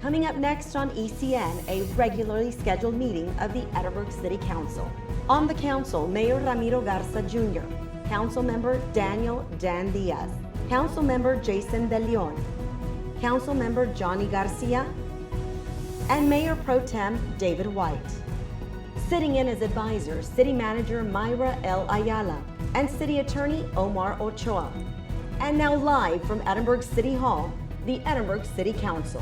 Coming up next on ECN, a regularly scheduled meeting of the Edinburg City Council. On the council, Mayor Ramiro Garza Jr., Councilmember Daniel Dan Diaz, Councilmember Jason De Leon, Councilmember Johnny Garcia, and Mayor Pro Tem David White. Sitting in as advisors, City Manager Myra L. Ayala and City Attorney Omar Ochoa. And now live from Edinburg City Hall, the Edinburg City Council.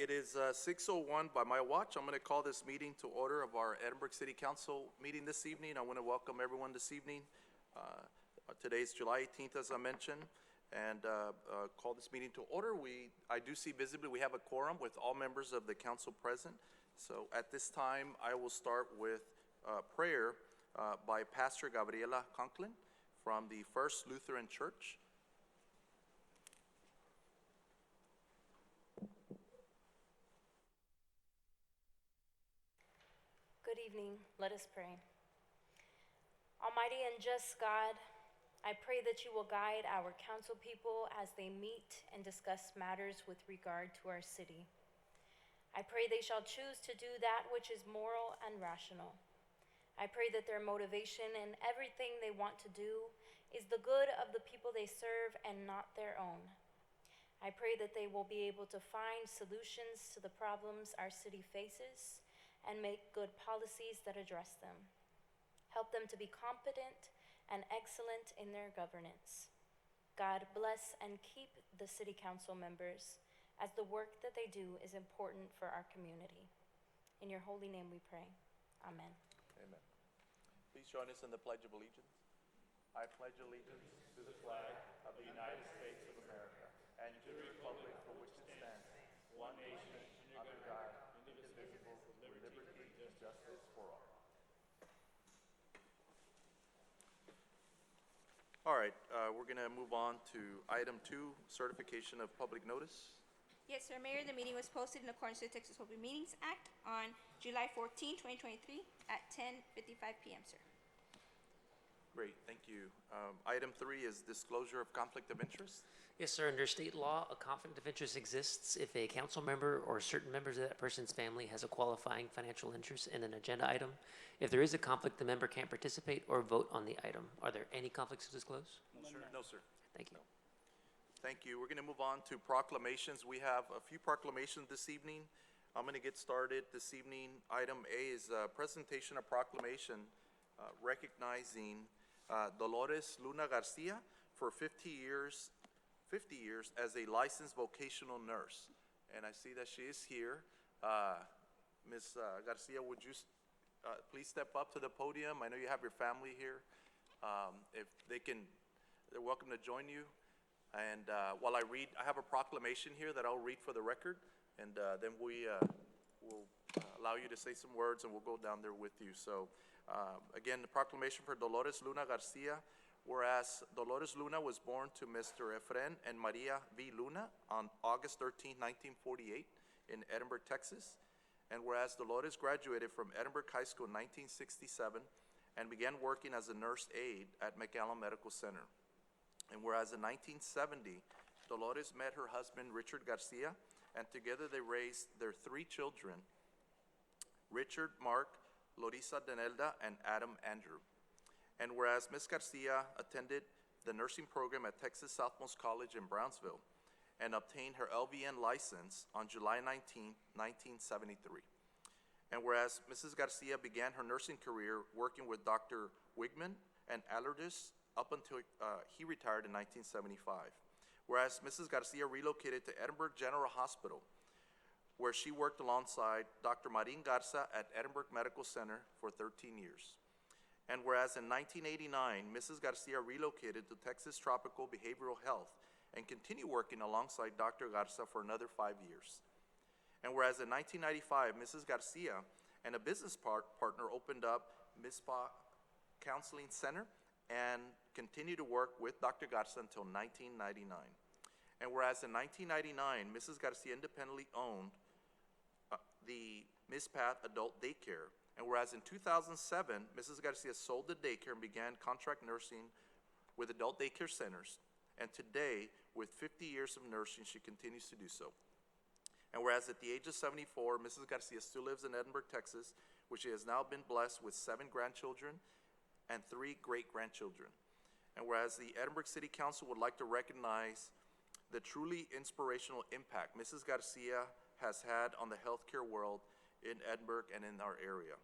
It is 6:01 by my watch. I'm going to call this meeting to order of our Edinburg City Council meeting this evening. I want to welcome everyone this evening. Today's July 18th, as I mentioned, and call this meeting to order. I do see visibly we have a quorum with all members of the council present. So at this time, I will start with prayer by Pastor Gabriela Conklin from the First Lutheran Church. Good evening. Let us pray. Almighty and just God, I pray that you will guide our council people as they meet and discuss matters with regard to our city. I pray they shall choose to do that which is moral and rational. I pray that their motivation in everything they want to do is the good of the people they serve and not their own. I pray that they will be able to find solutions to the problems our city faces and make good policies that address them. Help them to be competent and excellent in their governance. God bless and keep the city council members, as the work that they do is important for our community. In your holy name we pray. Amen. Amen. Please join us in the Pledge of Allegiance. I pledge allegiance to the flag of the United States of America and to the republic for which it stands, one nation, under God, indivisible, with liberty and justice for all. All right, we're going to move on to item 2, certification of public notice. Yes, sir. Mayor, the meeting was posted in accordance with the Texas Open Meetings Act on July 14, 2023 at 10:55 p.m., sir. Great, thank you. Item 3 is disclosure of conflict of interest. Yes, sir. Under state law, a conflict of interest exists if a council member or certain members of that person's family has a qualifying financial interest in an agenda item. If there is a conflict, the member can't participate or vote on the item. Are there any conflicts to disclose? No, sir. No, sir. Thank you. No. Thank you. We're going to move on to proclamations. We have a few proclamations this evening. I'm going to get started this evening. Item A is a presentation of proclamation recognizing Dolores Luna Garcia for 50 years as a licensed vocational nurse. And I see that she is here. Ms. Garcia, would you please step up to the podium? I know you have your family here. If they can, they're welcome to join you. And while I read, I have a proclamation here that I'll read for the record, and then we will allow you to say some words, and we'll go down there with you. So again, the proclamation for Dolores Luna Garcia. Whereas Dolores Luna was born to Mr. Efren and Maria V. Luna on August 13, 1948 in Edinburg, Texas. And whereas Dolores graduated from Edinburg High School in 1967 and began working as a nurse aide at McAllen Medical Center. And whereas in 1970, Dolores met her husband, Richard Garcia, and together they raised their 3 children, Richard, Mark, Lorisa Denelda, and Adam Andrew. And whereas Ms. Garcia attended the nursing program at Texas Southmost College in Brownsville and obtained her LVN license on July 19, 1973. And whereas Mrs. Garcia began her nursing career working with Dr. Wigman and Alardis up until he retired in 1975. Whereas Mrs. Garcia relocated to Edinburg General Hospital, where she worked alongside Dr. Marin Garza at Edinburg Medical Center for 13 years. And whereas in 1989, Mrs. Garcia relocated to Texas Tropical Behavioral Health and continued working alongside Dr. Garza for another 5 years. And whereas in 1995, Mrs. Garcia and a business partner opened up MISPA Counseling Center and continued to work with Dr. Garza until 1999. And whereas in 1999, Mrs. Garcia independently owned the Miss Path Adult Daycare And whereas in 2007, Mrs. Garcia sold the daycare and began contract nursing with adult daycare centers. And today, with 50 years of nursing, she continues to do so. And whereas at the age of 74, Mrs. Garcia still lives in Edinburgh, Texas, where she has now been blessed with 7 grandchildren and 3 great-grandchildren. And whereas the Edinburgh City Council would like to recognize the truly inspirational impact Mrs. Garcia has had on the healthcare world in Edinburgh and in our area.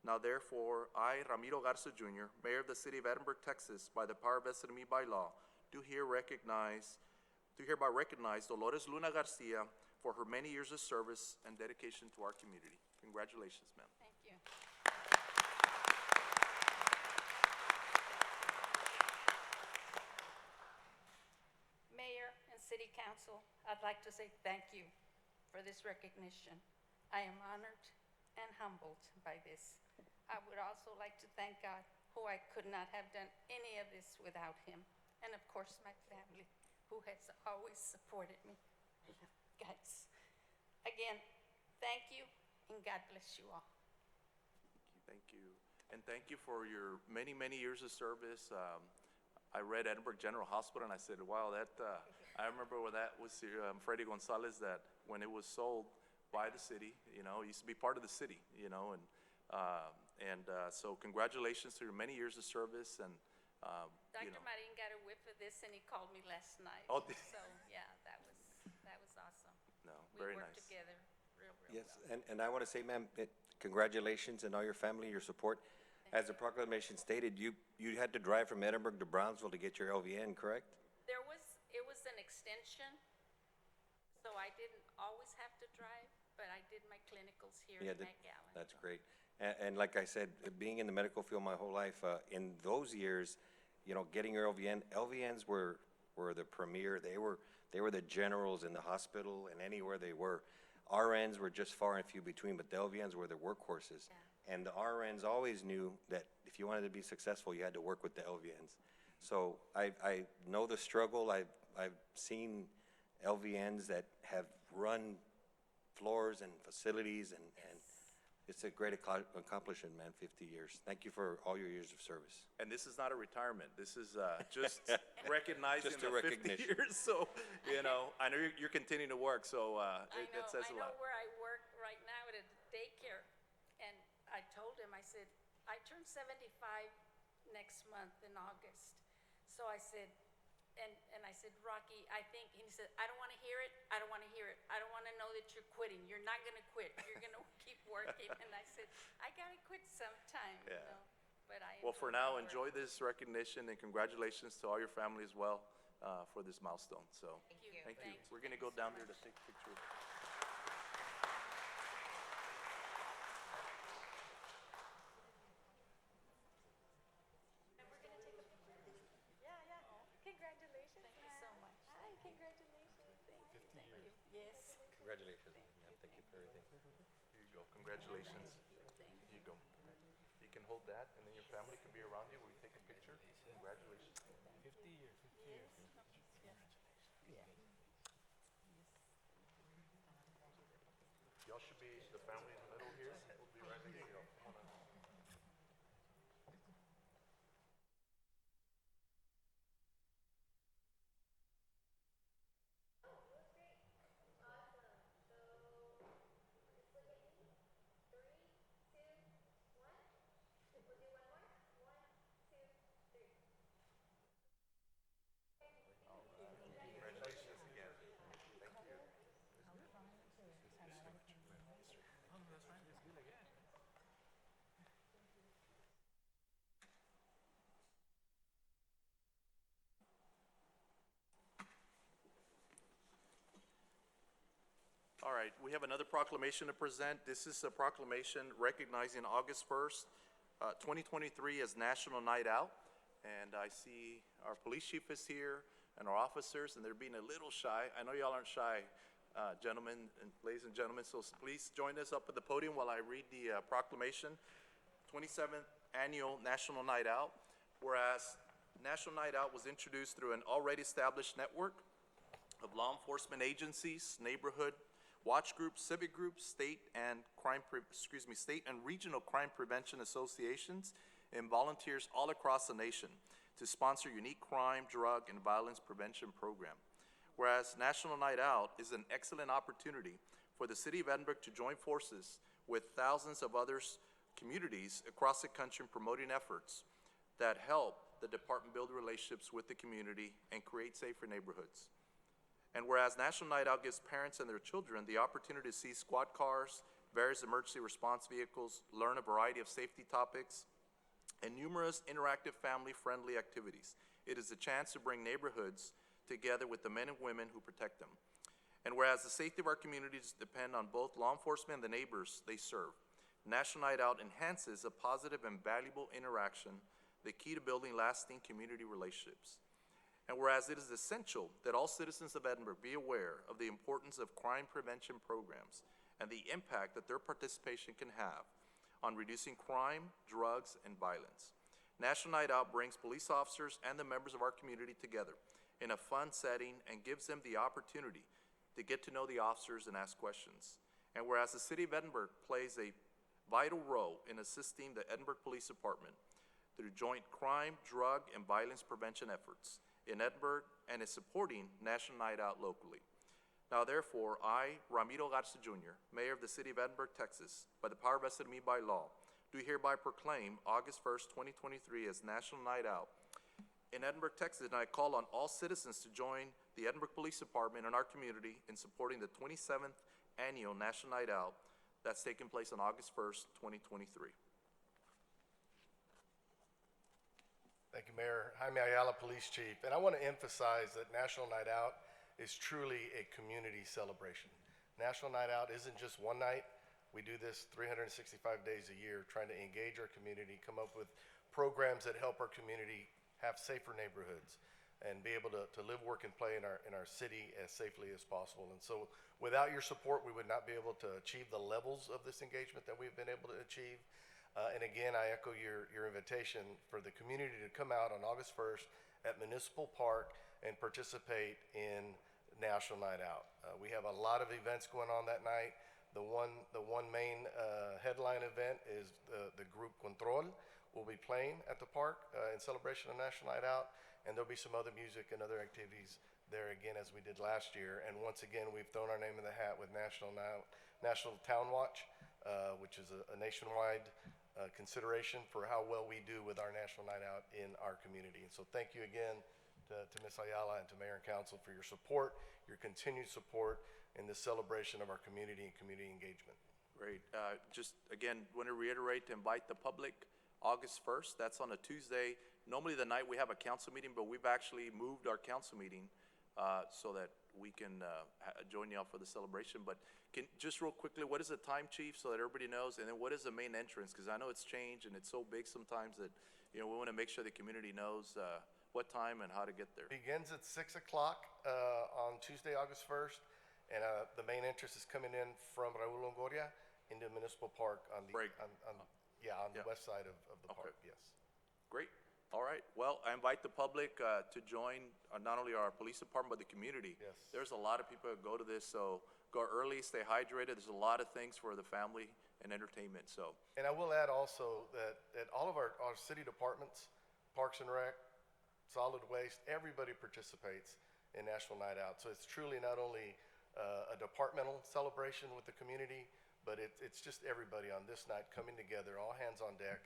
Now therefore, I, Ramiro Garza Jr., Mayor of the City of Edinburgh, Texas, by the power vested in me by law, do hereby recognize Dolores Luna Garcia for her many years of service and dedication to our community. Congratulations, ma'am. Thank you. Mayor and City Council, I'd like to say thank you for this recognition. I am honored and humbled by this. I would also like to thank God, who I could not have done any of this without him. And of course, my family, who has always supported me. Guys, again, thank you, and God bless you all. Thank you. And thank you for your many, many years of service. I read Edinburgh General Hospital, and I said, wow, I remember when that was Freddy Gonzalez, that when it was sold by the city, it used to be part of the city, so congratulations to your many years of service, and, Dr. Marin got a whiff of this, and he called me last night. Oh, So, yeah, that was awesome. No, very We worked nice. together real Yes, well. and I want to say, ma'am, congratulations and all your family, your support. As the proclamation stated, you had to drive from Edinburgh to Brownsville to get your LVN, correct? It was an extension, so I didn't always have to drive, but I did my clinicals here Yeah, in McAllen. that's great. And like I said, being in the medical field my whole life, in those years, getting your LVNs were the premier. They were the generals in the hospital and anywhere they were. RNs were just far and few between, but the LVNs were the workhorses. Yeah. And the RNs always knew that if you wanted to be successful, you had to work with the LVNs. So I know the struggle. I've seen LVNs that have run floors and facilities, and it's a great accomplishment, man, 50 years. Thank you for all your years of service. And this is not a retirement. This is just recognizing Just a the 50 recognition. years. So, I know you're continuing to work, so it says a lot. I know where I work right now at a daycare, and I told him, I said, I turn 75 next month in August. So I said, and I said, Rocky, I think, and he said, I don't want to hear it, I don't want to hear it. I don't want to know that you're quitting. You're not going to quit. You're going to keep working. And I said, I got to quit sometime, Yeah. But I Well, for enjoy now, my work. enjoy this recognition, and congratulations to all your family as well for this milestone. So, Thank you. thank you. Thank We're going to you go so down there to much. take a picture. Congratulations. Thank you so much. Hi, congratulations. Thank you. Yes. Congratulations, ma'am. Thank you for everything. Here you go. Congratulations. Here you go. You can hold that, and then your family can be around you. Will you take a picture? Congratulations. 50 years, 50 years. Y'all should be the family in the middle here. We'll be right here. All right, we have another proclamation to present. This is a proclamation recognizing August 1st, 2023 as National Night Out. And I see our police chief is here and our officers, and they're being a little shy. I know y'all aren't shy, gentlemen and ladies and gentlemen, so please join us up at the podium while I read the proclamation. 27th Annual National Night Out. Whereas National Night Out was introduced through an already established network of law enforcement agencies, neighborhood watch groups, civic groups, state and regional crime prevention associations, and volunteers all across the nation to sponsor unique crime, drug, and violence prevention program. Whereas National Night Out is an excellent opportunity for the City of Edinburgh to join forces with thousands of other communities across the country in promoting efforts that help the department build relationships with the community and create safer neighborhoods. And whereas National Night Out gives parents and their children the opportunity to see squad cars, various emergency response vehicles, learn a variety of safety topics, and numerous interactive family-friendly activities, it is a chance to bring neighborhoods together with the men and women who protect them. And whereas the safety of our communities depend on both law enforcement and the neighbors they serve, National Night Out enhances a positive and valuable interaction, the key to building lasting community relationships. And whereas it is essential that all citizens of Edinburgh be aware of the importance of crime prevention programs and the impact that their participation can have on reducing crime, drugs, and violence, National Night Out brings police officers and the members of our community together in a fun setting and gives them the opportunity to get to know the officers and ask questions. And whereas the City of Edinburgh plays a vital role in assisting the Edinburgh Police Department through joint crime, drug, and violence prevention efforts in Edinburgh and is supporting National Night Out locally. Now therefore, I, Ramiro Garza Jr., Mayor of the City of Edinburgh, Texas, by the power vested in me by law, do hereby proclaim August 1st, 2023 as National Night Out in Edinburgh, Texas, and I call on all citizens to join the Edinburgh Police Department and our community in supporting the 27th Annual National Night Out that's taking place on August 1st, 2023. Thank you, Mayor. Jaime Ayala, Police Chief. And I want to emphasize that National Night Out is truly a community celebration. National Night Out isn't just one night. We do this 365 days a year, trying to engage our community, come up with programs that help our community have safer neighborhoods and be able to live, work, and play in our city as safely as possible. And so without your support, we would not be able to achieve the levels of this engagement that we've been able to achieve. And again, I echo your invitation for the community to come out on August 1st at Municipal Park and participate in National Night Out. We have a lot of events going on that night. The one main headline event is the group Control will be playing at the park in celebration of National Night Out, and there'll be some other music and other activities there again as we did last year. And once again, we've thrown our name in the hat with National Town Watch, which is a nationwide consideration for how well we do with our National Night Out in our community. And so thank you again to Ms. Ayala and to Mayor and Council for your support, your continued support in the celebration of our community and community engagement. Great. Just again, want to reiterate to invite the public August 1st. That's on a Tuesday. Normally the night we have a council meeting, but we've actually moved our council meeting so that we can join y'all for the celebration. But just real quickly, what is the time, Chief, so that everybody knows? And then what is the main entrance? Because I know it's changed and it's so big sometimes that, you know, we want to make sure the community knows what time and how to get there. Begins at 6 o'clock on Tuesday, August 1st. And the main entrance is coming in from Raul Longoria into Municipal Park on the, Right. on the west side of the Okay. park, yes. Great. All right. Well, I invite the public to join not only our police department, but the community. Yes. There's a lot of people that go to this, so go early, stay hydrated. There's a lot of things for the family and entertainment, so. And I will add also that all of our city departments, Parks and Rec, Solid Waste, everybody participates in National Night Out. So it's truly not only a departmental celebration with the community, but it's just everybody on this night coming together, all hands on deck,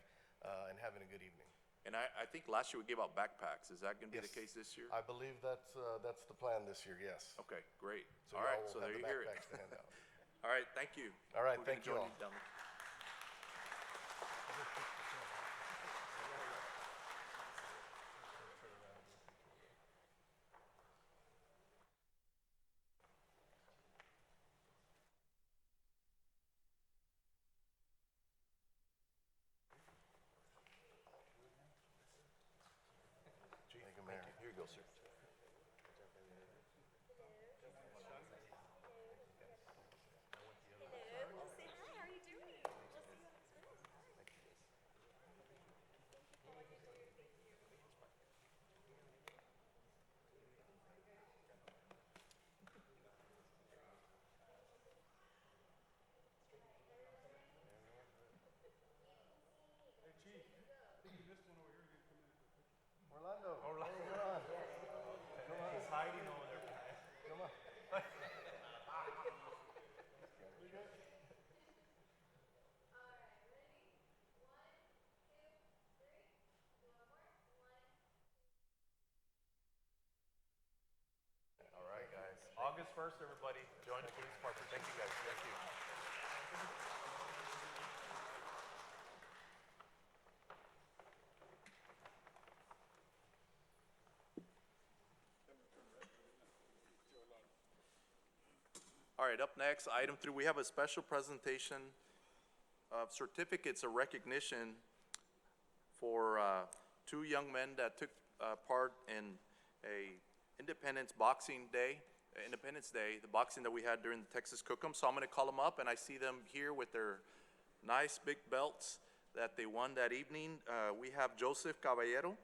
and having a good evening. And I think last year we gave out backpacks. Is that going to be Yes. the case this year? I believe that's the plan this year, yes. Okay, great. So All y'all right, will so have there the you hear it. backpacks to hand out. All right, thank you. All right, We're gonna thank you join all. down there. Thank you, Mayor. Here you go, sir. Orlando. Orlando. Come on. He's hiding over there. Come on. All right, guys. August 1st, everybody, join the police department. Thank you, guys. Thank you. All right, up next, item 3, we have a special presentation of certificates of recognition for two young men that took part in a Independence Day, the boxing that we had during the Texas Cookum. So I'm going to call them up, and I see them here with their nice big belts that they won that evening. We have Joseph Caballero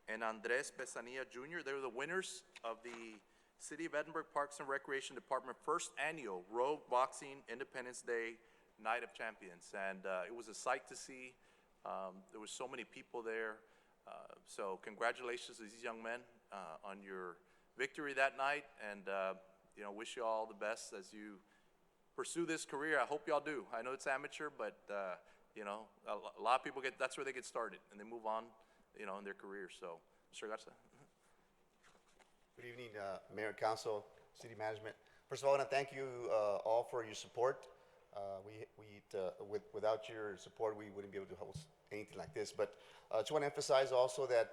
and Andres Pesanilla Jr. They were the winners of the City of Edinburgh Parks and Recreation Department first annual Rogue Boxing Independence Day Night of Champions. And it was a sight to see. There were so many people there. So congratulations to these young men on your victory that night, and wish you all the best as you pursue this career. I hope y'all do. I know it's amateur, but a lot of people that's where they get started, and they move on, in their career. So, Mr. Garza. Good evening, Mayor, Council, City Management. First of all, I want to thank you all for your support. Without your support, we wouldn't be able to host anything like this. But I just want to emphasize also that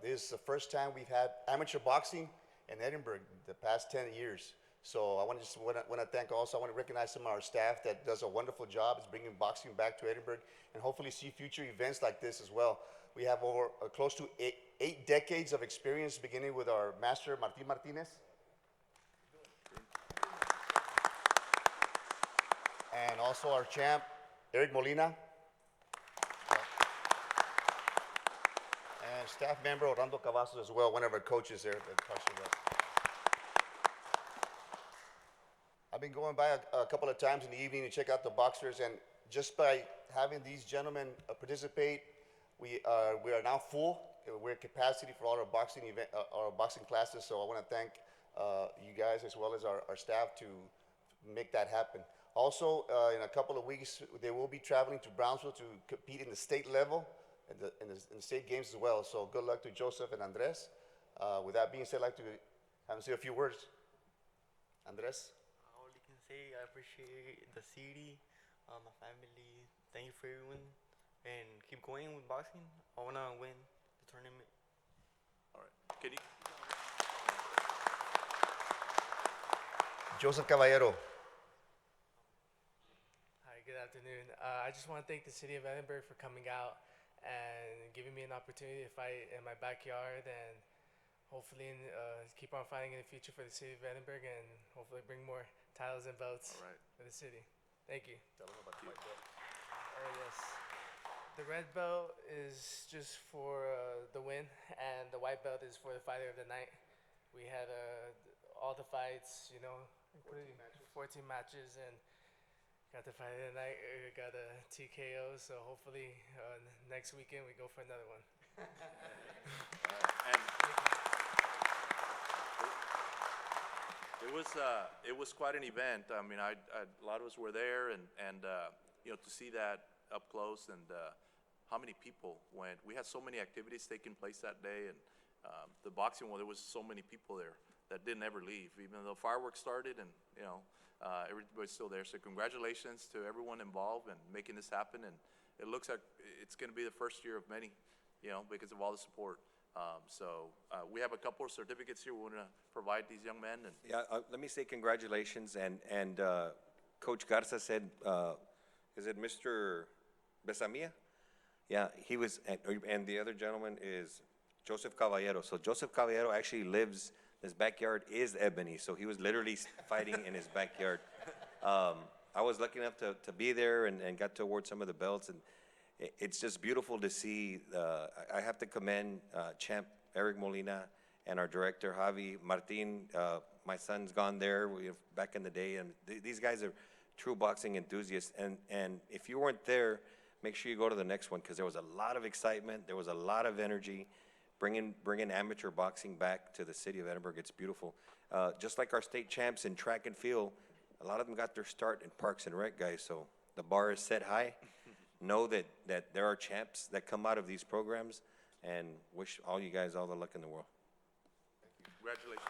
this is the first time we've had amateur boxing in Edinburgh the past 10 years. So I want to thank also, I want to recognize some of our staff that does a wonderful job. It's bringing boxing back to Edinburgh, and hopefully see future events like this as well. We have over close to eight decades of experience, beginning with our master, Martin Martinez. And also our champ, Eric Molina. And staff member, Orlando Cavazos as well, one of our coaches there that talks about. I've been going by a couple of times in the evening to check out the boxers, and just by having these gentlemen participate, we are now full. We're at capacity for all our boxing our boxing classes. So I want to thank you guys as well as our staff to make that happen. Also, in a couple of weeks, they will be traveling to Brownsville to compete in the state level, in the state games as well. So good luck to Joseph and Andres. With that being said, I'd like to have them say a few words. Andres? All you can say, I appreciate the city, my family. Thank you for everyone, and keep going with boxing. I wanna win the tournament. All right. Can you? Joseph Caballero. Hi, good afternoon. I just want to thank the City of Edinburgh for coming out and giving me an opportunity to fight in my backyard, and hopefully keep on fighting in the future for the City of Edinburgh, and hopefully bring more titles and belts All right. for the city. Thank you. Tell them about the white belt. Oh, yes. The red belt is just for the win, and the white belt is for the fighter of the night. We had all the fights, 14 matches, and got the fight of the night. Got a TKO, so hopefully next weekend we go for another one. And it was quite an event. I mean, a lot of us were there, and to see that up close, and how many people went. We had so many activities taking place that day, and the boxing one, there was so many people there that didn't ever leave, even though fireworks started, and everybody's still there. So congratulations to everyone involved in making this happen, and it looks like it's going to be the first year of many, because of all the support. So we have a couple of certificates here we want to provide these young men. And Yeah, let me say congratulations, and Coach Garza said, is it Mr. Besamia? Yeah, he was, and the other gentleman is Joseph Caballero. So Joseph Caballero actually lives, his backyard is Ebony, so he was literally fighting in his backyard. I was lucky enough to be there and got to award some of the belts, and it's just beautiful to see. I have to commend Champ Eric Molina and our director, Javi Martin. My son's gone there back in the day, and these guys are true boxing enthusiasts. And if you weren't there, make sure you go to the next one, because there was a lot of excitement, there was a lot of energy. bringing amateur boxing back to the city of Edinburgh. It's beautiful. Just like our state champs in track and field, a lot of them got their start in Parks and Rec, guys, so the bar is set high. Know that there are champs that come out of these programs, and wish all you guys all the luck in the world. Congratulations.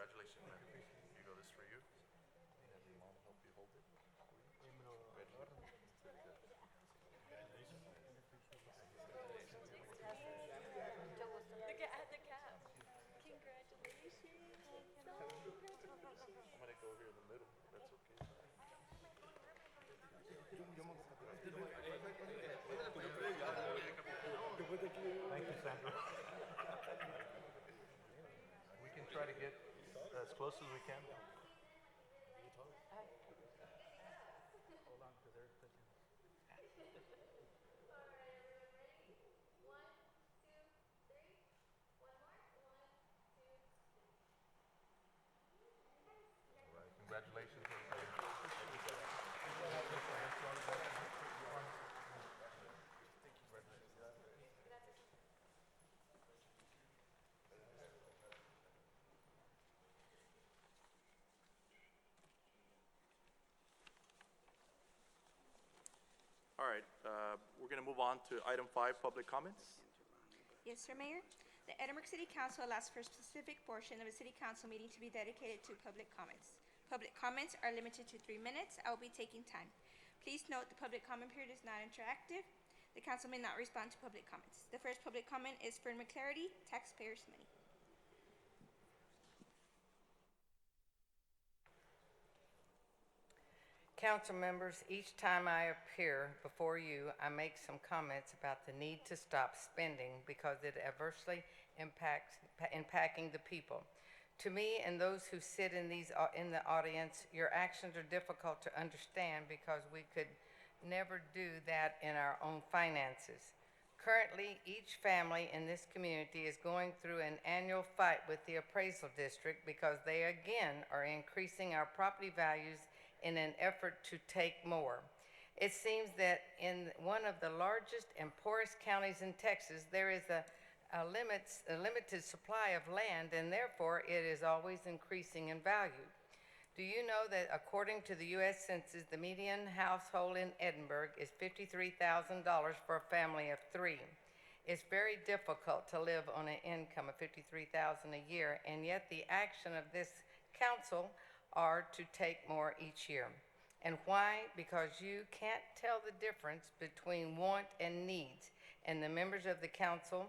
Congratulations, man. You know this for you. Have your mom help you hold it. I'm gonna go here in the middle. That's okay. Thank you, Sandra. We can try to get as close as we can. Hold on, because they're touching. All right, congratulations. All right, we're going to move on to item 5, public comments. Yes, sir, Mayor. The Edinburgh City Council allows for a specific portion of a city council meeting to be dedicated to public comments. Public comments are limited to 3 minutes. I will be taking time. Please note the public comment period is not interactive. The council may not respond to public comments. The first public comment is Fern McClarity, taxpayers' money. Council members, each time I appear before you, I make some comments about the need to stop spending because it adversely impacting the people. To me and those who sit in the audience, your actions are difficult to understand because we could never do that in our own finances. Currently, each family in this community is going through an annual fight with the appraisal district because they again are increasing our property values in an effort to take more. It seems that in one of the largest and poorest counties in Texas, there is a limited supply of land, and therefore it is always increasing in value. Do you know that according to the U.S. Census, the median household in Edinburgh is $53,000 for a family of 3? It's very difficult to live on an income of $53,000 a year, and yet the action of this council are to take more each year. And why? Because you can't tell the difference between want and needs. And the members of the council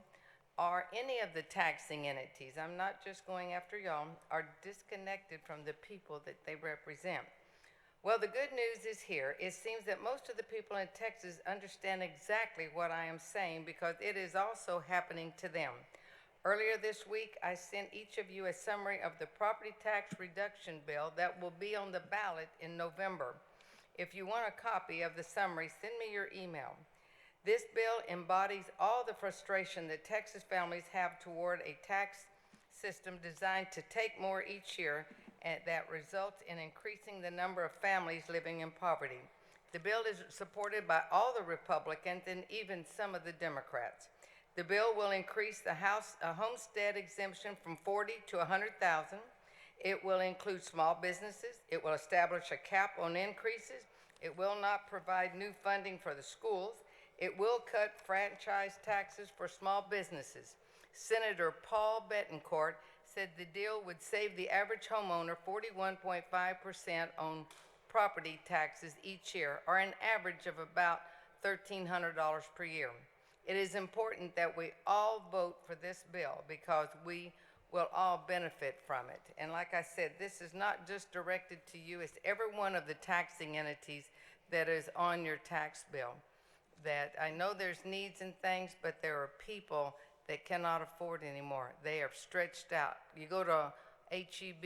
or any of the taxing entities, I'm not just going after y'all, are disconnected from the people that they represent. Well, the good news is here. It seems that most of the people in Texas understand exactly what I am saying because it is also happening to them. Earlier this week, I sent each of you a summary of the property tax reduction bill that will be on the ballot in November. If you want a copy of the summary, send me your email. This bill embodies all the frustration that Texas families have toward a tax system designed to take more each year and that results in increasing the number of families living in poverty. The bill is supported by all the Republicans and even some of the Democrats. The bill will increase the homestead exemption from $40,000 to $100,000. It will include small businesses. It will establish a cap on increases. It will not provide new funding for the schools. It will cut franchise taxes for small businesses. Senator Paul Bettencourt said the deal would save the average homeowner 41.5% on property taxes each year, or an average of about $1,300 per year. It is important that we all vote for this bill because we will all benefit from it. And like I said, this is not just directed to you, it's every one of the taxing entities that is on your tax bill. That I know there's needs and things, but there are people that cannot afford anymore. They are stretched out. You go to HEB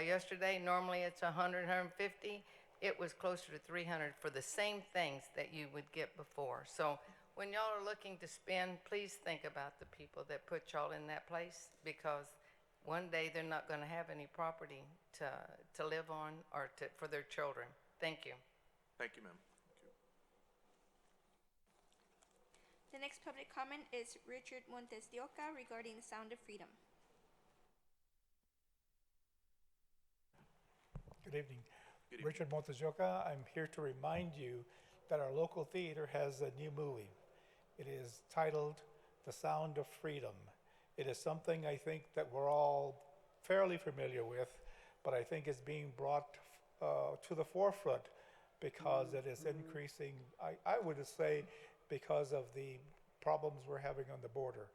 yesterday. Normally it's 100, 150. It was closer to 300 for the same things that you would get before. So when y'all are looking to spend, please think about the people that put y'all in that place, because one day they're not going to have any property to live on or for their children. Thank you. Thank you, ma'am. Thank you. The next public comment is Richard Montes de Oca regarding the Sound of Freedom. Good evening. Good evening. Richard Montesioca. I'm here to remind you that our local theater has a new movie. It is titled The Sound of Freedom. It is something I think that we're all fairly familiar with, but I think it's being brought to the forefront because it is increasing, I would say, because of the problems we're having on the border.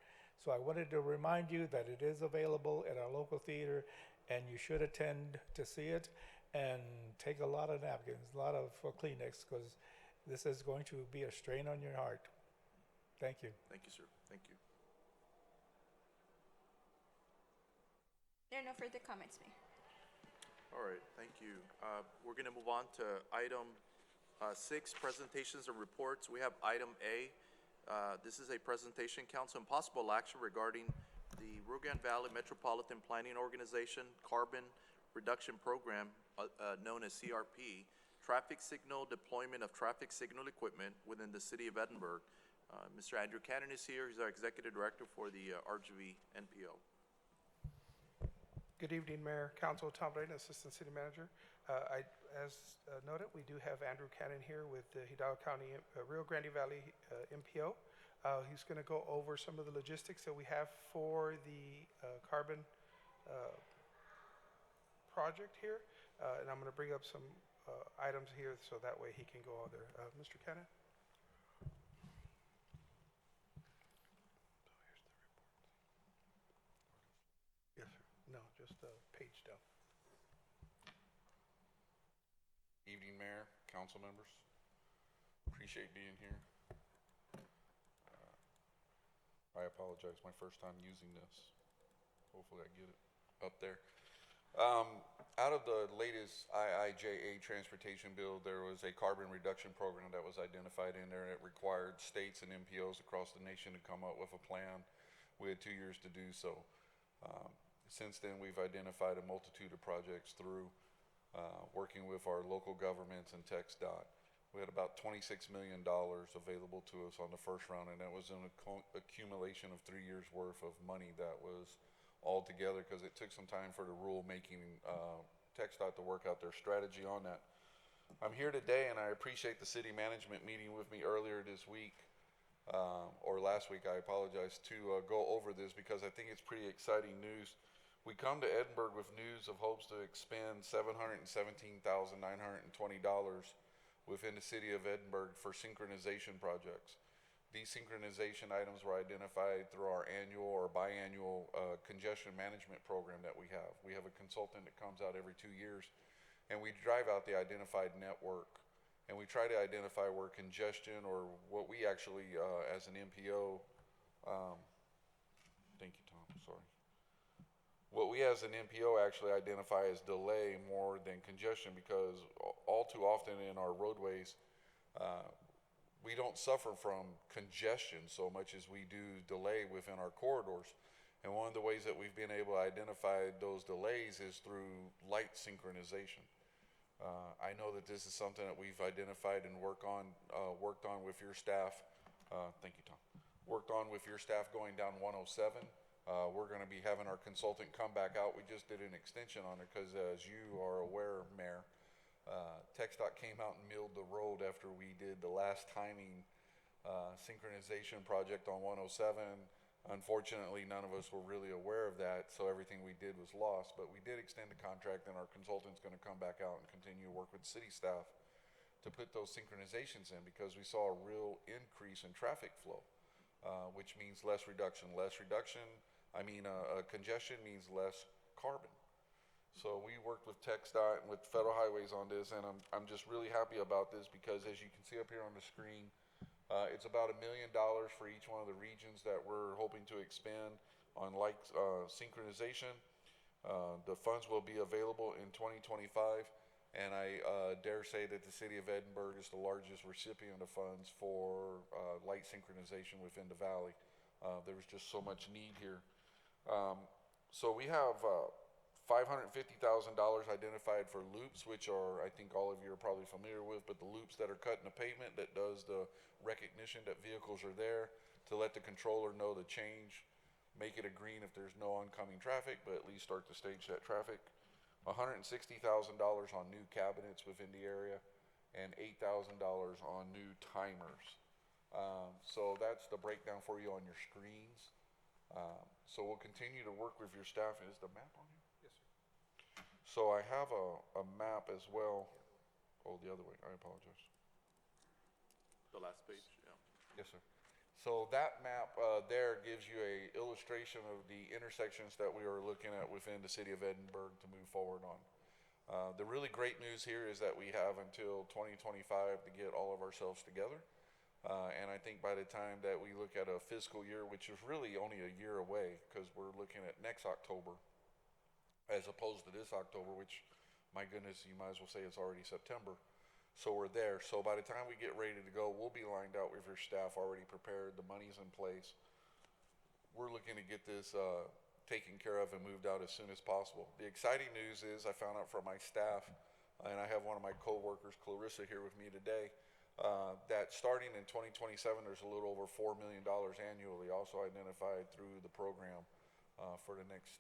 So I wanted to remind you that it is available at our local theater, and you should attend to see it. And take a lot of napkins, a lot of Kleenex, because this is going to be a strain on your heart. Thank you. Thank you, sir. Thank you. There are no further comments, Mayor. All right, thank you. We're going to move on to item 6, presentations and reports. We have item A. This is a presentation, council, and possible action regarding the Rio Grande Valley Metropolitan Planning Organization Carbon Reduction Program, known as CRP, traffic signal deployment of traffic signal equipment within the city of Edinburg. Mr. Andrew Cannon is here. He's our executive director for the RGV NPO. Good evening, Mayor, Council, Tom Braden, Assistant City Manager. As noted, we do have Andrew Cannon here with the Hidalgo County, Rio Grande Valley MPO. He's going to go over some of the logistics that we have for the carbon project here, and I'm going to bring up some items here so that way he can go over there. Mr. Cannon? Yes, sir. No, just a page down. Evening, Mayor, council members. Appreciate being here. I apologize, my first time using this. Hopefully I get it up there. Out of the latest IIJA transportation bill, there was a carbon reduction program that was identified in there, and it required states and MPOs across the nation to come up with a plan. We had 2 years to do so. Since then, we've identified a multitude of projects through working with our local governments and TxDOT. We had about $26 million available to us on the first round, and that was an accumulation of 3 years worth of money that was all together, because it took some time for the rulemaking TxDOT to work out their strategy on that. I'm here today, and I appreciate the city management meeting with me earlier this week, or last week, I apologize, to go over this, because I think it's pretty exciting news. We come to Edinburg with news of hopes to expend $717,920 within the city of Edinburg for synchronization projects. These synchronization items were identified through our annual or biannual congestion management program that we have. We have a consultant that comes out every 2 years, and we drive out the identified network, and we try to identify where congestion, or what we actually, as an MPO, thank you, Tom, sorry. What we as an MPO actually identify as delay more than congestion, because all too often in our roadways, we don't suffer from congestion so much as we do delay within our corridors. And one of the ways that we've been able to identify those delays is through light synchronization. I know that this is something that we've identified and worked on with your staff. Thank you, Tom. Worked on with your staff going down 107. We're going to be having our consultant come back out. We just did an extension on it because, as you are aware, Mayor, TxDOT came out and milled the road after we did the last timing synchronization project on 107. Unfortunately, none of us were really aware of that, so everything we did was lost. But we did extend the contract, and our consultant's going to come back out and continue to work with city staff to put those synchronizations in, because we saw a real increase in traffic flow, which means less reduction. Congestion means less carbon. So we worked with TxDOT and with Federal Highways on this, and I'm just really happy about this, because as you can see up here on the screen, it's about $1 million for each one of the regions that we're hoping to expend on synchronization. The funds will be available in 2025, and I dare say that the city of Edinburgh is the largest recipient of funds for light synchronization within the valley. There was just so much need here. So we have $550,000 identified for loops, which are, I think all of you are probably familiar with, but the loops that are cut in the pavement that does the recognition that vehicles are there to let the controller know the change, make it a green if there's no oncoming traffic, but at least start to stage that traffic. $160,000 on new cabinets within the area and $8,000 on new timers. So that's the breakdown for you on your screens. So we'll continue to work with your staff. Is the map on here? Yes, sir. So I have a map as well. Oh, the other way. I apologize. The last page, yeah. Yes, sir. So that map there gives you a illustration of the intersections that we are looking at within the city of Edinburgh to move forward on. The really great news here is that we have until 2025 to get all of ourselves together. And I think by the time that we look at a fiscal year, which is really only a year away, because we're looking at next October, as opposed to this October, which, my goodness, you might as well say it's already September. So we're there. So by the time we get ready to go, we'll be lined out with your staff already prepared. The money's in place. We're looking to get this taken care of and moved out as soon as possible. The exciting news is I found out from my staff, and I have one of my co-workers, Clarissa, here with me today, that starting in 2027, there's a little over $4 million annually also identified through the program for the next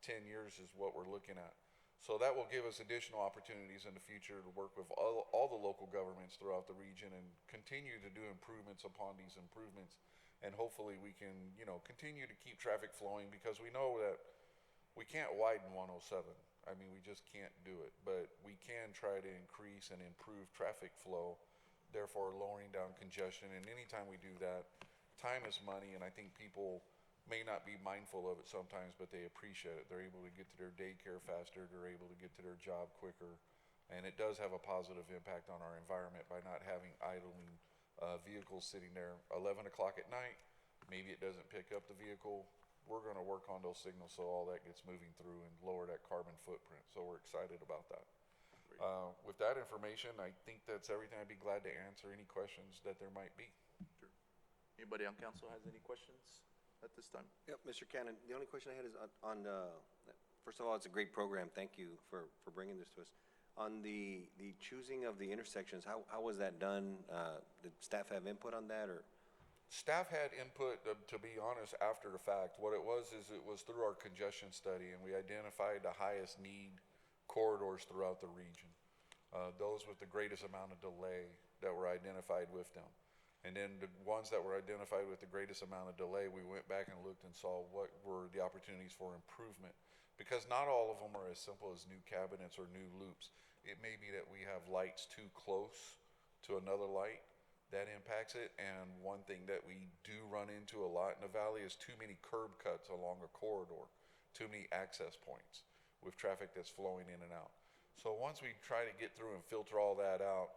10 years is what we're looking at. So that will give us additional opportunities in the future to work with all the local governments throughout the region and continue to do improvements upon these improvements. And hopefully we can, you know, continue to keep traffic flowing, because we know that we can't widen 107. I mean, we just can't do it, but we can try to increase and improve traffic flow, therefore lowering down congestion. And anytime we do that, time is money, and I think people may not be mindful of it sometimes, but they appreciate it. They're able to get to their daycare faster, they're able to get to their job quicker, and it does have a positive impact on our environment by not having idling vehicles sitting there 11 o'clock at night. Maybe it doesn't pick up the vehicle. We're going to work on those signals so all that gets moving through and lower that carbon footprint. So we're excited about that. With that information, I think that's everything. I'd be glad to answer any questions that there might be. Sure. Anybody on council has any questions at this time? Yep, Mr. Cannon, the only question I had is on first of all, it's a great program. Thank you for bringing this to us. On the choosing of the intersections, how was that done? Did staff have input on that, or? Staff had input, to be honest, after the fact. What it was is it was through our congestion study, and we identified the highest need corridors throughout the region. Those with the greatest amount of delay that were identified with them. And then the ones that were identified with the greatest amount of delay, we went back and looked and saw what were the opportunities for improvement. Because not all of them are as simple as new cabinets or new loops. It may be that we have lights too close to another light that impacts it. And one thing that we do run into a lot in the valley is too many curb cuts along a corridor, too many access points with traffic that's flowing in and out. So once we try to get through and filter all that out,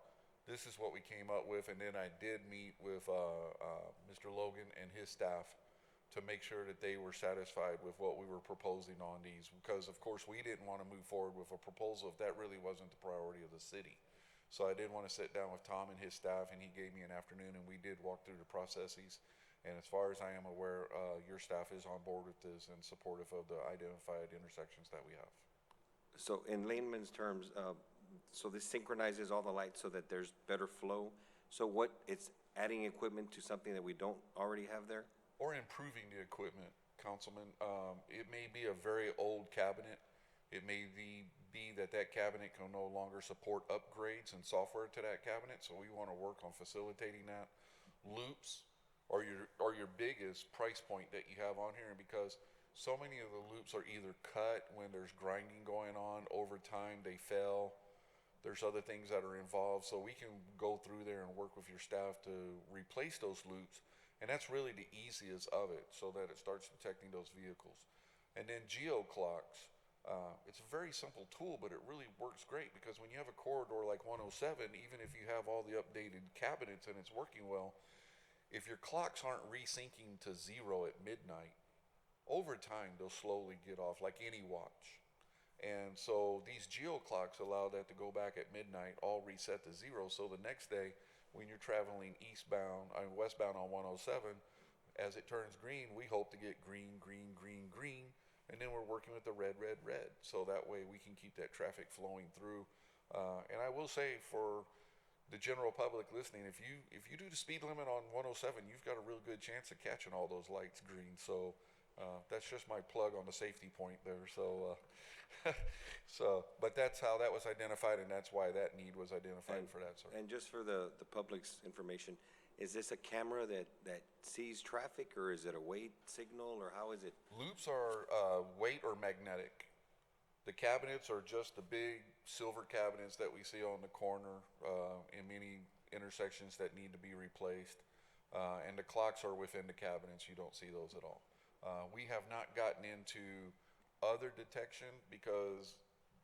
this is what we came up with. And then I did meet with Mr. Logan and his staff to make sure that they were satisfied with what we were proposing on these, because of course we didn't want to move forward with a proposal if that really wasn't the priority of the city. So I did want to sit down with Tom and his staff, and he gave me an afternoon, and we did walk through the processes. And as far as I am aware, your staff is on board with this and supportive of the identified intersections that we have. So in layman's terms, so this synchronizes all the lights so that there's better flow. So what, it's adding equipment to something that we don't already have there? Or improving the equipment, Councilman. It may be a very old cabinet. It may be that cabinet can no longer support upgrades and software to that cabinet, so we want to work on facilitating that. Loops are your biggest price point that you have on here, because so many of the loops are either cut when there's grinding going on, over time they fail. There's other things that are involved, so we can go through there and work with your staff to replace those loops. And that's really the easiest of it, so that it starts detecting those vehicles. And then geo-clocks, it's a very simple tool, but it really works great, because when you have a corridor like 107, even if you have all the updated cabinets and it's working well, if your clocks aren't resyncing to 0 at midnight, over time, they'll slowly get off like any watch. And so these geo clocks allow that to go back at midnight, all reset to zero. So the next day, when you're traveling westbound on 107, as it turns green, we hope to get green, green, green, green, and then we're working with the red, red, red. So that way we can keep that traffic flowing through. And I will say for the general public listening, if you do the speed limit on 107, you've got a real good chance of catching all those lights green. So that's just my plug on the safety point there. So, but that's how that was identified, and that's why that need was identified for that, sir. And just for the public's information, is this a camera that sees traffic, or is it a weight signal, or how is it? Loops are weight or magnetic. The cabinets are just the big silver cabinets that we see on the corner in many intersections that need to be replaced. And the clocks are within the cabinets. You don't see those at all. We have not gotten into other detection because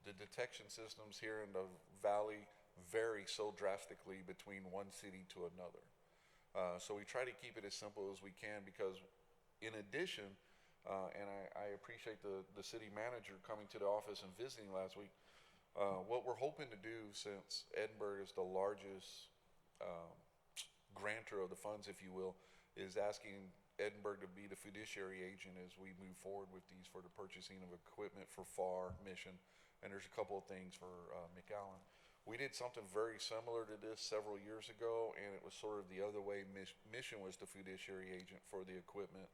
the detection systems here in the valley vary so drastically between one city to another. So we try to keep it as simple as we can because in addition, and I appreciate the city manager coming to the office and visiting last week, what we're hoping to do, since Edinburgh is the largest grantor of the funds, if you will, is asking Edinburgh to be the fiduciary agent as we move forward with these for the purchasing of equipment for FAR mission. And there's a couple of things for McAllen. We did something very similar to this several years ago, and it was sort of the other way. Mission was the fiduciary agent for the equipment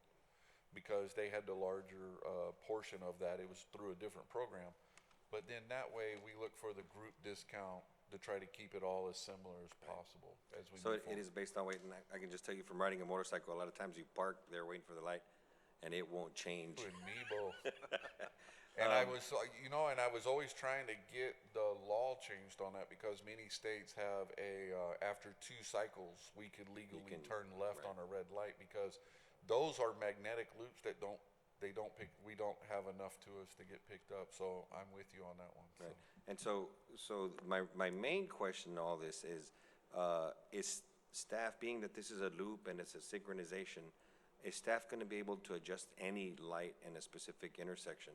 because they had the larger portion of that. It was through a different program. But then that way, we look for the group discount to try to keep it all as similar as possible as we So move it forward. is based on weight, and I can just tell you from riding a motorcycle, a lot of times you park there waiting for the light, and it won't change. You and me both. And I was, and I was always trying to get the law changed on that because many states have after 2 cycles, we could legally turn left on a red light because those are magnetic loops that we don't have enough to us to get picked up. So I'm with you on that one. So. Right. And so my main question in all this is staff, being that this is a loop and it's a synchronization, is staff going to be able to adjust any light in a specific intersection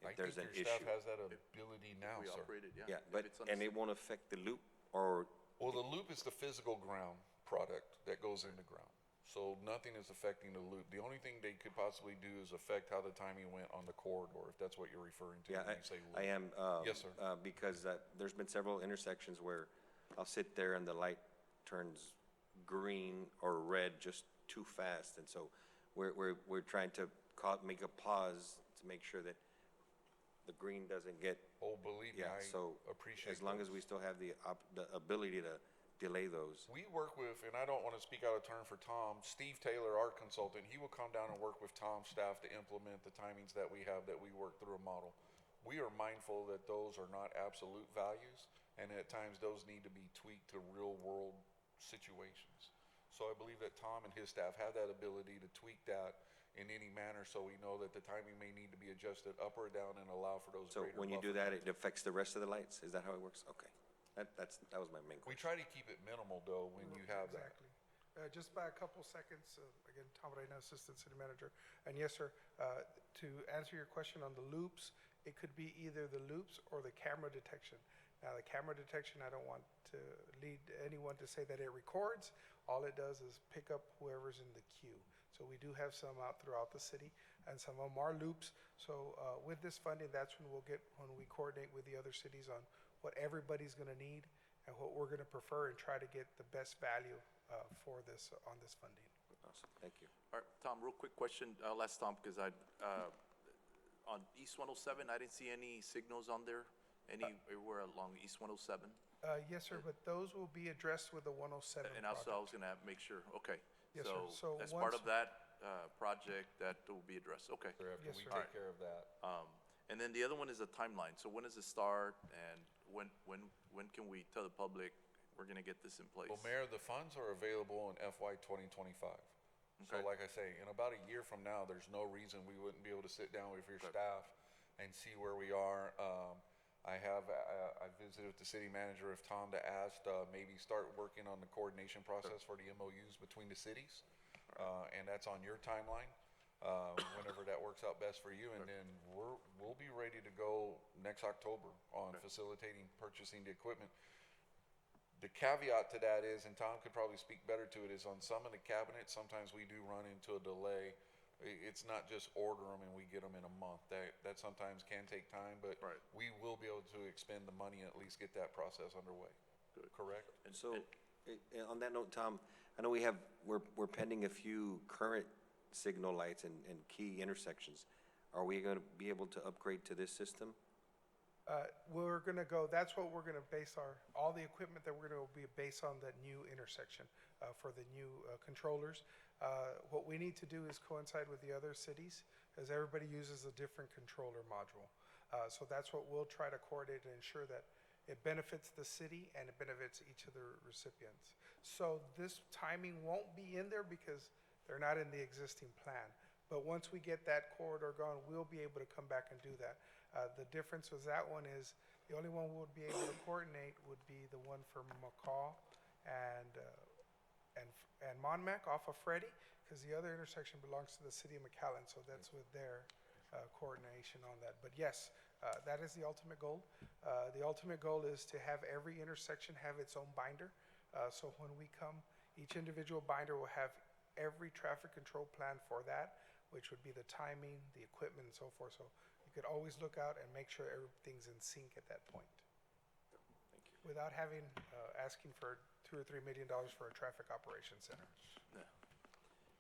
if there's an issue? Staff has that ability now, We sir. operate it, Yeah, but, and it won't affect the loop, or, Well, the loop is the physical ground product that goes in the ground. So nothing is affecting the loop. The only thing they could possibly do is affect how the timing went on the corridor, if that's what you're referring to yeah, when you say loop. I am. Yes, sir. Because there's been several intersections where I'll sit there and the light turns green or red just too fast, and so we're trying to make a pause to make sure that the green doesn't get. Oh, believe me, I so appreciate as long as those. we still have the ability to delay those. We work with, and I don't want to speak out of turn for Tom, Steve Taylor, our consultant, he will come down and work with Tom's staff to implement the timings that we have that we work through a model. We are mindful that those are not absolute values, and at times those need to be tweaked to real world situations. So I believe that Tom and his staff have that ability to tweak that in any manner so we know that the timing may need to be adjusted up or down and allow for those So greater when you do buffer that, it affects the rest of the lights? Is that how it works? Okay. That was my main We question. try to keep it minimal though when you have that. Exactly. Just by a couple seconds, again, Tom Reyna, Assistant City Manager. And yes, sir, to answer your question on the loops, it could be either the loops or the camera detection. Now, the camera detection, I don't want to lead anyone to say that it records. All it does is pick up whoever's in the queue. So we do have some out throughout the city, and some of them are loops. So with this funding, that's when we coordinate with the other cities on what everybody's going to need and what we're going to prefer and try to get the best value for this on this funding. Awesome, thank you. All right, Tom, real quick question, last Tom, because on East 107, I didn't see any signals on there, anywhere along East 107. Yes, sir, but those will be addressed with the 107 And also, I project. was gonna make sure, okay. Yes, sir. So as part once- of that project, that will be addressed, okay. After Yes, we sir. take care of that. And then the other one is a timeline. So when does it start, and when can we tell the public we're gonna get this in place? Well, Mayor, the funds are available in FY 2025. So Okay. like I say, in about a year from now, there's no reason we wouldn't be able to sit down with your staff and see where we are. I visited with the city manager of Tom to ask, maybe start working on the coordination process for the MOUs between the cities. And that's on your timeline. whenever that works out best for you. And then we'll be ready to go next October on facilitating purchasing the equipment. The caveat to that is, and Tom could probably speak better to it, is on some of the cabinets, sometimes we do run into a delay. It's not just order them and we get them in a month. That sometimes can take time, but we will be able to expend the money and at least get that process underway. Correct? And so, on that note, Tom, I know we're pending a few current signal lights and key intersections. Are we going to be able to upgrade to this system? We're gonna go, that's what we're gonna base all the equipment that we're gonna be based on that new intersection for the new controllers. What we need to do is coincide with the other cities, as everybody uses a different controller module. So that's what we'll try to coordinate and ensure that it benefits the city and it benefits each of the recipients. So this timing won't be in there because they're not in the existing plan. But once we get that corridor going, we'll be able to come back and do that. The difference with that one is the only one we would be able to coordinate would be the one for McCall and Monmac off of Freddie, because the other intersection belongs to the city of McAllen, so that's with their coordination on that. But yes, that is the ultimate goal. The ultimate goal is to have every intersection have its own binder. So when we come, each individual binder will have every traffic control plan for that, which would be the timing, the equipment, and so forth. So you could always look out and make sure everything's in sync at that point. Without having, asking for $2 or $3 million for a traffic operations center. Yeah.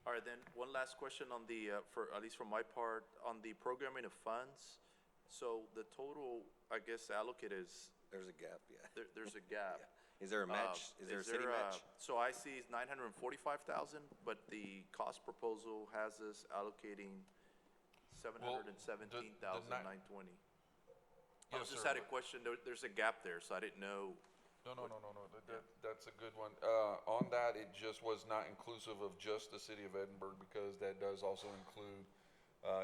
All right, then, one last question on the, for, at least from my part, on the programming of funds. So the total, I guess, allocated is, There's a gap, yeah. there's a gap. Is there a match? Is there a city match? So I see it's 945,000, but the cost proposal has us allocating 717,920. I Yes, just sir, had a but- question, there's a gap there, so I didn't know. No. That's a good one. On that, it just was not inclusive of just the city of Edinburg, because that does also include,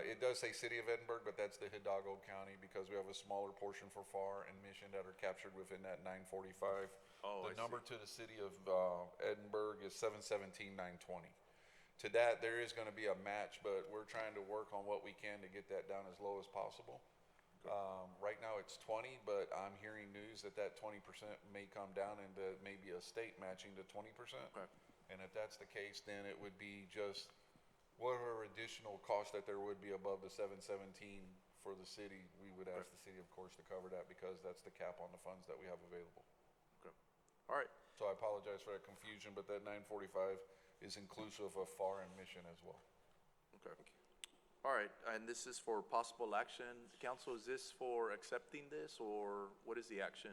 it does say city of Edinburg, but that's the Hidalgo County, because we have a smaller portion for FAR and Mission that are captured within that 945. Oh, I The number see. to the city of Edinburg is 717,920. To that, there is gonna be a match, but we're trying to work on what we can to get that down as low as possible. Right now it's 20, but I'm hearing news that 20% may come down into maybe a state matching to 20%. Okay. And if that's the case, then it would be just whatever additional cost that there would be above the 717 for the city, we would ask the city, of course, to cover that, because that's the cap on the funds that we have available. Okay. All right, So I apologize for that confusion, but that 945 is inclusive of FAR and Mission as well. okay. All right, and this is for possible action. Council, is this for accepting this, or what is the action?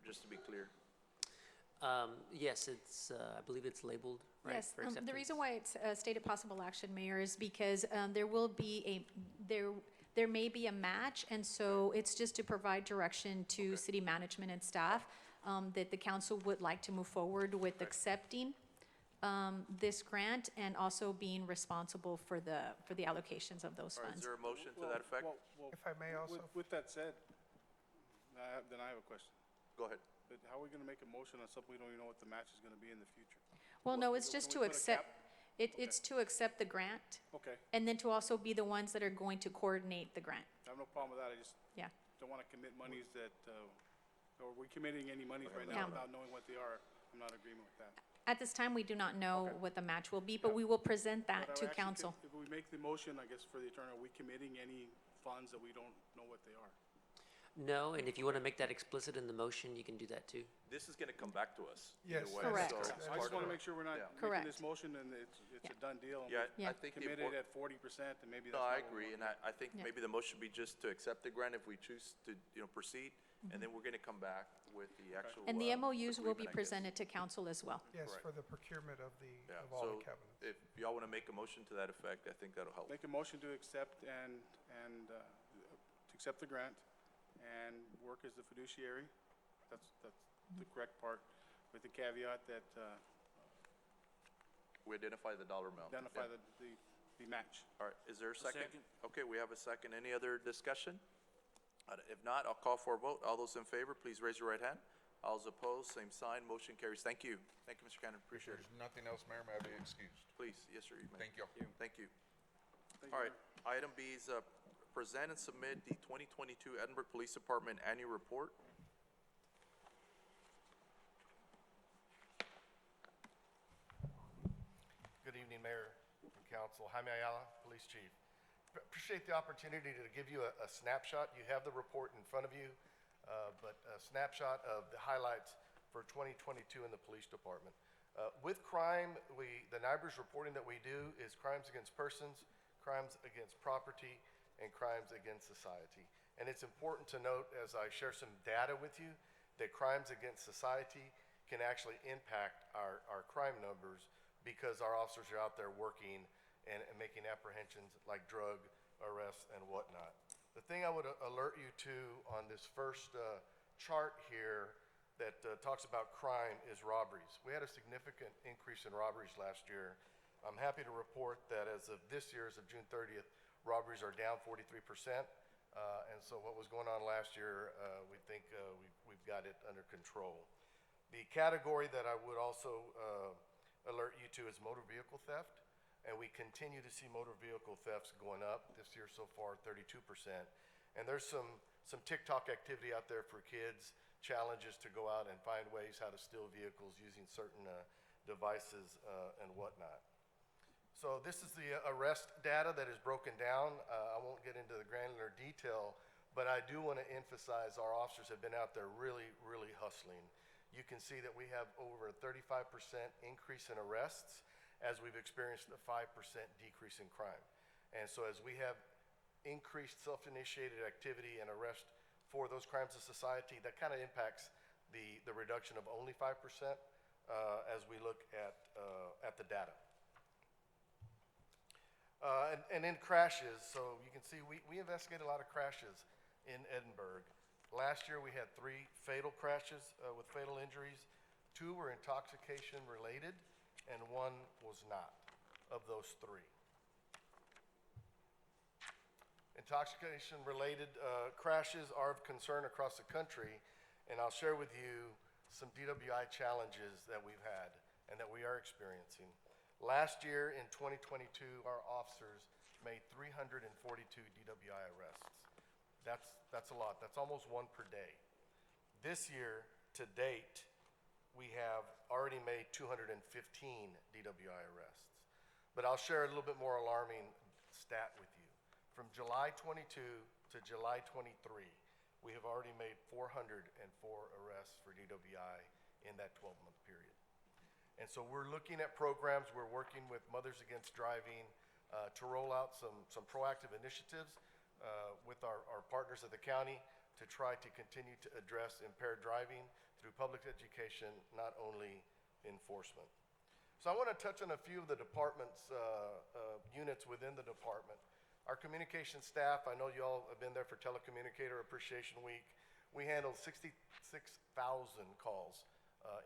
Just to be clear. Yes, it's, I believe it's labeled, right? Yes, for the acceptance. reason why it's stated possible action, Mayor, is because there will be there may be a match, and so it's just to provide direction to city management and staff that the council would like to move forward with accepting this grant and also being responsible for the allocations of those All right, is funds. there a motion to that effect? If I may also. With that said, then I have a question. Go ahead. But how are we gonna make a motion on something we don't even know what the match is gonna be in the future? Well, no, it's Can just we to put a accept, cap? it's to accept the grant Okay, and then to also be the ones that are going to coordinate the grant. I have no problem with that, I just Yeah. don't wanna commit monies that, or we're committing any monies right Yeah. now without knowing what they are. I'm not in agreement with that. At this time, we do not know Okay. what the match will be, but we will present But that are to we actually council. If we make the motion, I guess for the attorney, are we committing any funds that we don't know what they are? No, and if you want to make that explicit in the motion, you can do that too. This is gonna come back to us. either Yes. way, Correct. so it's I part just of wanna it. make sure we're not Yeah. making Correct. this motion and it's Yeah. a done deal. and Yeah, Yeah. I think the Committed important, at 40%, and maybe that's no, not I what we agree, want. and I think Yeah. maybe the motion should be just to accept the grant if we choose to, proceed, and then we're gonna come back with the actual. And the MOUs will be agreement, I guess. presented to council as well. Yes, Correct. for the procurement of Yeah, of all the so cabinets. if y'all wanna make a motion to that effect, I think that'll help. Make a motion to accept and to accept the grant and work as the fiduciary. That's the correct part, with the caveat that We identify the dollar amount. identify Yeah. the match. All right, is there a second? Okay, we have a second. Any other discussion? If not, I'll call for a vote. All those in favor, please raise your right hand. All those opposed, same sign. Motion carries. Thank you. Thank you, Mr. Cannon. Appreciate it. There's nothing else, Mayor, may I be excused? Please, yes, sir, you may. Thank you. Thank you. All right, item B is present and submit the 2022 Edinburgh Police Department Annual Report. Good evening, Mayor and Council. Jaime Ayala, Police Chief. Appreciate the opportunity to give you a snapshot. You have the report in front of you, but a snapshot of the highlights for 2022 in the Police Department. With crime, the NIBRS reporting that we do is crimes against persons, crimes against property, and crimes against society. And it's important to note, as I share some data with you, that crimes against society can actually impact our crime numbers because our officers are out there working and making apprehensions like drug arrests and whatnot. The thing I would alert you to on this first chart here that talks about crime is robberies. We had a significant increase in robberies last year. I'm happy to report that as of this year, as of June 30th, robberies are down 43%. And so what was going on last year, we think we've got it under control. The category that I would also alert you to is motor vehicle theft, and we continue to see motor vehicle thefts going up. This year so far, 32%. And there's some TikTok activity out there for kids, challenges to go out and find ways how to steal vehicles using certain devices and whatnot. So this is the arrest data that is broken down. I won't get into the granular detail, but I do want to emphasize our officers have been out there really, really hustling. You can see that we have over a 35% increase in arrests as we've experienced a 5% decrease in crime. And so as we have increased self-initiated activity and arrest for those crimes of society, that kind of impacts the reduction of only 5% as we look at the data. And in crashes, so you can see we investigate a lot of crashes in Edinburgh. Last year we had 3 fatal crashes with fatal injuries. 2 were intoxication related and 1 was not of those 3. Intoxication related crashes are of concern across the country, and I'll share with you some DWI challenges that we've had and that we are experiencing. Last year in 2022, our officers made 342 DWI arrests. That's a lot. That's almost 1 per day. This year, to date, we have already made 215 DWI arrests. But I'll share a little bit more alarming stat with you. From July 22 to July 23, we have already made 404 arrests for DWI in that 12-month period. And so we're looking at programs. We're working with Mothers Against Driving to roll out some proactive initiatives with our partners at the county to try to continue to address impaired driving through public education, not only enforcement. So I want to touch on a few of the department's units within the department. Our communication staff, I know you all have been there for Telecommunicator Appreciation Week. We handled 66,000 calls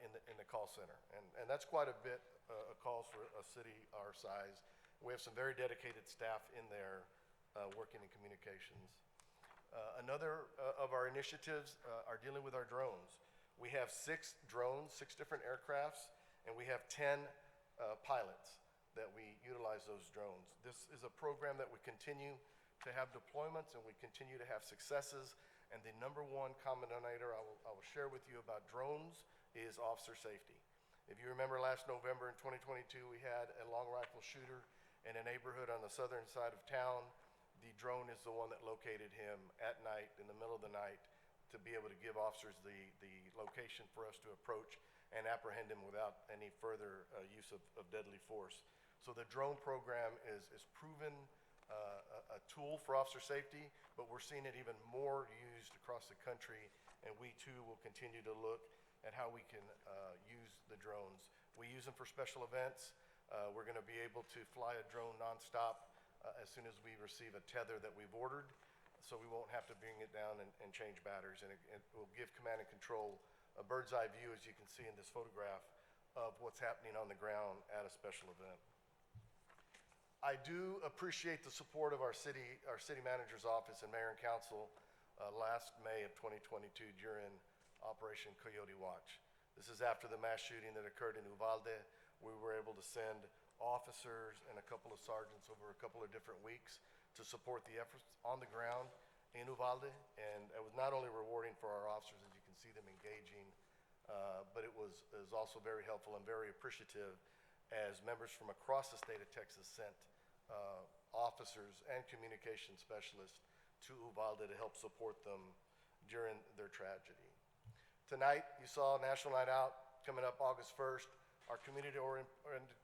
in the call center, and that's quite a bit of calls for a city our size. We have some very dedicated staff in there working in communications. Another of our initiatives are dealing with our drones. We have 6 drones, 6 different aircrafts, and we have 10 pilots that we utilize those drones. This is a program that we continue to have deployments and we continue to have successes. And the number 1 common denominator I will share with you about drones is officer safety. If you remember last November in 2022, we had a long rifle shooter in a neighborhood on the southern side of town. The drone is the one that located him at night, in the middle of the night, to be able to give officers the location for us to approach and apprehend him without any further use of deadly force. So the drone program is proven a tool for officer safety, but we're seeing it even more used across the country, and we too will continue to look at how we can use the drones. We use them for special events. We're going to be able to fly a drone nonstop as soon as we receive a tether that we've ordered, so we won't have to bring it down and change batteries, and it will give command and control a bird's eye view, as you can see in this photograph, of what's happening on the ground at a special event. I do appreciate the support of our city manager's office and mayor and council last May of 2022 during Operation Coyote Watch. This is after the mass shooting that occurred in Uvalde. We were able to send officers and a couple of sergeants over a couple of different weeks to support the efforts on the ground in Uvalde. And it was not only rewarding for our officers, as you can see them engaging, but it was also very helpful and very appreciative as members from across the state of Texas sent officers and communication specialists to Uvalde to help support them during their tragedy. Tonight, you saw National Night Out coming up August 1st. Our community-oriented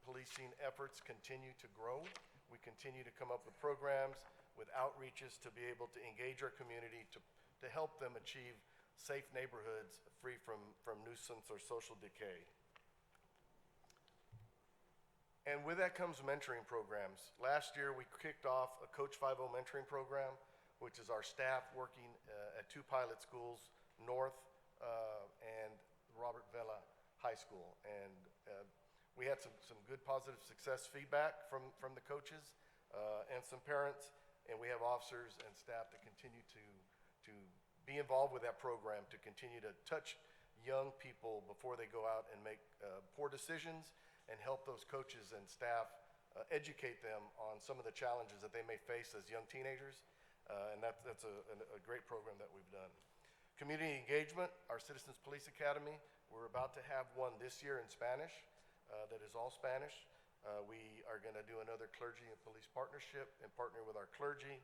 policing efforts continue to grow. We continue to come up with programs, with outreaches to be able to engage our community to help them achieve safe neighborhoods free from nuisance or social decay. And with that comes mentoring programs. Last year, we kicked off a Coach 5-0 mentoring program, which is our staff working at 2 pilot schools, North and Robert Vela High School. And we had some good positive success feedback from the coaches and some parents, and we have officers and staff that continue to be involved with that program, to continue to touch young people before they go out and make poor decisions, and help those coaches and staff educate them on some of the challenges that they may face as young teenagers. And that's a great program that we've done. Community engagement, our Citizens Police Academy, we're about to have one this year in Spanish that is all Spanish. We are going to do another clergy and police partnership and partner with our clergy.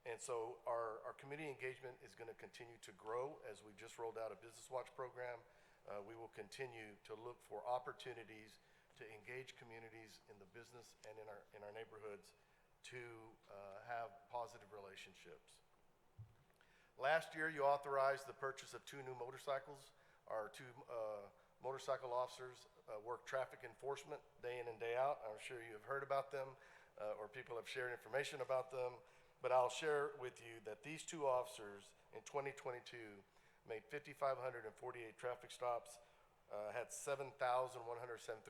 And so our community engagement is going to continue to grow as we just rolled out a Business Watch program. We will continue to look for opportunities to engage communities in the business and in our neighborhoods to have positive relationships. Last year, you authorized the purchase of 2 new motorcycles. Our 2 motorcycle officers work traffic enforcement day in and day out. I'm sure you have heard about them or people have shared information about them. But I'll share with you that these 2 officers in 2022 made 5,548 traffic stops, had 7,173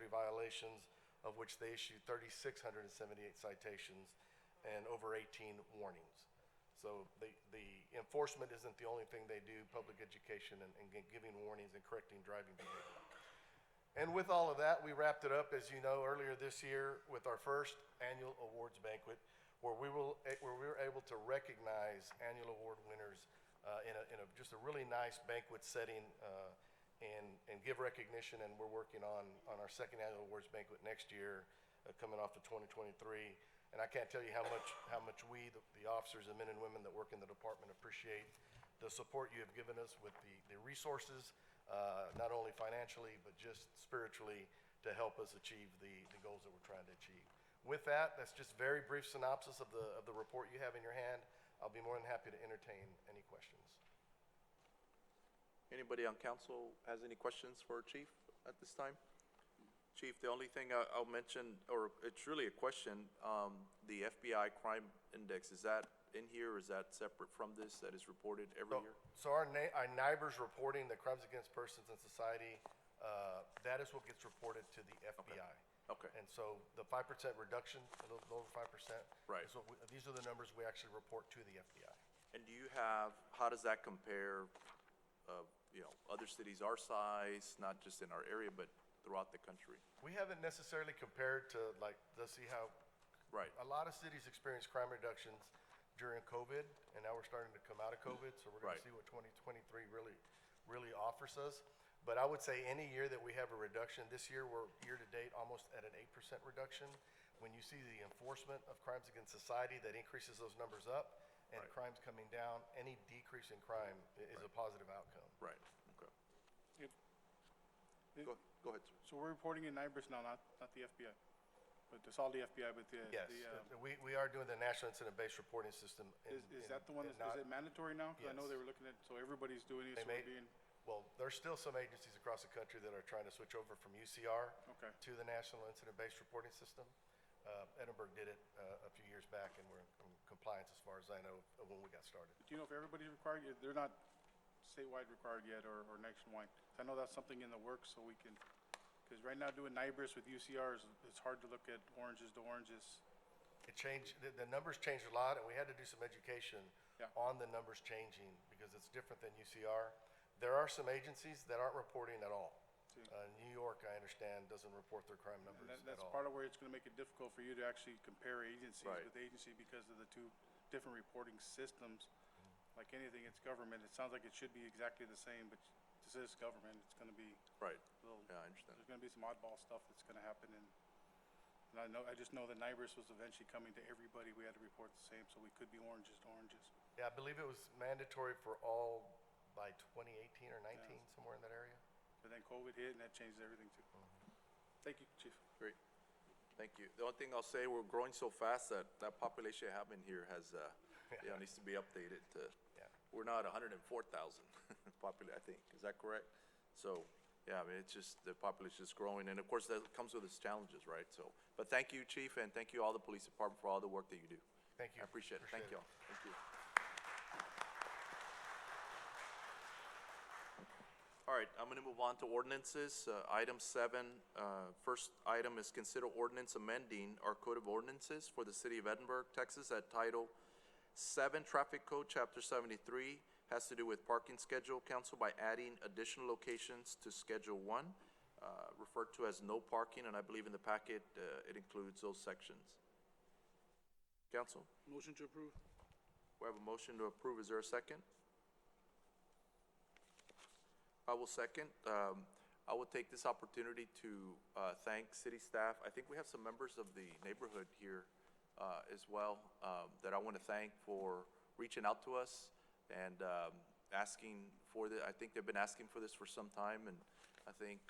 violations, of which they issued 3,678 citations and over 18 warnings. So the enforcement isn't the only thing they do, public education and giving warnings and correcting driving behavior. And with all of that, we wrapped it up, as you know, earlier this year with our first annual awards banquet, where we were able to recognize annual award winners in just a really nice banquet setting and give recognition. And we're working on our second annual awards banquet next year, coming off of 2023. And I can't tell you how much we, the officers and men and women that work in the department, appreciate the support you have given us with the resources, not only financially, but just spiritually, to help us achieve the goals that we're trying to achieve. With that, that's just very brief synopsis of the report you have in your hand. I'll be more than happy to entertain any questions. Anybody on council has any questions for Chief at this time? Chief, the only thing I'll mention, or it's really a question, the FBI crime index, is that in here, or is that separate from this, that is reported every year? So our NIBR's reporting, the crimes against persons and society, that is what gets reported to the FBI. Okay. And so the 5% reduction, a little over 5%. Right. Is these are the numbers we actually report to the FBI. And do you have, how does that compare, other cities our size, not just in our area, but throughout the country? We haven't necessarily compared to, let's see how. Right. A lot of cities experienced crime reductions during COVID, and now we're starting to come out of COVID, so we're going to see what 2023 really offers us. But I would say any year that we have a reduction, this year we're year-to-date almost at an 8% reduction. When you see the enforcement of crimes against society, that increases those numbers up, and crimes coming down, any decrease in crime is a positive outcome. Right, okay. It- Go ahead, sir. So we're reporting in NIBRS now, not the FBI, but it's all the FBI, but Yes, we are doing the National Incident-Based Reporting System. Is that the one, is it mandatory now? Because I know Yes. they were looking at, so everybody's doing it, so we're being, Well, there's still some agencies across the country that are trying to switch over from UCR Okay. to the National Incident-Based Reporting System. Edinburgh did it a few years back, and we're in compliance as far as I know of when we got started. do you know if everybody's required? They're not statewide required yet or nationwide. I know that's something in the works, so we can, because right now doing NIBRS with UCR it's hard to look at oranges to oranges. It changed, the numbers changed a lot, and we had to do some education Yeah. on the numbers changing because it's different than UCR. There are some agencies that aren't reporting at all. see. New York, I understand, doesn't report their crime numbers And at that's all. part of where it's gonna make it difficult for you to actually compare agencies Right. with agency because of the two different reporting systems. Like anything, it's government. It sounds like it should be exactly the same, but this is government. It's gonna be Right. a little, Yeah, I understand. there's gonna be some oddball stuff that's gonna happen and I just know that NIBRS was eventually coming to everybody. We had to report the same, so we could be oranges to oranges. Yeah, I believe it was mandatory for all by 2018 or 19, somewhere in that area. But then COVID hit and that changed everything too. Thank you, Chief. Great. Thank you. The only thing I'll say, we're growing so fast that that population having here has, needs to be updated to, we're now at 104,000 population, I think. Is that correct? So, yeah, I mean, it's just, the population is growing, and of course, that comes with its challenges, right? So, but thank you, Chief, and thank you all the police department for all the work that you do. Thank you. I appreciate it. Thank you all. Thank you. All right, I'm gonna move on to ordinances. Item 7, first item is consider ordinance amending our code of ordinances for the city of Edinburgh, Texas, at Title 7 Traffic Code, Chapter 73, has to do with parking schedule, council, by adding additional locations to Schedule 1, referred to as no parking, and I believe in the packet, it includes those sections. Council, Motion to approve. we have a motion to approve. Is there a second? I will second. I will take this opportunity to thank city staff. I think we have some members of the neighborhood here as well that I want to thank for reaching out to us and asking for I think they've been asking for this for some time, and I think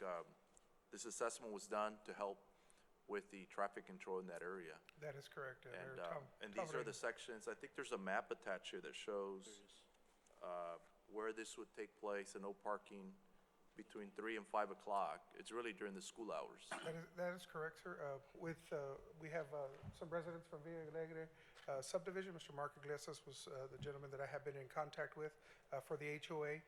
this assessment was done to help with the traffic control in that area. That is correct. And these are the sections, I think there's a map attached here that shows where this would take place, and no parking between 3 and 5 o'clock. It's really during the school hours. That is correct, sir. We have some residents from Villa Alegre subdivision. Mr. Mark Iglesias was the gentleman that I have been in contact with for the HOA.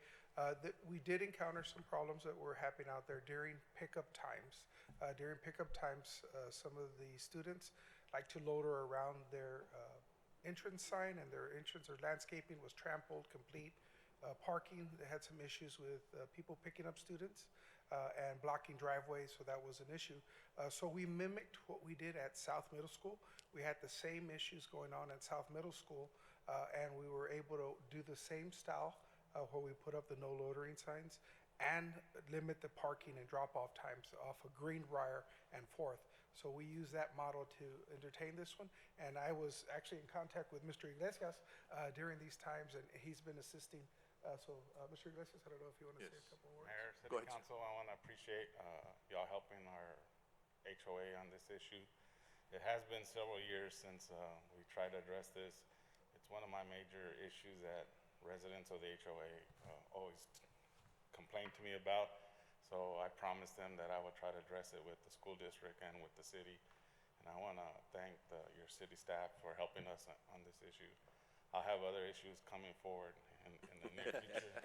We did encounter some problems that were happening out there during pickup times. During pickup times, some of the students like to loiter around their entrance sign, and their entrance or landscaping was trampled complete. Parking, they had some issues with people picking up students and blocking driveways, so that was an issue. So we mimicked what we did at South Middle School. We had the same issues going on at South Middle School, and we were able to do the same style where we put up the no loitering signs and limit the parking and drop-off times off of Greenbrier and Fourth. So we use that model to entertain this one, and I was actually in contact with Mr. Iglesias during these times, and he's been assisting. Mr. Iglesias, I don't know if you want to say a couple words. Mayor, Go City ahead. Council, I want to appreciate y'all helping our HOA on this issue. It has been several years since we tried to address this. It's one of my major issues that residents of the HOA always complain to me about. So I promised them that I would try to address it with the school district and with the city. And I want to thank your city staff for helping us on this issue. I'll have other issues coming forward in the near future.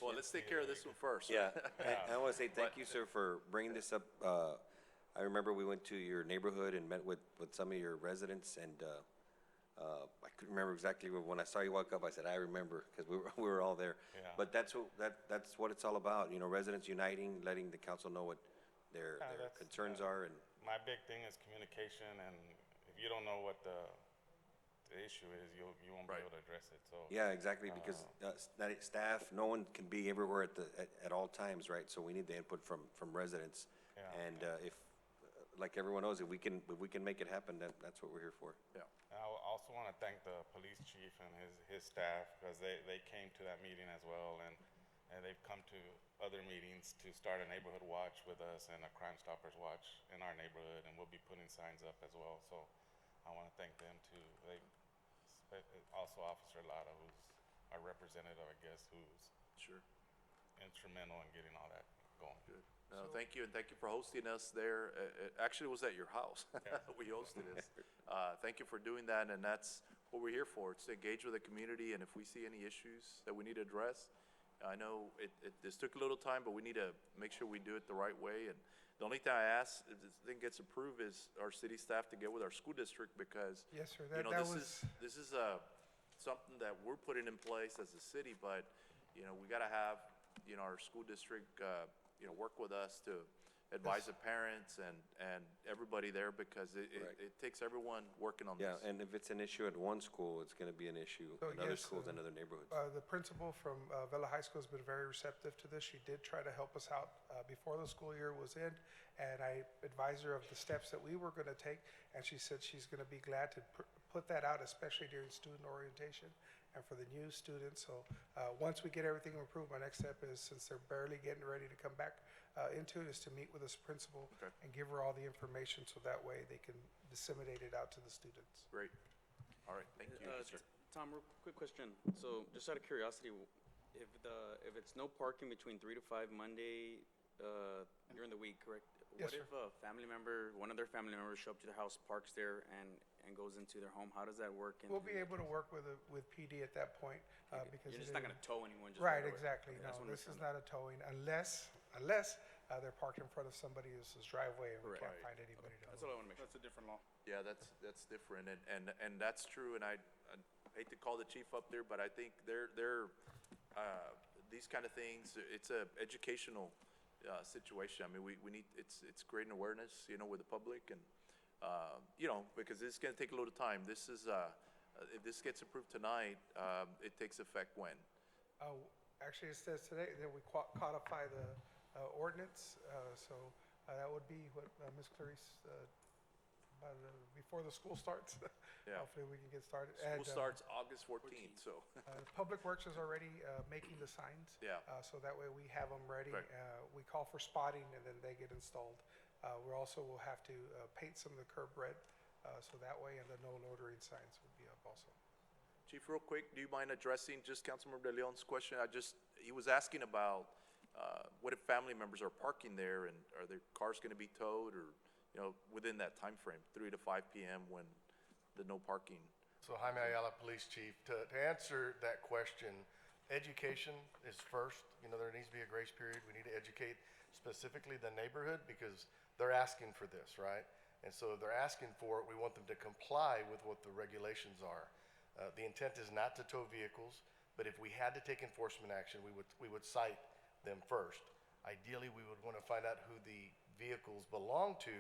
Well, let's take care of this one first. Yeah, I want to say thank you, sir, for bringing this up. I remember we went to your neighborhood and met with some of your residents, and I couldn't remember exactly when I saw you walk up. I said, I remember, because we were all there. Yeah. But that's what it's all about, you know, residents uniting, letting the council know what their concerns are. And my big thing is communication, and if you don't know what the issue is, you won't be able to address it. So yeah, exactly, because staff, no one can be everywhere at all times, right? So we need the input from residents. Yeah. And if, like everyone knows, if we can make it happen, that's what we're here for. Yeah. And I also want to thank the police chief and his staff, because they came to that meeting as well, and they've come to other meetings to start a neighborhood watch with us and a Crime Stoppers watch in our neighborhood, and we'll be putting signs up as well. So I want to thank them too. Also Officer Lara, who's our representative, I guess, who's instrumental in getting all that going. Good. Thank you, and thank you for hosting us there. It actually was at your house. We hosted this. Thank you for doing that, and that's what we're here for. It's to engage with the community, and if we see any issues that we need to address, I know this took a little time, but we need to make sure we do it the right way. And the only thing I ask, if this thing gets approved, is our city staff to get with our school district, because Yes, sir. you know, That this is something that we're putting in place as a city, but, you know, we gotta have, you know, our school district, work with us to advise the parents and everybody there, because Correct. it takes everyone working on Yeah, this. and if it's an issue at one school, it's gonna be an issue So in other yes, schools and other neighborhoods. The principal from Vela High School has been very receptive to this. She did try to help us out before the school year was in, and I advised her of the steps that we were going to take, and she said she's going to be glad to put that out, especially during student orientation and for the new students. So once we get everything approved, my next step is, since they're barely getting ready to come back into it, is to meet with this principal and give her all the information, so that way they can disseminate it out to the students. Great. All right, thank you. Yes, sir. Tom, real quick question. So, just out of curiosity, if it's no parking between 3 to 5 Monday during the week, correct? Yes, What if a family member, one of their family members, show up to their house, parks there, and goes into their home? How does that work? We'll be able to work with PD at that point because You're just it not is- going to tow anyone. Just Right, away. exactly. Okay, I No, just wanna this make is sure. not a towing unless they're parked in front of somebody else's driveway and we can't find anybody to That's move. all I want to make sure. That's a different law. Yeah, that's different, and that's true, and I hate to call the chief up there, but I think these kind of things, it's a educational situation. I mean, we need, it's creating awareness, with the public, and, because it's gonna take a little time. This is, if this gets approved tonight, it takes effect when? Actually, it says today that we codify the ordinance, so that would be what Ms. Clarice, before the school starts. Yeah. Hopefully we can get started. School starts August 14th, so. Public Works is already making the signs. Yeah. So that way we have them ready. Right. We call for spotting and then they get installed. We also will have to paint some of the curb red, so that way, and the no loitering signs would be up also. Chief, real quick, do you mind addressing just Councilmember De Leon's question? He was asking about, what if family members are parking there, and are their cars gonna be towed, or, within that time frame, 3 to 5 PM, when the no parking? So Jaime Ayala, Police Chief, to answer that question, education is first. There needs to be a grace period. We need to educate specifically the neighborhood because they're asking for this, right? And so if they're asking for it, we want them to comply with what the regulations are. The intent is not to tow vehicles, but if we had to take enforcement action, we would cite them first. Ideally, we would want to find out who the vehicles belong to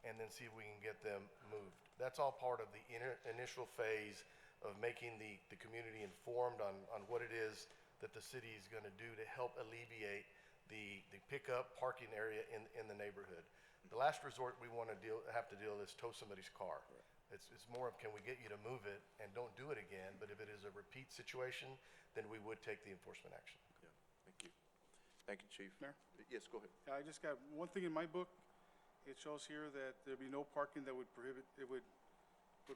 and then see if we can get them moved. That's all part of the initial phase of making the community informed on what it is that the city is going to do to help alleviate the pickup parking area in the neighborhood. The last resort we want to have to deal is tow somebody's car. It's more of, can we get you to move it and don't do it again, but if it is a repeat situation, then we would take the enforcement action. Yeah, thank you. Thank you, Chief. Mayor? Yes, go ahead. Yeah, I just got one thing in my book. It shows here that there'd be no parking that would prohibit, would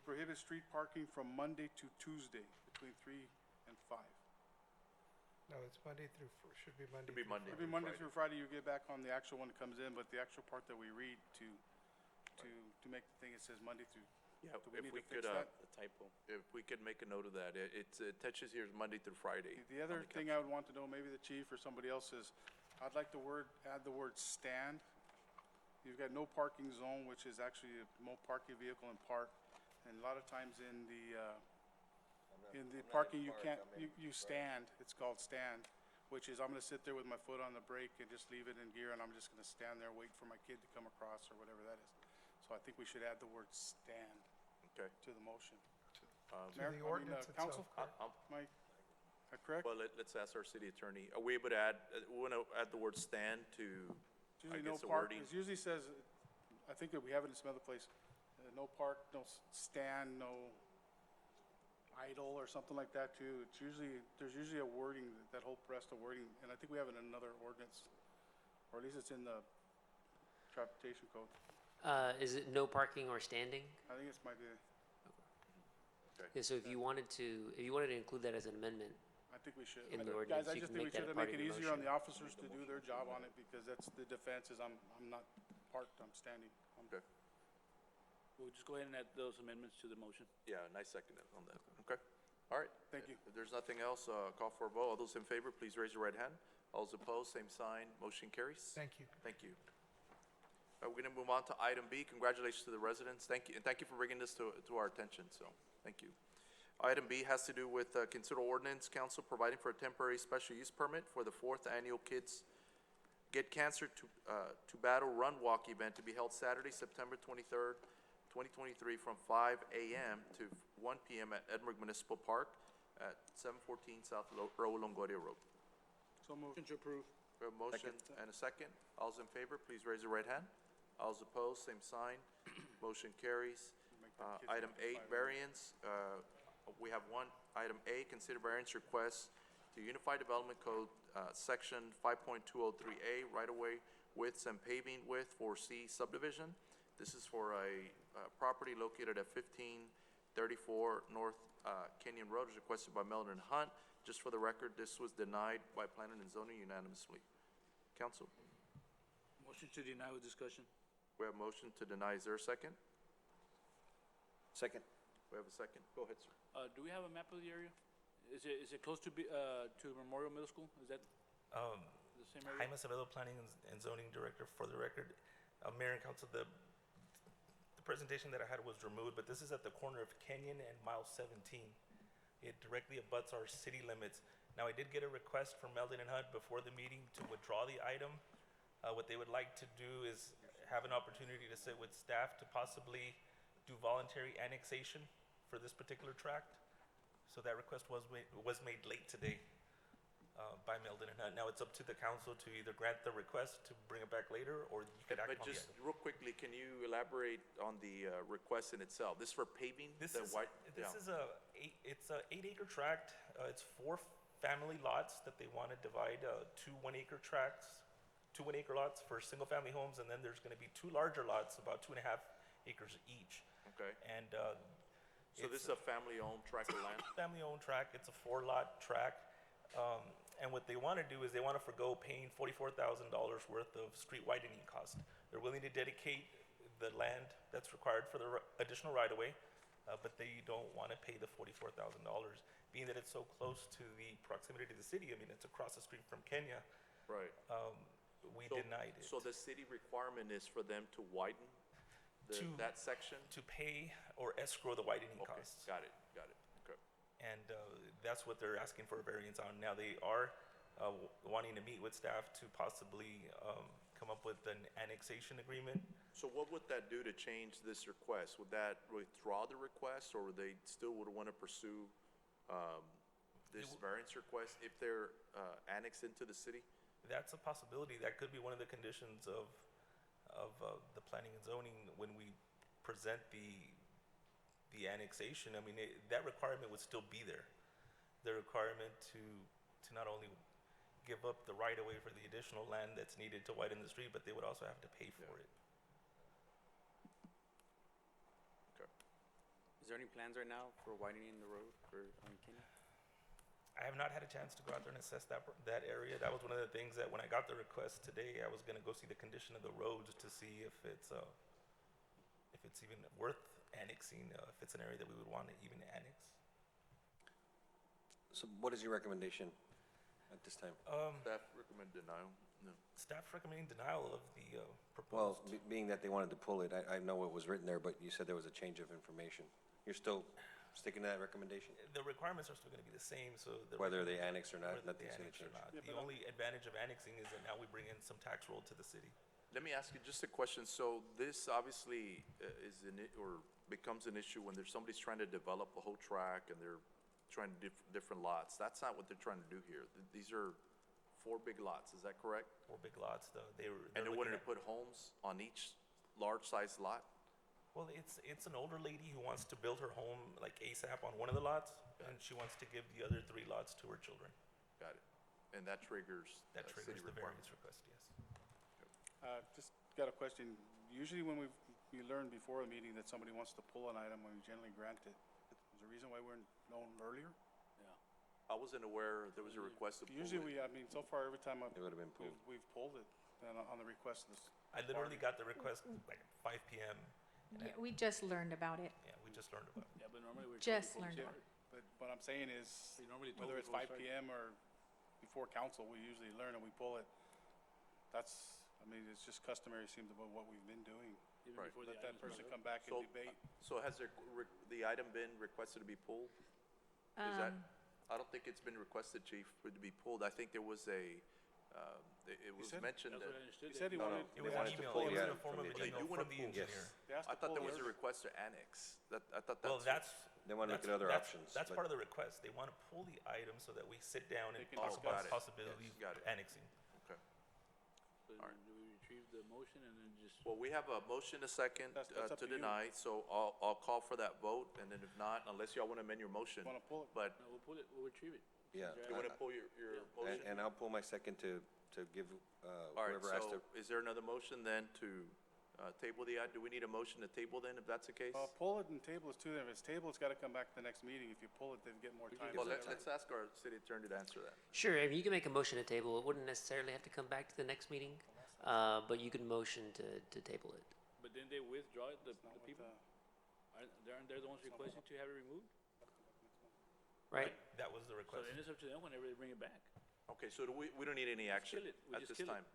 prohibit street parking from Monday to Tuesday between 3 and 5. No, it's Monday through, should be Monday. Should be through Monday. It'll be Monday through Friday, you get back on the actual one that comes in, but the actual part that we read to make the thing, it says Monday through. Yeah, Do we if need we to fix could, that? The typo. if we could make a note of that, it touches here is Monday through Friday. The other thing I would want to know, maybe the chief or somebody else, is I'd like to add the word stand. You've got no parking zone, which is actually no parking vehicle and park. And a lot of times in the parking, you can't, you stand, it's called stand, which is I'm gonna sit there with my foot on the brake and just leave it in gear, and I'm just gonna stand there, wait for my kid to come across or whatever that is. So I think we should add the word stand Okay. to the motion. To Mayor, the I mean, ordinance council, itself, correct? am I correct? Well, let's ask our city attorney. Are we able to add, we want to add the word stand to, It's I usually no guess, the park, wording? it usually says, I think that we have it in some other place, no park, no stand, no idle or something like that too. It's usually, there's usually a wording, that whole rest of wording, and I think we have it in another ordinance, or at least it's in the transportation code. Is it no parking or standing? I think it's might be, Yeah, so if you wanted to include that as an amendment, I think we should. In the Guys, ordinance, I you just can think we make that should a part make of it your easier on motion. the officers to do their job on it, because that's the defense is I'm not parked, I'm standing. Okay. We'll just go ahead and add those amendments to the motion. Yeah, and I second it on that. Okay. All right. Thank you. If there's nothing else, call for a vote. All those in favor, please raise your right hand. All those opposed, same sign. Motion carries. Thank you. Thank you. We're going to move on to item B. Congratulations to the residents. Thank you, and thank you for bringing this to our attention, so, thank you. Item B has to do with consider ordinance, council providing for a temporary special use permit for the 4th Annual Kids Get Cancer to Battle Run Walk event to be held Saturday, September 23rd, 2023, from 5 a.m. to 1 p.m. at Edinburgh Municipal Park at 714 South Raul Longoria Road. So moved. Motion to approve. We have a motion and a second. All's in favor, please raise your right hand. All's opposed, same sign. Motion carries. Item 8, variance. We have one. Item A, consider variance request to Unified Development Code, Section 5.203A, right-of-way widths and paving width for C subdivision. This is for a property located at 1534 North Kenyon Road, as requested by Melvin Hunt. Just for the record, this was denied by Planning and Zoning unanimously. Council, Motion to deny with discussion. we have a motion to deny. Is there a second? Second. We have a second. Go ahead, sir. Do we have a map of the area? Is it close to Memorial Middle School? Is that the same area? Jaime Acevedo, Planning and Zoning Director, for the record. Mayor and Council, the presentation that I had was removed, but this is at the corner of Kenyon and Mile 17. It directly abuts our city limits. Now, I did get a request from Meldon and Hunt before the meeting to withdraw the item. What they would like to do is have an opportunity to sit with staff to possibly do voluntary annexation for this particular tract. So that request was made late today by Meldon and Hunt. Now, it's up to the council to either grant the request to bring it back later, or you could act But on the just item. real quickly, can you elaborate on the request in itself? This for paving? This the is white- this yeah. is it's a 8-acre tract. It's 4 family lots that they want to divide, 2 1-acre tracts, 2 1-acre lots for single-family homes, and then there's going to be 2 larger lots, about 2.5 acres each. Okay. And So this is a family-owned tract of land? family-owned tract. It's a 4-lot tract. And what they want to do is they want to forgo paying $44,000 worth of street widening cost. They're willing to dedicate the land that's required for the additional right-of-way, but they don't want to pay the $44,000. Being that it's so close to the proximity to the city, I mean, it's across the street from Kenya. Right. We So- denied it. So the city requirement is for them to widen that section? To pay or escrow the widening Okay, costs. got it, okay. And that's what they're asking for a variance on. Now, they are wanting to meet with staff to possibly come up with an annexation agreement. So what would that do to change this request? Would that withdraw the request, or they still would want to pursue this variance request if they're annexed into the city? That's a possibility. That could be one of the conditions of the planning and zoning when we present the annexation. I mean, that requirement would still be there. The requirement to not only give up the right-of-way for the additional land that's needed to widen the street, but they would also have to pay for it. Okay. Is there any plans right now for widening the road for Kenny? I have not had a chance to go out there and assess that area. That was one of the things that when I got the request today, I was gonna go see the condition of the roads to see if it's even worth annexing, if it's an area that we would want to even annex. So what is your recommendation at this time? Staff recommend denial? No. Staff recommending denial of the Well, proposed. being that they wanted to pull it, I know what was written there, but you said there was a change of information. You're still sticking to that recommendation? The requirements are still gonna be the same, so. Whether they annex or not, whether they nothing's gonna annex or change. not. The only advantage of annexing is that now we bring in some tax roll to the city. Let me ask you just a question. So this obviously becomes an issue when there's somebody's trying to develop a whole tract and they're trying to different lots. That's not what they're trying to do here. These are 4 big lots, is that correct? 4 big lots, though. And they wanted to put homes on each large-sized lot? Well, it's an older lady who wants to build her home like ASAP on one of the lots, and she wants to give the other 3 lots to her children. Got it. And that triggers That city triggers the requirement. variance request, yes. Just got a question. Usually when we learn before a meeting that somebody wants to pull an item, we generally grant it. Is there a reason why we're known earlier? I wasn't aware there was a request to pull Usually it. so far, every time It would have been pulled. we've pulled it on the request of this. I literally got the request like at 5 p.m. Yeah, we just learned about it. Yeah, we just learned about it. Yeah, but normally we're. Just told learned before- about it. But what I'm saying is, We normally told whether it's before 5 we PM or before council, we usually learn and we pull it. It's just customary, seems about what we've been doing. Even Right. before the Let that items person were- come back So- and debate. So has the item been requested to be pulled? Is that, I don't think it's been requested, Chief, for it to be pulled. I think there was a it was said- mentioned That's that. what I understood. He said he No, no, wanted. It they was wanted an to email. pull It was it in the form from of an the email agenda. from the engineer. They asked I to thought there pull was a the- request to annex. I thought Well, that's. that's. They wanna look that's- at other that's- options, That's but- part of the request. They want to pull the item so that we sit down and They can talk discuss. about Got the it. possibility Yes, of got it. annexing. Okay. So All right. do we retrieve the motion and then just? Well, we have a motion, a second, That's up to to you. deny, so I'll call for that vote, and then if not, unless y'all want to amend your motion. Want to pull it? But No, we'll pull it, we'll retrieve it. Yeah. you want to pull your motion? And I'll pull my second to give All right, whoever has so to. is there another motion then to table the item? Do we need a motion to table then, if that's the case? Pull it and table it too. If it's tabled, it's got to come back to the next meeting. If you pull it, then get more time. Well, let's ask our city attorney to answer that. Sure, I mean, you can make a motion to table. It wouldn't necessarily have to come back to the next meeting, but you can motion to table it. But then they withdraw it, the people? Aren't they the ones requesting to have it removed? Right? That was the So request. then it's up to them whenever they bring it back. Okay, so we don't need any action kill it. We at just this kill it. time?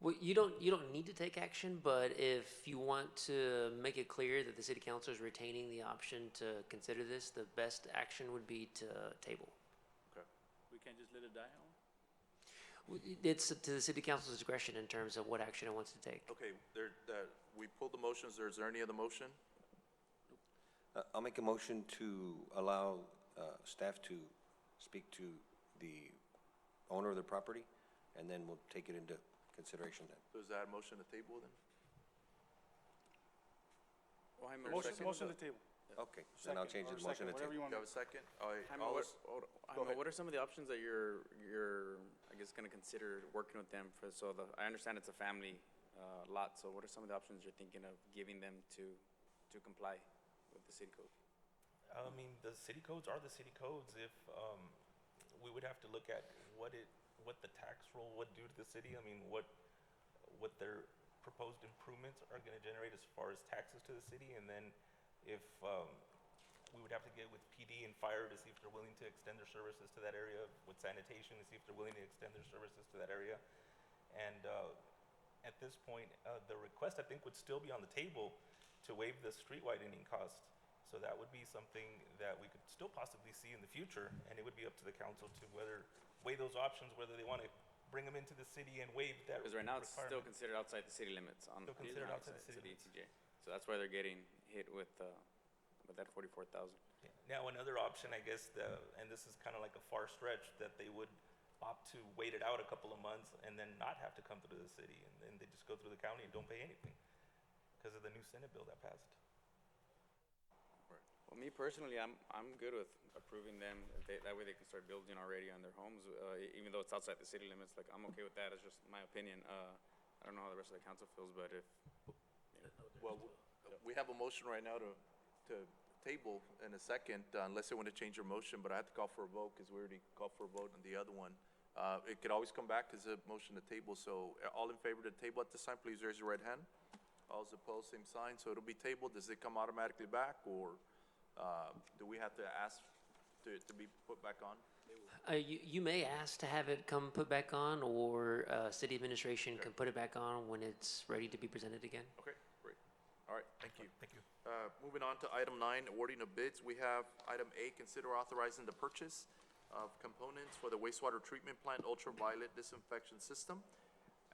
Well, you don't need to take action, but if you want to make it clear that the city council is retaining the option to consider this, the best action would be to table. Okay. We can't just let it die, huh? It's to the city council's discretion in terms of what action it wants to take. Okay, we pulled the motions. Is there any other motion? I'll make a motion to allow staff to speak to the owner of the property, and then we'll take it into consideration then. So is that a motion to table then? Oh, hi, Mayor, Motion, second. motion to table. Okay, then I'll Second, change or the motion second, to whatever you table. Do you want. have a second? All right, Jaime, all what, those- Jaime, ahead. what are some of the options that you're, I guess, gonna consider working with them for, I understand it's a family, lot, so what are some of the options you're thinking of giving them to comply with the city code? I mean, the city codes are the city codes. If, we would have to look at what the tax roll would do to the city. I mean, what their proposed improvements are gonna generate as far as taxes to the city. And then if, we would have to get with PD and fire to see if they're willing to extend their services to that area, with sanitation to see if they're willing to extend their services to that area. And, at this point, the request, I think, would still be on the table to waive the street widening cost. So that would be something that we could still possibly see in the future, and it would be up to the council to whether, weigh those options, whether they want to bring them into the city and waive that Because right now, it's still requirement. considered outside the city limits on. Still considered outside the city limits. ETJ. So that's why they're getting hit with that 44,000. Now, another option, I guess, and this is kind of like a far stretch, that they would opt to wait it out a couple of months and then not have to come through the city, and then they just go through the county and don't pay anything because of the new Senate bill that passed. Well, me personally, I'm good with approving them. That way they can start building already on their homes, even though it's outside the city limits. Like, I'm okay with that. It's just my opinion. I don't know how the rest of the council feels, but if, Well, we have a motion right now to table in a second, unless they want to change their motion, but I have to call for a vote because we already called for a vote on the other one. It could always come back as a motion to table, so all in favor to table at this time, please raise your right hand. All those opposed, same sign, so it'll be tabled. Does it come automatically back, or do we have to ask to be put back on? You may ask to have it come put back on, or city administration can put it back on when it's ready to be presented again. Okay, great. All right, thank you. Thank you. Moving on to item 9, awarding of bids. We have item A, consider authorizing the purchase of components for the wastewater treatment plant ultraviolet disinfection system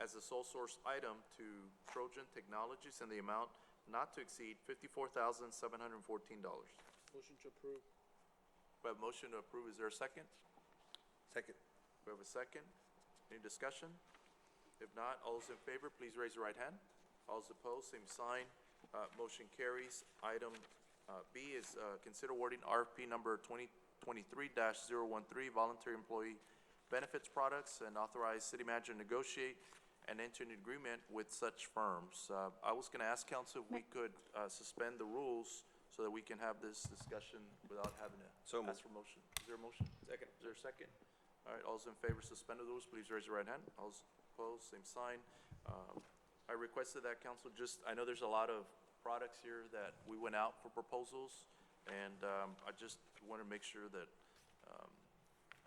as a sole source item to Trojan Technologies in the amount not to exceed $54,714. Motion to approve. We have a motion to approve. Is there a second? Second. We have a second. Any discussion? If not, all those in favor, please raise your right hand. All those opposed, same sign. Motion carries. Item B is consider awarding RFP number 2023-013, voluntary employee benefits products, and authorize city manager to negotiate and enter an agreement with such firms. I was going to ask council if we could suspend the rules so that we can have this discussion without having to So ask for motion. Is there a motion? Second. Is there a second? All right, all those in favor, suspend the rules, please raise your right hand. All those opposed, same sign. I requested that council I know there's a lot of products here that we went out for proposals, and I just want to make sure that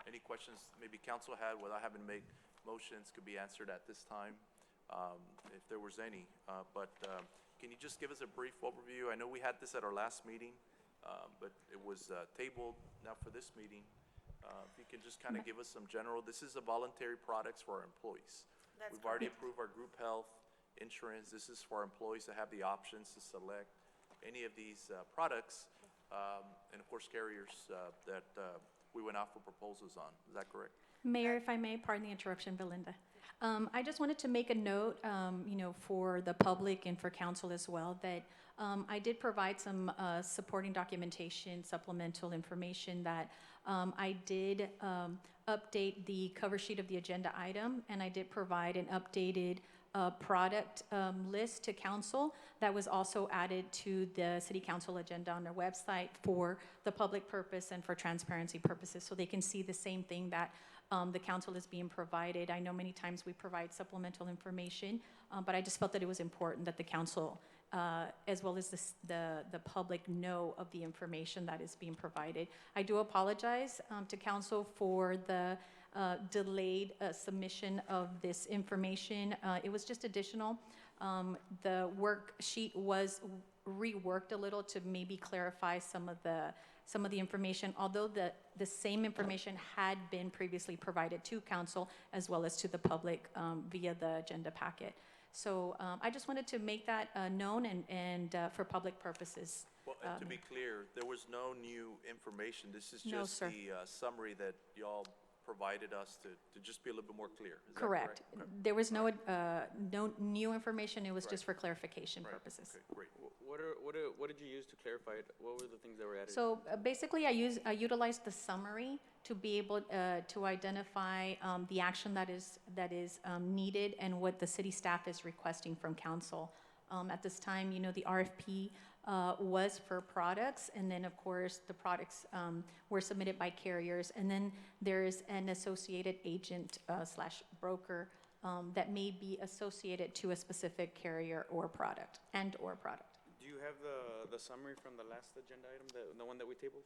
any questions maybe council had without having to make motions could be answered at this time, if there was any. But can you just give us a brief overview? I know we had this at our last meeting, but it was tabled now for this meeting. If you can just kind of give us some general, this is a voluntary products for our employees. That's We've already correct. approved our group health insurance. This is for our employees to have the options to select any of these products. And of course, carriers that we went out for proposals on. Is that correct? Mayor, if I may, pardon the interruption, Belinda. I just wanted to make a note, for the public and for council as well, that I did provide some supporting documentation, supplemental information that I did update the cover sheet of the agenda item, and I did provide an updated product list to council that was also added to the city council agenda on their website for the public purpose and for transparency purposes, so they can see the same thing that the council is being provided. I know many times we provide supplemental information, but I just felt that it was important that the council, as well as the public, know of the information that is being provided. I do apologize to council for the delayed submission of this information. It was just additional. The worksheet was reworked a little to maybe clarify some of the information, although the same information had been previously provided to council as well as to the public via the agenda packet. So I just wanted to make that known and for public purposes. Well, and to be clear, there was no new information. This is No, just sir. the summary that y'all provided us to just be a little bit more clear. Is that Correct. Okay. There was no new information. It was just for clarification Right. purposes. Okay, great. What did you use to clarify it? What were the things that were added? So basically, I utilized the summary to be able to identify the action that is needed and what the city staff is requesting from council. At this time, the RFP was for products, and then of course the products were submitted by carriers, and then there's an associated agent slash broker that may be associated to a specific carrier or product or product. Do you have the summary from the last agenda item, the one that we tabled?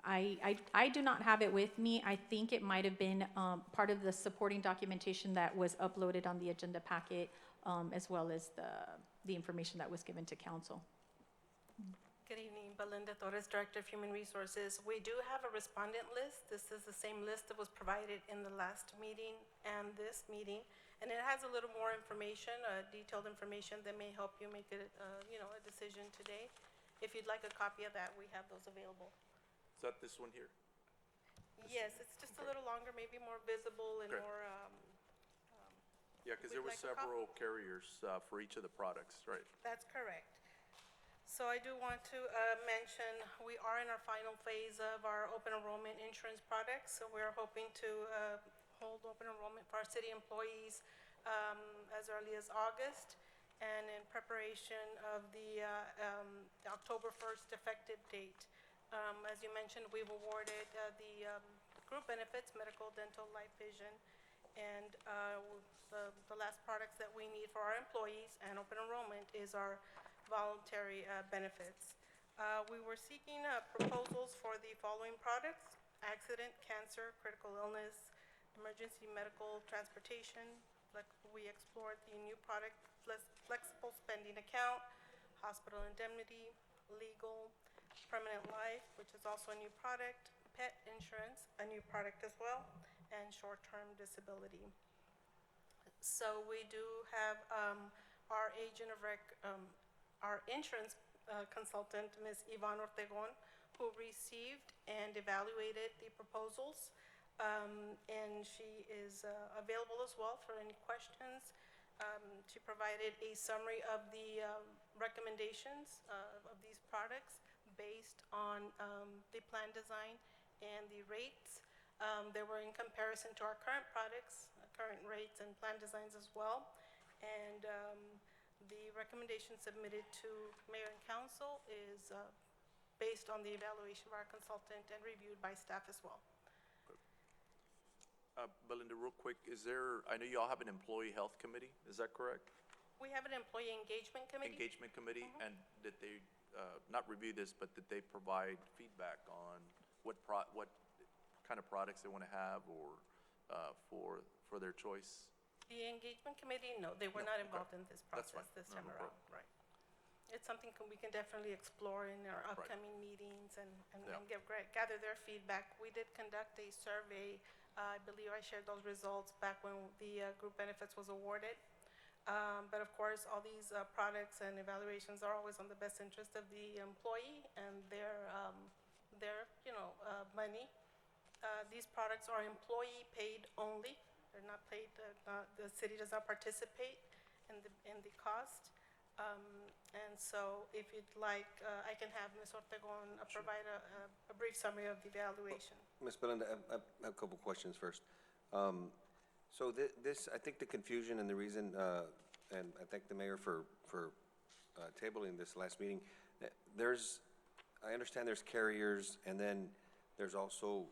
I do not have it with me. I think it might have been part of the supporting documentation that was uploaded on the agenda packet, as well as the information that was given to council. Good evening, Belinda Torres, Director of Human Resources. We do have a respondent list. This is the same list that was provided in the last meeting and this meeting. And it has a little more information, detailed information that may help you make a decision today. If you'd like a copy of that, we have those available. Is that this one here? Yes, it's just a little longer, maybe more visible and Okay. more, Yeah, because there were Would you like a several carriers for each of the products, right? that's correct. So I do want to mention, we are in our final phase of our open enrollment insurance products. So we're hoping to hold open enrollment for our city employees as early as August, and in preparation of the October 1st effective date. As you mentioned, we've awarded the group benefits, medical, dental, life, vision, and the last products that we need for our employees and open enrollment is our voluntary benefits. We were seeking proposals for the following products: accident, cancer, critical illness, emergency medical transportation. We explored the new product, flexible spending account, hospital indemnity, legal, permanent life, which is also a new product, pet insurance, a new product as well, and short-term disability. So we do have our agent of our insurance consultant, Ms. Yvonne Ortegon, who received and evaluated the proposals. And she is available as well for any questions. She provided a summary of the recommendations of these products based on the plan design and the rates. They were in comparison to our current products, current rates and plan designs as well. And the recommendation submitted to Mayor and Council is based on the evaluation of our consultant and reviewed by staff as well. Belinda, real quick, I know you all have an employee health committee, is that correct? We have an employee engagement committee. Engagement committee, and did they, not review this, but did they provide feedback on what kind of products they want to have or for their choice? The engagement committee, no, they were not involved in this That's process fine. this No, time no around, problem. right. it's something we can definitely explore in our upcoming meetings and Yeah. gather their feedback. We did conduct a survey. I believe I shared those results back when the group benefits was awarded. But of course, all these products and evaluations are always on the best interest of the employee and their money. These products are employee paid only. They're not paid, the city does not participate in the cost. And so if you'd like, I can have Ms. Ortegon provide a brief summary of the evaluation. Ms. Belinda, I have a couple questions first. So this, I think the confusion and the reason, and I thank the mayor for tabling this last meeting. I understand there's carriers, and then there's also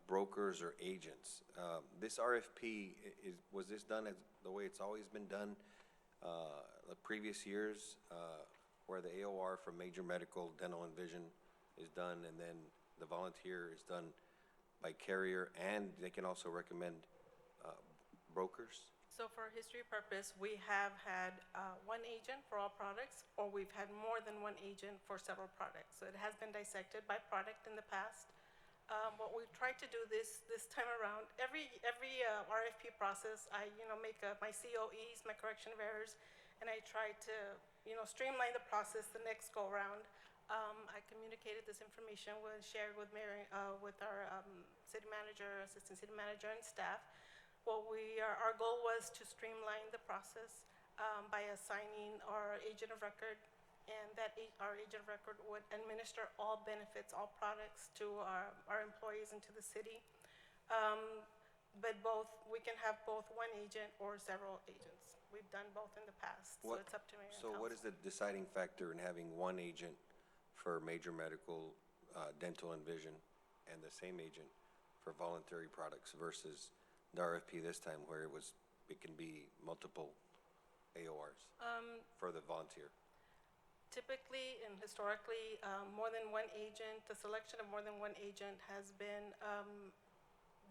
brokers or agents. This RFP, was this done as the way it's always been done the previous years, where the AOR for major medical, dental, and vision is done, and then the volunteer is done by carrier, and they can also recommend brokers? So for history purpose, we have had one agent for all products, or we've had more than one agent for several products. So it has been dissected by product in the past. What we've tried to do this time around, every RFP process, I make my COEs, my correction of errors, and I try to streamline the process the next go around. I communicated this information, shared with Mary, with our city manager, assistant city manager, and staff. Our goal was to streamline the process by assigning our agent of record, and our agent of record would administer all benefits, all products to our employees and to the city. But we can have both one agent or several agents. We've done both in the past, so it's up to mayor and So what is the deciding factor in having one agent for major medical, dental, and vision, and the same agent for voluntary products versus the RFP this time where it can be multiple AORs for the volunteer? Typically and historically, more than one agent, the selection of more than one agent has been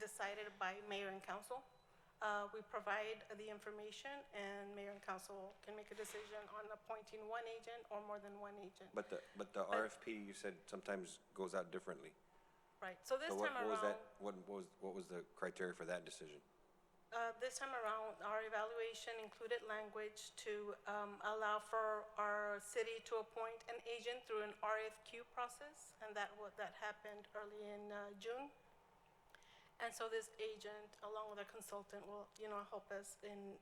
decided by mayor and council. We provide the information, and mayor and council can make a decision on appointing one agent or more than one agent. But the RFP, you said, sometimes goes out differently. Right, so this So time around, what was the criteria for that decision? this time around, our evaluation included language to allow for our city to appoint an agent through an RFQ process, and that happened early in June. And so this agent, along with a consultant, will help us in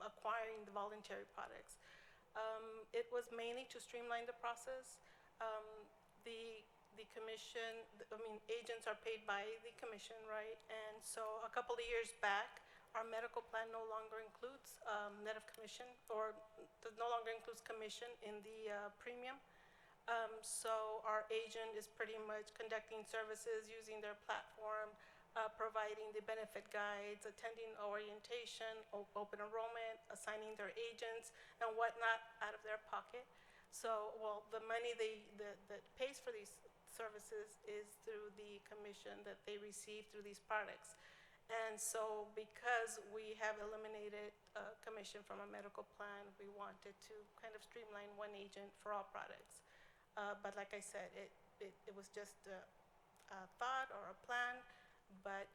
acquiring the voluntary products. It was mainly to streamline the process. The commission, agents are paid by the commission, right? And so a couple of years back, our medical plan no longer includes net of commission, or no longer includes commission in the premium. So our agent is pretty much conducting services using their platform, providing the benefit guides, attending orientation, open enrollment, assigning their agents and whatnot out of their pocket. So, the money that pays for these services is through the commission that they receive through these products. And so because we have eliminated commission from a medical plan, we wanted to kind of streamline one agent for all products. But like I said, it was just a thought or a plan, but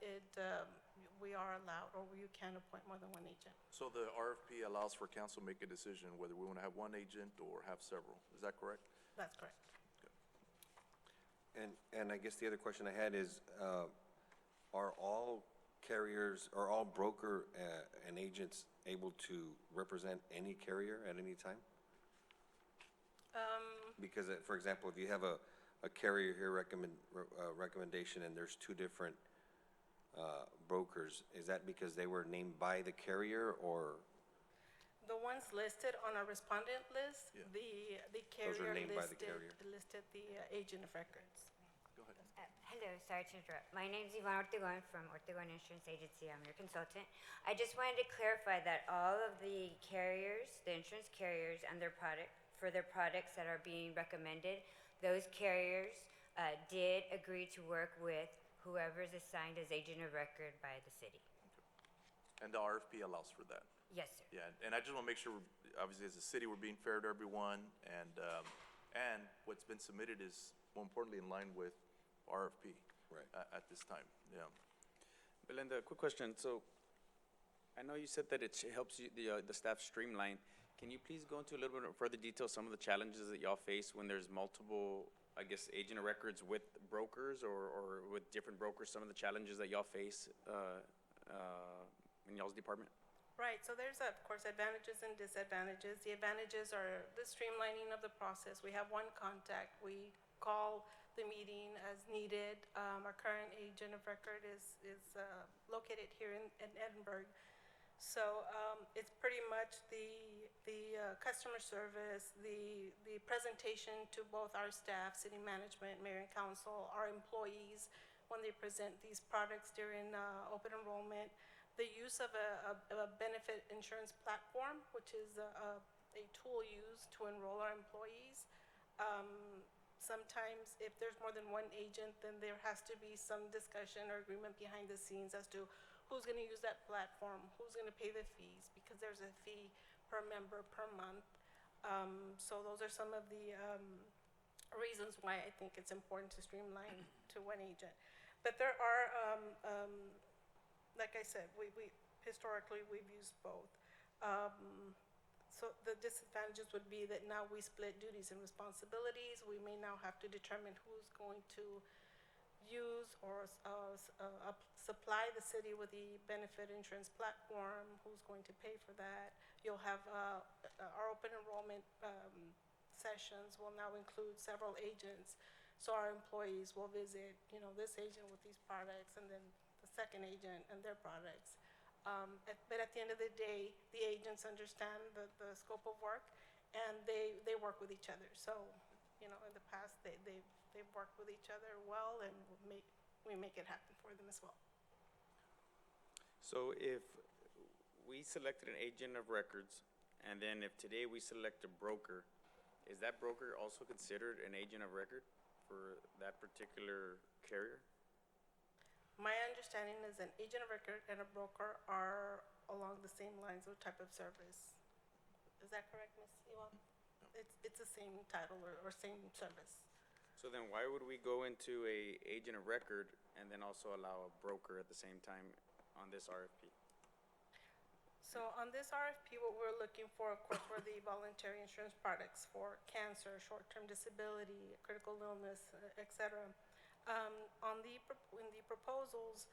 we are allowed, or you can appoint more than one agent. So the RFP allows for council to make a decision whether we want to have one agent or have several. Is that correct? That's correct. And I guess the other question I had is, are all carriers, or all broker and agents able to represent any carrier at any time? Because, for example, if you have a carrier here recommendation and there's two different brokers, is that because they were named by the carrier, or? The ones listed on our respondent list, Yeah. the carrier named by the carrier. listed the agent of records. Go ahead. Hello, sorry to interrupt. My name is Yvonne Ortegon from Ortegon Insurance Agency. I'm your consultant. I just wanted to clarify that all of the carriers, the insurance carriers and their products that are being recommended, those carriers did agree to work with whoever is assigned as agent of record by the city. And the RFP allows for that. Yes, sir. Yeah, and I just want to make sure, obviously, as a city, we're being fair to everyone, and what's been submitted is, more importantly, in line with RFP. Right. At this time, yeah. Belinda, quick question. So I know you said that it helps you, the staff streamline. Can you please go into a little bit further detail some of the challenges that y'all face when there's multiple, I guess, agent of records with brokers or with different brokers, some of the challenges that y'all face in y'all's department? Right, so there's, of course, advantages and disadvantages. The advantages are the streamlining of the process. We have one contact. We call the meeting as needed. Our current agent of record is located here in Edinburgh. So it's pretty much the customer service, the presentation to both our staff, city management, mayor and council, our employees, when they present these products during open enrollment, the use of a benefit insurance platform, which is a tool used to enroll our employees. Sometimes if there's more than one agent, then there has to be some discussion or agreement behind the scenes as to who's gonna use that platform, who's gonna pay the fees, because there's a fee per member per month. So those are some of the reasons why I think it's important to streamline to one agent. But there are, like I said, historically, we've used both. So the disadvantages would be that now we split duties and responsibilities. We may now have to determine who's going to use or supply the city with the benefit insurance platform, who's going to pay for that. You'll have our open enrollment sessions will now include several agents. So our employees will visit, this agent with these products and then the second agent and their products. But at the end of the day, the agents understand the scope of work and they work with each other. So, in the past, they've worked with each other well and we make it happen for them as well. So if we selected an agent of records, and then if today we select a broker, is that broker also considered an agent of record for that particular carrier? My understanding is an agent of record and a broker are along the same lines of type of service. Is that correct, Ms. Iwan? It's the same title or same service. So then why would we go into a agent of record and then also allow a broker at the same time on this RFP? So on this RFP, what we're looking for, of course, were the voluntary insurance products for cancer, short-term disability, critical illness, et cetera. In the proposals,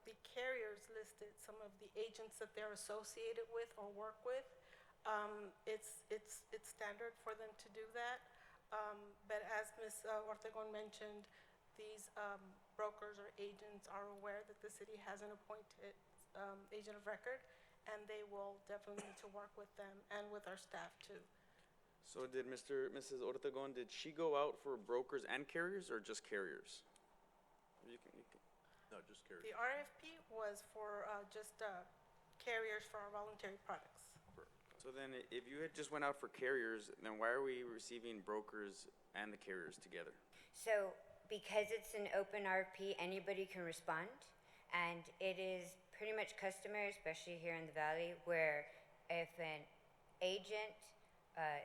the carriers listed some of the agents that they're associated with or work with. It's standard for them to do that. But as Ms. Ortegon mentioned, these brokers or agents are aware that the city has an appointed agent of record, and they will definitely need to work with them and with our staff too. So did Mrs. Ortegon, did she go out for brokers and carriers or just carriers? No, just carriers. The RFP was for just carriers for our voluntary products. So then if you had just went out for carriers, then why are we receiving brokers and the carriers together? So because it's an open RFP, anybody can respond. And it is pretty much customary, especially here in the Valley, where if an agent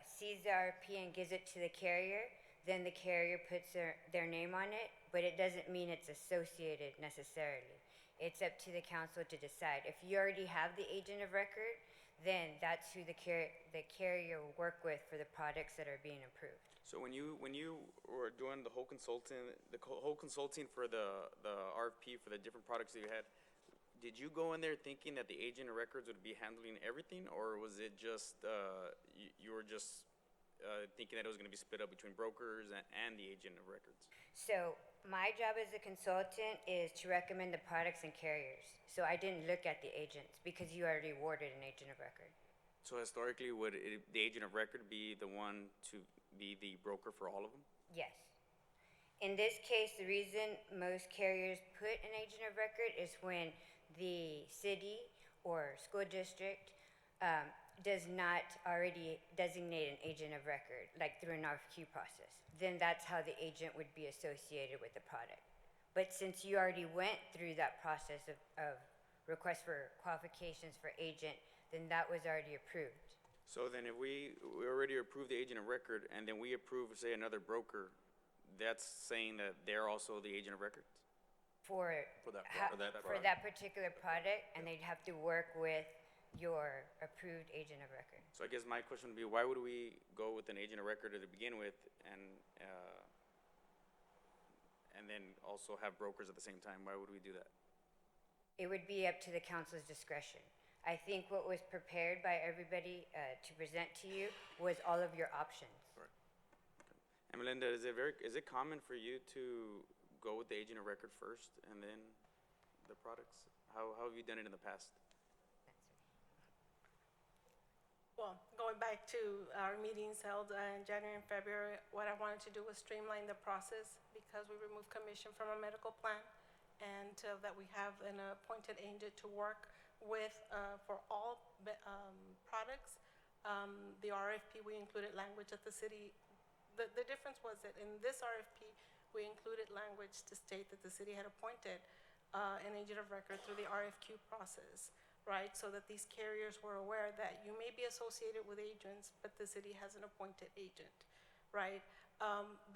sees the RFP and gives it to the carrier, then the carrier puts their name on it, but it doesn't mean it's associated necessarily. It's up to the council to decide. If you already have the agent of record, then that's who the carrier will work with for the products that are being approved. So when you were doing the whole consulting for the RFP for the different products that you had, did you go in there thinking that the agent of records would be handling everything, or was it just you were just thinking that it was going to be split up between brokers and the agent of records? So my job as a consultant is to recommend the products and carriers. So I didn't look at the agents because you already awarded an agent of record. So historically, would the agent of record be the one to be the broker for all of them? Yes. In this case, the reason most carriers put an agent of record is when the city or school district does not already designate an agent of record, like through an RFQ process. Then that's how the agent would be associated with the product. But since you already went through that process of request for qualifications for agent, then that was already approved. So then if we already approved the agent of record and then we approve, say, another broker, that's saying that they're also the agent of record? For that ha- product. for that particular product, and they'd have to work with your approved agent of record. So I guess my question would be, why would we go with an agent of record to begin with and then also have brokers at the same time? Why would we do that? It would be up to the council's discretion. I think what was prepared by everybody to present to you was all of your options. And Melinda, is it common for you to go with the agent of record first and then the products? How have you done it in the past? Well, going back to our meetings held in January and February, what I wanted to do was streamline the process because we removed commission from our medical plan, and that we have an appointed agent to work with for all products. The RFP, we included language that the city, the difference was that in this RFP, we included language to state that the city had appointed an agent of record through the RFQ process, right? So that these carriers were aware that you may be associated with agents, but the city has an appointed agent, right?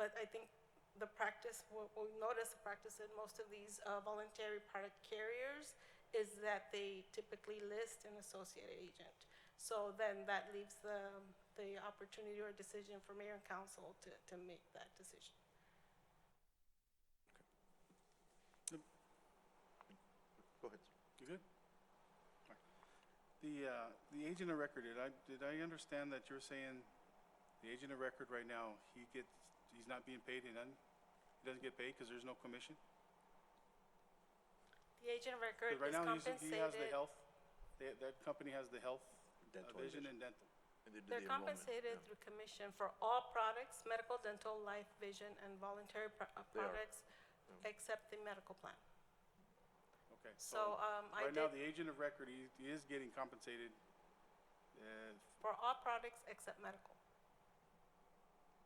But I think the practice, what we noticed the practice in most of these voluntary product carriers is that they typically list an associate agent. So then that leaves the opportunity or decision for mayor and council to make that decision. Go ahead, sir. You good? All right. The agent of record, did I understand that you're saying the agent of record right now, he's not being paid, he doesn't get paid because there's no commission? The agent of record 'Cause right is now, compensated. he has the health, that company has the health, Dental vision and dental. And they do They're the enrollment. compensated through commission for all products, medical, dental, life, vision, and voluntary They are. products, except the medical plan. Okay, So, I right now, did- the agent of record, he is getting compensated, For all products except medical.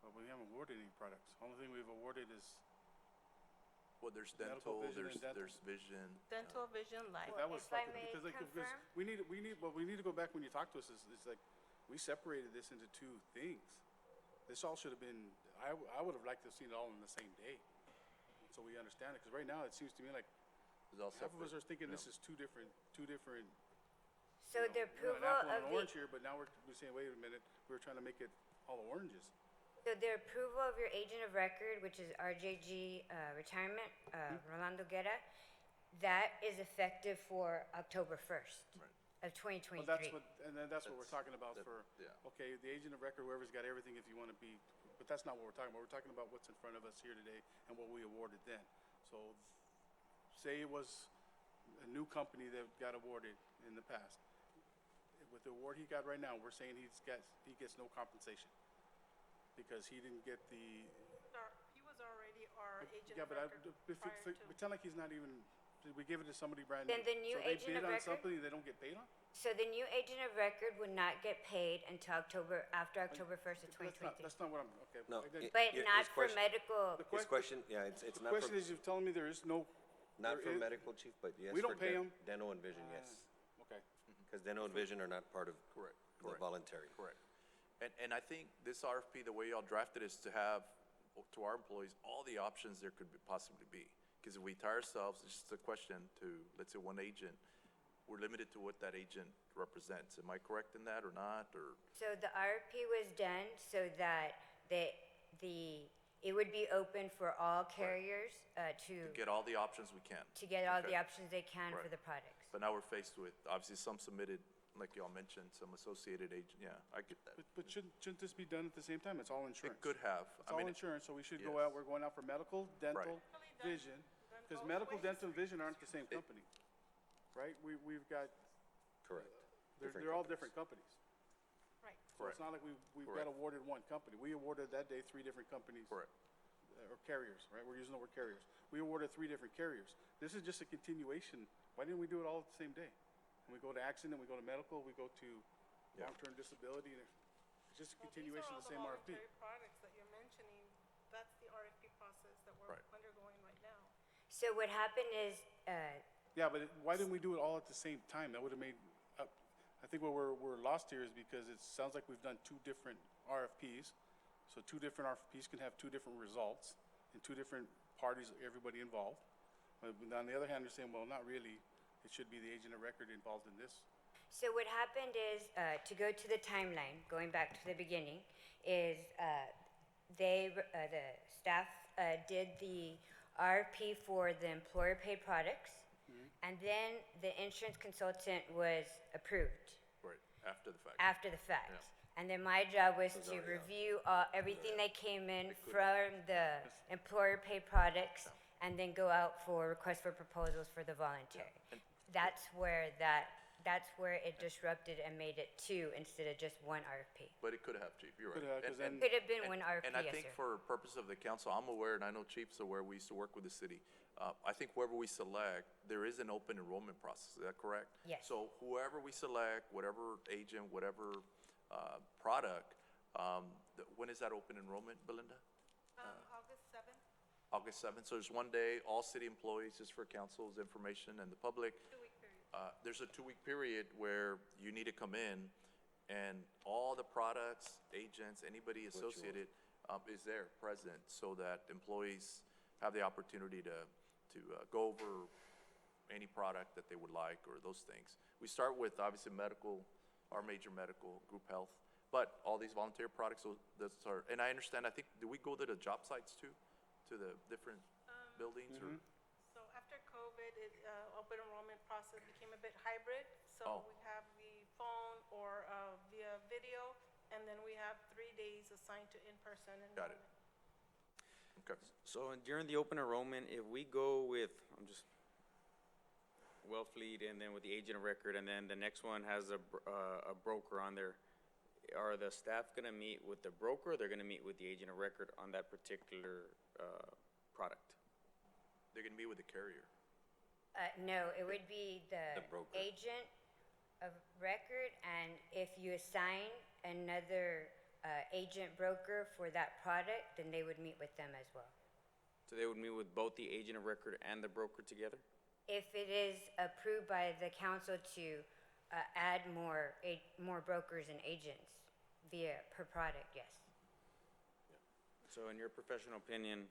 but we haven't awarded any products. Only thing we've awarded is, Well, there's Medical, dental, vision, and dental. there's vision. Dental, vision, life. that was If I like, may because like, because confirm? we need to go back when you talked to us, it's like, we separated this into two things. This all should have been, I would have liked to have seen it all in the same day, so we understand it, because right now, it seems to me like It's all half of us separate. are thinking Yeah. this is two different, So the we got an approval apple and of an the orange here, but now we're saying, wait a minute, we're trying to make it all oranges. So the approval of your agent of record, which is RJG Retirement, Rolando Guerra, that is effective for October 1st of Well, 2023. that's what we're talking about that- for, yeah. okay, the agent of record, whoever's got everything, if you want to be, but that's not what we're talking about. We're talking about what's in front of us here today and what we awarded then. So, say it was a new company that got awarded in the past. With the award he got right now, we're saying he gets no compensation because he didn't get the, He was already our agent yeah, of but record pretend like he's not even, did we give it to somebody brand new? Then the new agent of So they bid on record? something they don't get paid on? So the new agent of record would not get paid until after October 1st of That's 2023. that's not what I'm, okay. No, I- But not for medical. His question, yeah, it's The not for, question is, you're telling me there is no, not for there is- medical, chief, but yes. We don't for pay 'em? Dental and vision, yes. okay. Because dental and vision are not part of Correct, the correct. voluntary. Correct. And I think this RFP, the way y'all drafted is to have, to our employees, all the options there could possibly be. Because if we tie ourselves, it's just a question to, let's say, one agent, we're limited to what that agent represents. Am I correct in that or not, or? So the RFP was done so that it would be open for all carriers To get all the options we can. to get all the Okay. options they can for Right. the products. But now we're faced with, obviously, some submitted, like y'all mentioned, some associated agent, yeah, I get that. But shouldn't this be done at the same time? It's all insurance. It could have. It's I all mean, insurance, so we should go yes. out, we're going out for medical, dental, vision. Because medical, dental, and vision aren't the same company, right? We've got, Correct. they're all different companies. Right. So it's not like we've got Correct. awarded one company. We awarded that day 3 different companies. Correct. Or carriers, right? We're using the word carriers. We awarded 3 different carriers. This is just a continuation. Why didn't we do it all at the same day? When we go to accident, we go to medical, we go to Yeah. long-term disability, and it's just a Well, these are continuation all of the same RFP. voluntary products that you're mentioning. That's the RFP process that we're Right. undergoing right now. So what happened is, Yeah, but why didn't we do it all at the same time? That would have made, I think what we're lost here is because it sounds like we've done two different RFPs. So two different RFPs can have two different results and two different parties, everybody involved. But on the other hand, they're saying, well, not really. It should be the agent of record involved in this. So what happened is, to go to the timeline, going back to the beginning, is the staff did the RFP for the employer-paid products, and then the insurance consultant was approved Right, after the fact. after the fact. Yeah. And then my job was Those to already out. review everything that came in from the employer-paid products, and then go out for requests for proposals for the voluntary. That's where it disrupted and made it two instead of just one RFP. But it could have, Chief, you're right. Could have, 'cause then- Could have been one RFP, And I yes, think sir. for purpose of the council, I'm aware, and I know Chief's aware, we used to work with the city. I think whoever we select, there is an open enrollment process, is that correct? Yes. So whoever we select, whatever agent, whatever product, when is that open enrollment, Belinda? August 7th, August 7th, so there's one day, all city employees, just for council's information and the public. 2-week period. There's a 2-week period where you need to come in, and all the products, agents, anybody associated is there, present, so that employees have the opportunity to go over any product that they would like or those things. We start with, obviously, medical, our major medical, group health, but all these volunteer products, that's our, and I understand, I think, do we go to the job sites too? To the different buildings or? So after COVID, open enrollment process became a bit hybrid. So Oh. we have the phone or via video, and then we have 3 days assigned to in-person enrollment. Got it. Okay. So during the open enrollment, if we go with, Wellfleet and then with the agent of record, and then the next one has a broker on there, are the staff gonna meet with the broker, or they're gonna meet with the agent of record on that particular product? They're gonna meet with the carrier. No, it would be the broker. agent of record, and if you assign another agent broker for that product, then they would meet with them as well. So they would meet with both the agent of record and the broker together? If it is approved by the council to add more brokers and agents per product, yes. So in your professional opinion,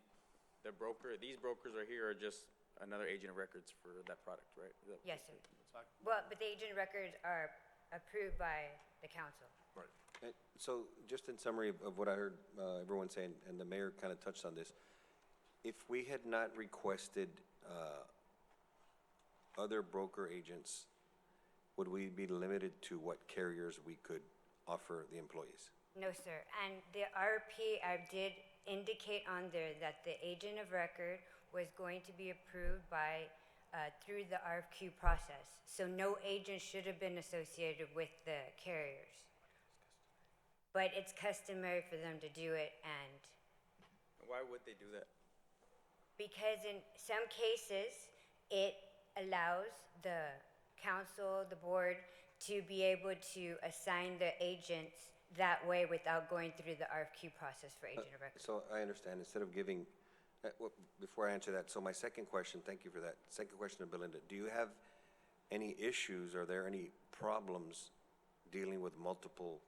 these brokers are here are just another agent of records for that product, right? Yes, sir. Well, but the agent records are approved by the council. Right. So just in summary of what I heard everyone saying, and the mayor kind of touched on this, if we had not requested other broker agents, would we be limited to what carriers we could offer the employees? No, sir. And the RP, I did indicate on there that the agent of record was going to be approved by, through the RFQ process. So no agent should have been associated with the carriers. But it's customary for them to do it, and Why would they do that? because in some cases, it allows the council, the board, to be able to assign the agents that way without going through the RFQ process for agent of record. So I understand, instead of giving, before I answer that, so my second question, thank you for that. Second question to Belinda, do you have any issues, are there any problems dealing with multiple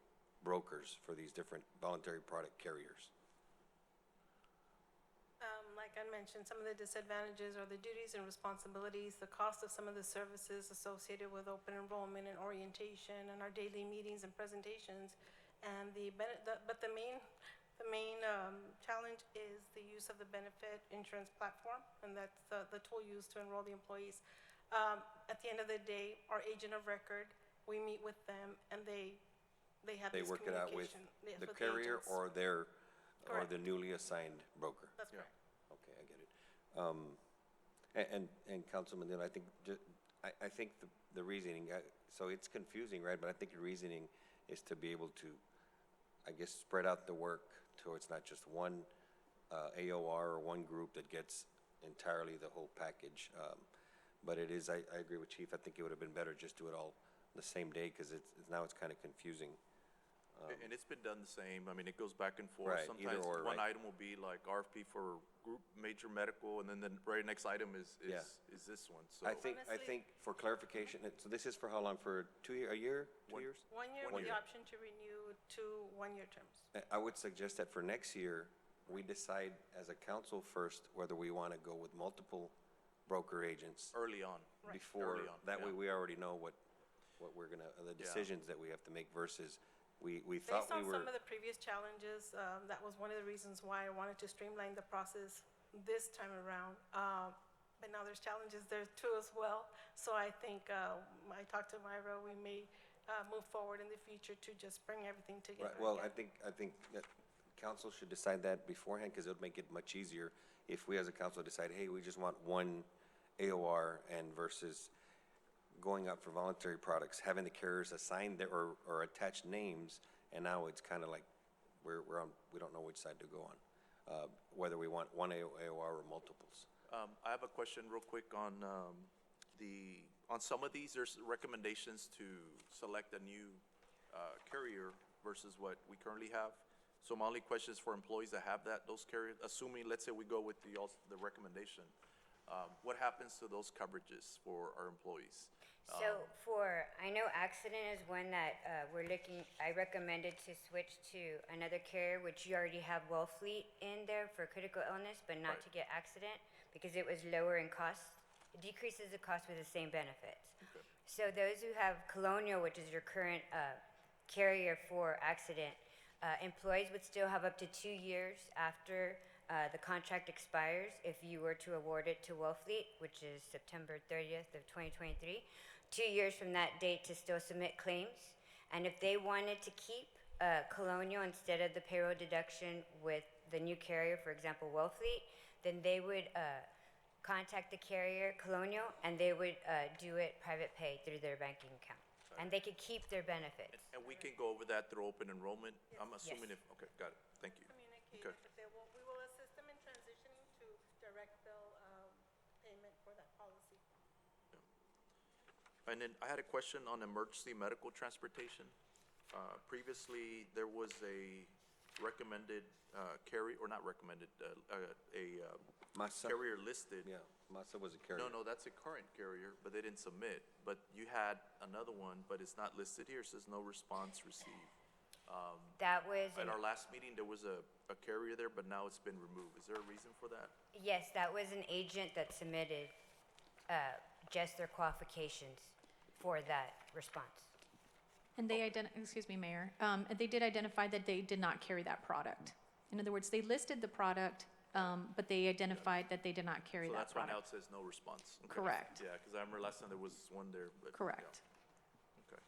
brokers for these different voluntary product carriers? Like I mentioned, some of the disadvantages are the duties and responsibilities, the cost of some of the services associated with open enrollment and orientation and our daily meetings and presentations. And but the main challenge is the use of the benefit insurance platform, and that's the tool used to enroll the employees. At the end of the day, our agent of record, we meet with them, and they have They this work it out with communication. Yes, the with carrier agents. or or Correct. the newly assigned broker? That's correct. Okay, I get it. And Councilman Dillon, I think, I think the reasoning, so it's confusing, right? But I think the reasoning is to be able to, I guess, spread out the work so it's not just one AOR or one group that gets entirely the whole package. But it is, I agree with Chief, I think it would have been better just do it all the same day, because now it's kind of confusing And it's been done the same. I mean, it goes back and forth. Right, either Sometimes or, one right. item will be like RFP for group major medical, and then the very next item is Yeah. this one, so. I think for clarification, so this is for how long? For a year, 2 years? 1 year with the option to renew 2 one-year terms. I would suggest that for next year, we decide as a council first whether we want to go with multiple broker agents Early on. before, Early on, that way yeah. we already know what we're gonna, the decisions that we have to make versus we thought Based we on were. some of the previous challenges, that was one of the reasons why I wanted to streamline the process this time around. But now there's challenges there too as well. So I think, I talked to Myra, we may move forward in the future to just bring everything together. Right, well, again. I think that council should decide that beforehand, because it'll make it much easier if we as a council decide, hey, we just want one AOR and versus going out for voluntary products, having the carriers assign their, or attach names, and now it's kind of like, we're on, we don't know which side to go on, whether we want one AOR or multiples. I have a question real quick on, on some of these, there's recommendations to select a new, carrier versus what we currently have. So my only question is for employees that have those carriers, assuming, let's say we go with the recommendation, what happens to those coverages for our employees? So I know accident is one that I recommended to switch to another carrier, which you already have Wellfleet in there for critical illness, but not to get accident, because it was lower in cost. It decreases the cost with the same benefits. So those who have Colonial, which is your current carrier for accident, employees would still have up to 2 years after the contract expires if you were to award it to Wellfleet, which is September 30th of 2023. 2 years from that date to still submit claims. And if they wanted to keep Colonial instead of the payroll deduction with the new carrier, for example, Wellfleet, then they would contact the carrier, Colonial, and they would do it private pay through their banking account. And they could keep their benefits. And we can go over that through open enrollment? I'm assuming Yes. okay, got it, thank you. Communicate Okay. if they will, we will assist them in transitioning to direct bill payment for that policy. And then I had a question on emergency medical transportation. Previously, there was a recommended carrier, or not recommended, Masa? carrier listed. Yeah, Masa was a carrier. No, that's a current carrier, but they didn't submit. But you had another one, but it's not listed here, it says no response received. That was, At our last meeting, there was a carrier there, but now it's been removed. Is there a reason for that? yes, that was an agent that submitted just their qualifications for that response. And they excuse me, Mayor, they did identify that they did not carry that product. In other words, they listed the product, but they identified that they did not carry So that that's why now product. it says no response. Okay. Correct. Yeah, because I remember last time there was one there, but. yeah. Correct. Okay.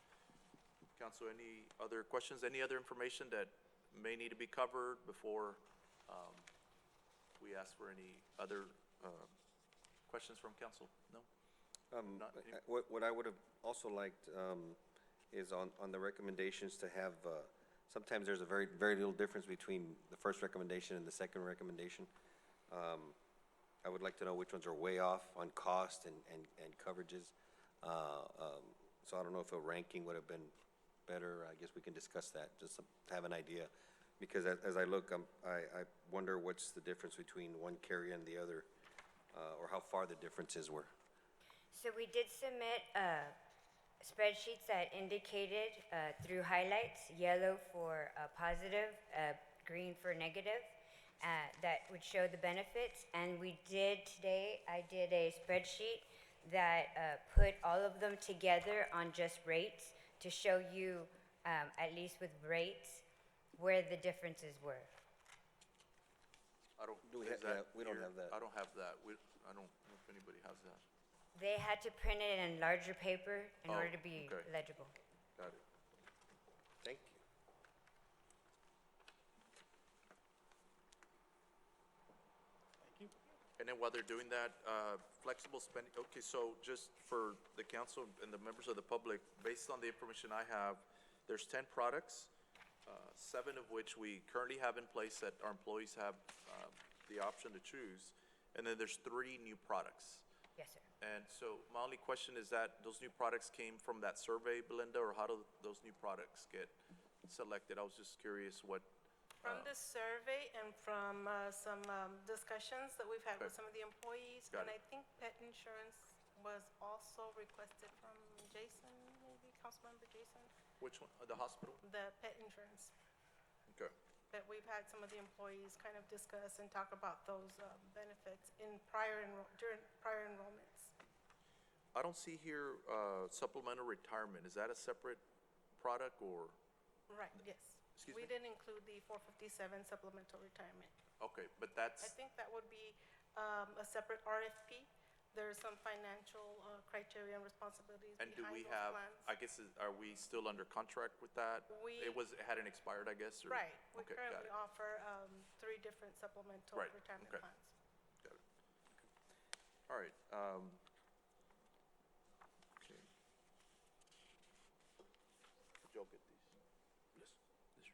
Council, any other questions? Any other information that may need to be covered before we ask for any other questions from council? No? Not any- What I would have also liked is on the recommendations to have, sometimes there's a very, very little difference between the first recommendation and the second recommendation. I would like to know which ones are way off on cost and coverages. So I don't know if a ranking would have been better. I guess we can discuss that, just to have an idea. Because as I look, I wonder what's the difference between one carrier and the other, or how far the differences were. So we did submit spreadsheets that indicated through highlights, yellow for positive, green for negative, that would show the benefits. And we did today, I did a spreadsheet that put all of them together on just rates to show you, at least with rates, where the differences were. I don't, Do we is have that? We don't here? have that. I don't have that. I don't know if anybody has that. They had to print it in larger paper in Oh, order to be okay. legible. Got it. Thank you. And then while they're doing that, flexible spending, okay, so just for the council and the members of the public, based on the information I have, there's 10 products, 7 of which we currently have in place that our employees have the option to choose. And then there's 3 new products. Yes, sir. And so my only question is that those new products came from that survey, Belinda, or how do those new products get selected? I was just curious what, From this survey and from some discussions that we've had with some of the employees, Got and I it. think pet insurance was also requested from Jason, maybe Councilmember Jason, which one, the hospital? the pet insurance. Okay. That we've had some of the employees kind of discuss and talk about those benefits in during prior enrollments. I don't see here supplemental retirement. Is that a separate product or? Right, yes. Excuse We me? didn't include the 457 supplemental retirement. Okay, but that's, I think that would be a separate RFP. There's some financial criteria and responsibilities and do behind we those have, plans. I guess, are we still under contract with that? It hadn't expired, I guess, or? Right, we Okay, got currently it. offer 3 different supplemental Right, retirement okay. plans. Got it. All right, okay. Did y'all get these? Yes, yes, sir.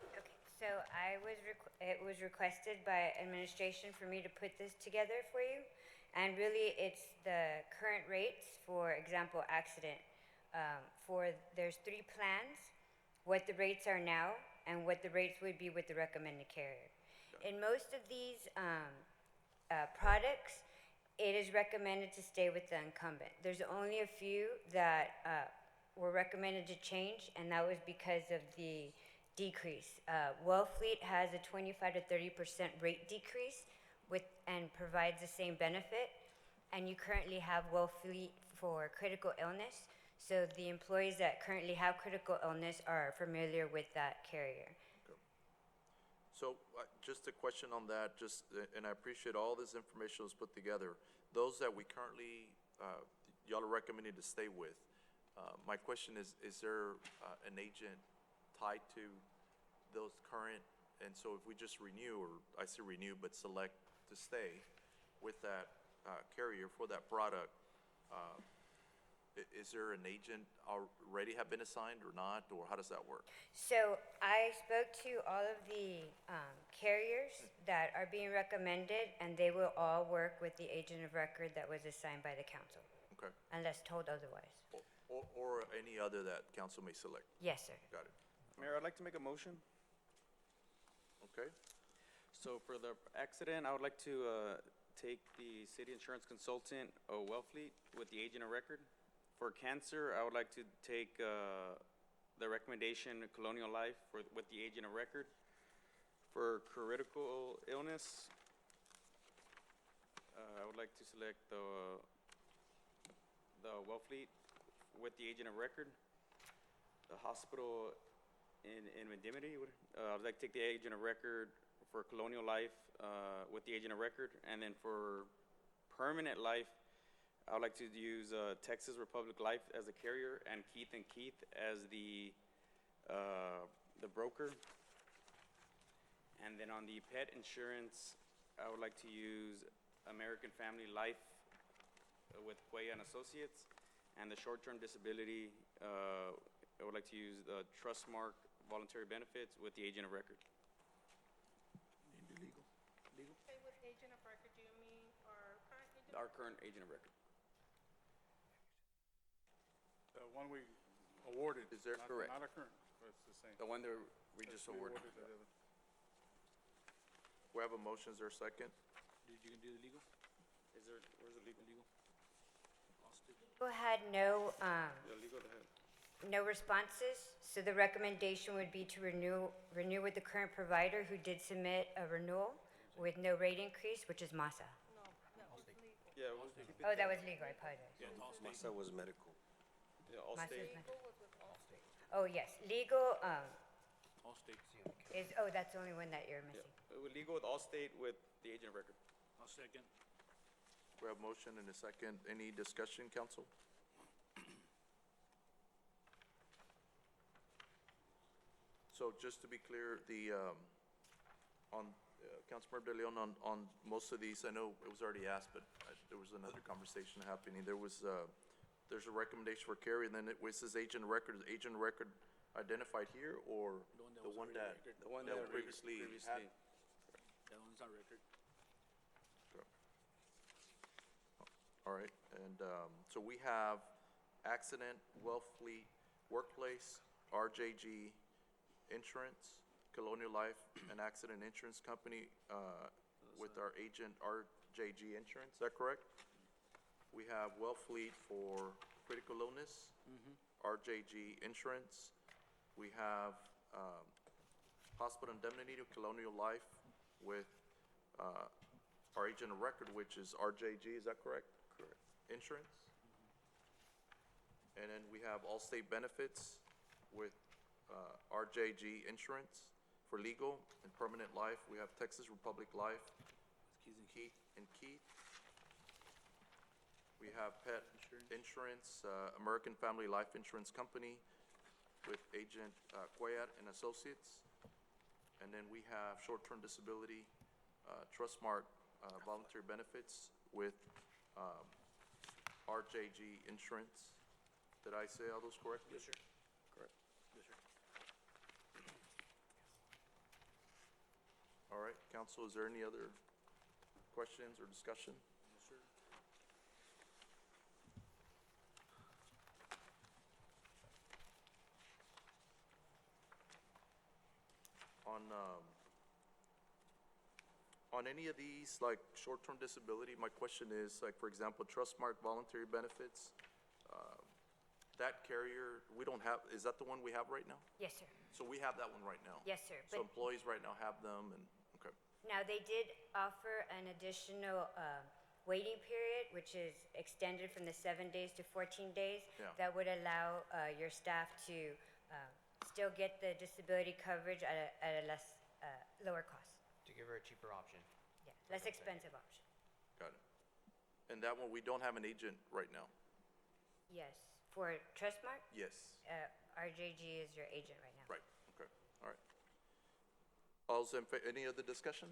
Okay, so it was requested by administration for me to put this together for you. And really, it's the current rates, for example, accident. There's 3 plans, what the rates are now, and what the rates would be with the recommended carrier. In most of these products, it is recommended to stay with the incumbent. There's only a few that were recommended to change, and that was because of the decrease. Wellfleet has a 25 to 30% rate decrease and provides the same benefit. And you currently have Wellfleet for critical illness. So the employees that currently have critical illness are familiar with that carrier. So, just a question on that, and I appreciate all this information was put together. Those that we currently, y'all are recommending to stay with, my question is there an agent tied to those current? And so if we just renew, or I say renew, but select to stay with that carrier for that product, is there an agent already have been assigned or not, or how does that work? So I spoke to all of the carriers that are being recommended, and they will all work with the agent of record that was assigned by the council, Okay. unless told otherwise. Or any other that council may select? Yes, sir. Got it. Mayor, I'd like to make a motion. Okay. So for the accident, I would like to take the city insurance consultant, Wellfleet, with the agent of record. For cancer, I would like to take the recommendation Colonial Life with the agent of record. For critical illness, I would like to select the Wellfleet with the agent of record. The hospital in Indemnity, I'd like to take the agent of record for Colonial Life with the agent of record. And then for permanent life, I would like to use Texas Republic Life as a carrier and Keith as the broker. And then on the pet insurance, I would like to use American Family Life with Cuella and Associates. And the short-term disability, I would like to use the Trustmark Voluntary Benefits with the agent of record. Legal. Say with agent of record, do you mean our current agent? Our current agent of record. The one we awarded. Is there- Correct. Not our current, but it's the same. The one that we just We awarded. the other. We have a motion, is there a second? You can do the legal? Where's the legal? Legal? Austin? People had no, The legal ahead. no responses, so the recommendation would be to renew with the current provider who did submit a renewal with no rate increase, which is Masa. No, it's legal. Yeah, we'll keep it. Oh, that was legal, I apologize. Yeah, it's Allstate. Masa was medical. Yeah, Masa's Allstate. medical. Oh, yes, legal, Allstate. that's the only one that you're Yeah, missing. legal with Allstate with the agent of record. I'll second. We have motion and a second. Any discussion, council? So just to be clear, Councilmember De Leon, on most of these, I know it was already asked, but there was another conversation happening. There's a recommendation for carry, and then it says agent of record. Is agent of record identified here, or The one that was already record. The one that that we previously had? That one's on record. All All right, and so we have Accident, Wellfleet, Workplace, RJG Insurance, Colonial Life, and Accident Insurance Company with our agent RJG Insurance, is that correct? We have Wellfleet for critical illness, RJG Insurance. We have Hospital Indemnity to Colonial Life with our agent of record, which is RJG, is that correct? Correct. Insurance. And then we have Allstate Benefits with RJG Insurance for legal and permanent life. We have Texas Republic Life, Keith and Keith. We have Pet Insurance, American Family Life Insurance Company with agent Cuellar and Associates. And then we have short-term disability, Trustmark voluntary benefits with RJG Insurance. Did I say all those correctly? Yes, sir. Correct. Yes, sir. All right, council, is there any other questions or discussion? Yes, sir. On any of these, like short-term disability, my question is, like, for example, Trustmark voluntary benefits, that carrier, we don't have, is that the one we have right now? Yes, sir. So we have that one right now? Yes, sir. So But employees right now have them and, okay, now, they did offer an additional waiting period, which is extended from the 7 days to 14 days. Yeah. That would allow your staff to still get the disability coverage at a less, lower cost. To give her a cheaper option. Yeah, less expensive option. got it. And that one, we don't have an agent right now? Yes. For Trustmark, Yes. RJG is your agent right now. Right, okay, all right. All's in, any other discussion?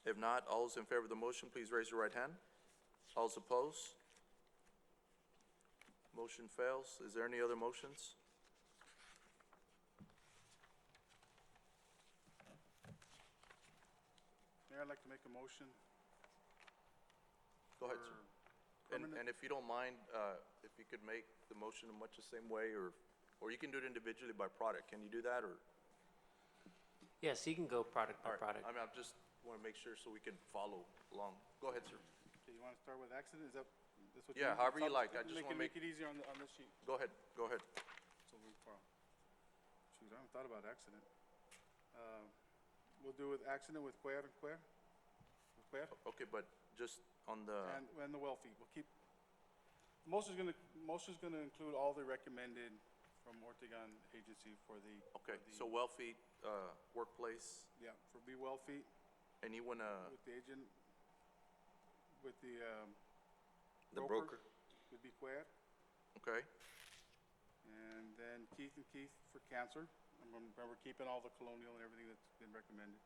If not, all's in favor of the motion, please raise your right hand. All's opposed? Motion fails. Is there any other motions? Mayor, I'd like to make a motion. Go ahead, sir. And if you don't mind, if you could make the motion in much the same way, or you can do it individually by product. Can you do that, or? Yes, you can go product All by right, product. I mean, I just want to make sure so we can follow along. Go ahead, sir. Okay, you want to start with accident? Is that, that's what Yeah, you? however you like. I just want to Make it easier on this sheet. Go ahead, go ahead. So we, shoot, I haven't thought about accident. We'll do with accident with Cuellar and Cuellar. With Cuellar Okay, but just on the, and the well fee. We'll keep, motion's gonna include all the recommended from Ortegon Agency for the. okay, for the- so Wellfeet, workplace, Yeah, for Be Well Feet, and you want to, with the agent, with the, the broker, would be Cuellar. okay? And then Keith and Keith for cancer. And remember, keeping all the colonial and everything that's been recommended.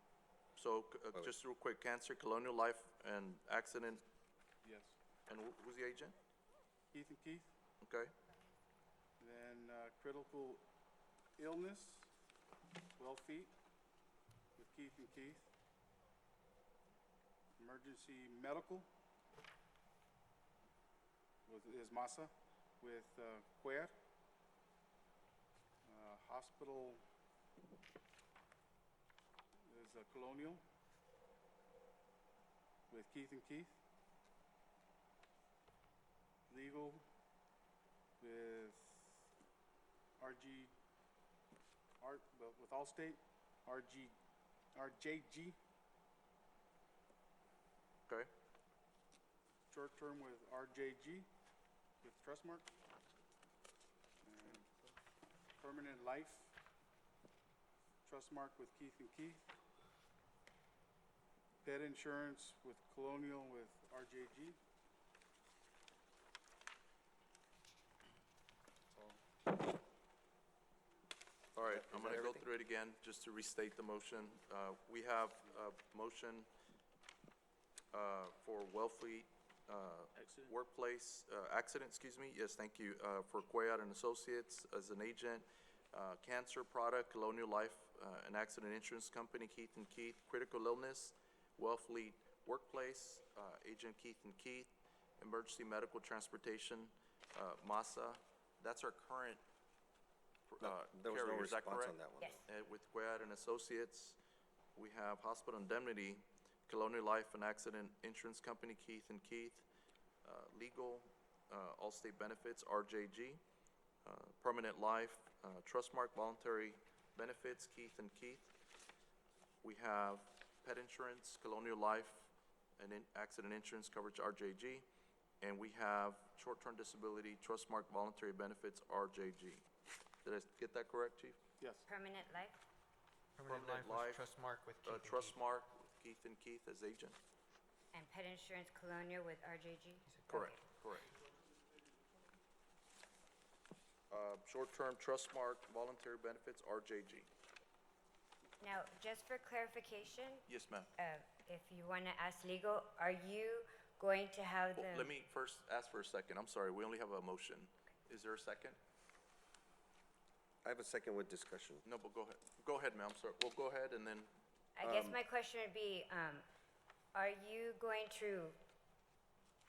So, just real quick, cancer, colonial life, and accident, Yes. and who's the agent? Keith and Keith. Okay, Then critical illness, well feet with Keith and Keith. Emergency medical is Masa with Cuellar. Hospital is Colonial with Keith and Keith. Legal with with Allstate, RJG. okay, Short term with RJG with Trustmark. And permanent life, Trustmark with Keith and Keith. Pet insurance with Colonial with RJG. all right, I'm going to go through it again, just to restate the motion. We have a motion for Wellfleet, Accident. workplace, accident, excuse me, yes, thank you, for Cuellar and Associates as an agent, cancer product, Colonial Life, an accident insurance company, Keith and Keith, critical illness, Wellfleet, Workplace, Agent Keith and Keith, Emergency Medical Transportation, MASA. That's our current There was no carrier, is that response correct? on that one. Yes. With Guayat and Associates, we have Hospital Indemnity, Colonial Life and Accident Insurance Company, Keith and Keith, Legal, Allstate Benefits, RJG, Permanent Life, Trustmark Voluntary Benefits, Keith and Keith. We have Pet Insurance, Colonial Life and Accident Insurance Coverage, RJG. And we have Short-Term Disability, Trustmark Voluntary Benefits, RJG. Did I get that correct, Chief? Yes. Permanent life? Permanent Life, Trustmark with Keith and Keith. Trustmark, Keith and Keith as agent. And pet insurance Colonial with RJG? Correct, correct. Short-term Trustmark Voluntary Benefits, RJG. Now, just for clarification, Yes, ma'am. if you want to ask legal, are you going to have Well, the? let me first ask for a second. I'm sorry, we only have a motion. Is there a second? I have a second with discussion. No, but go ahead. Go ahead, ma'am. Sorry. Well, go ahead and then, I guess my question would be, are you going to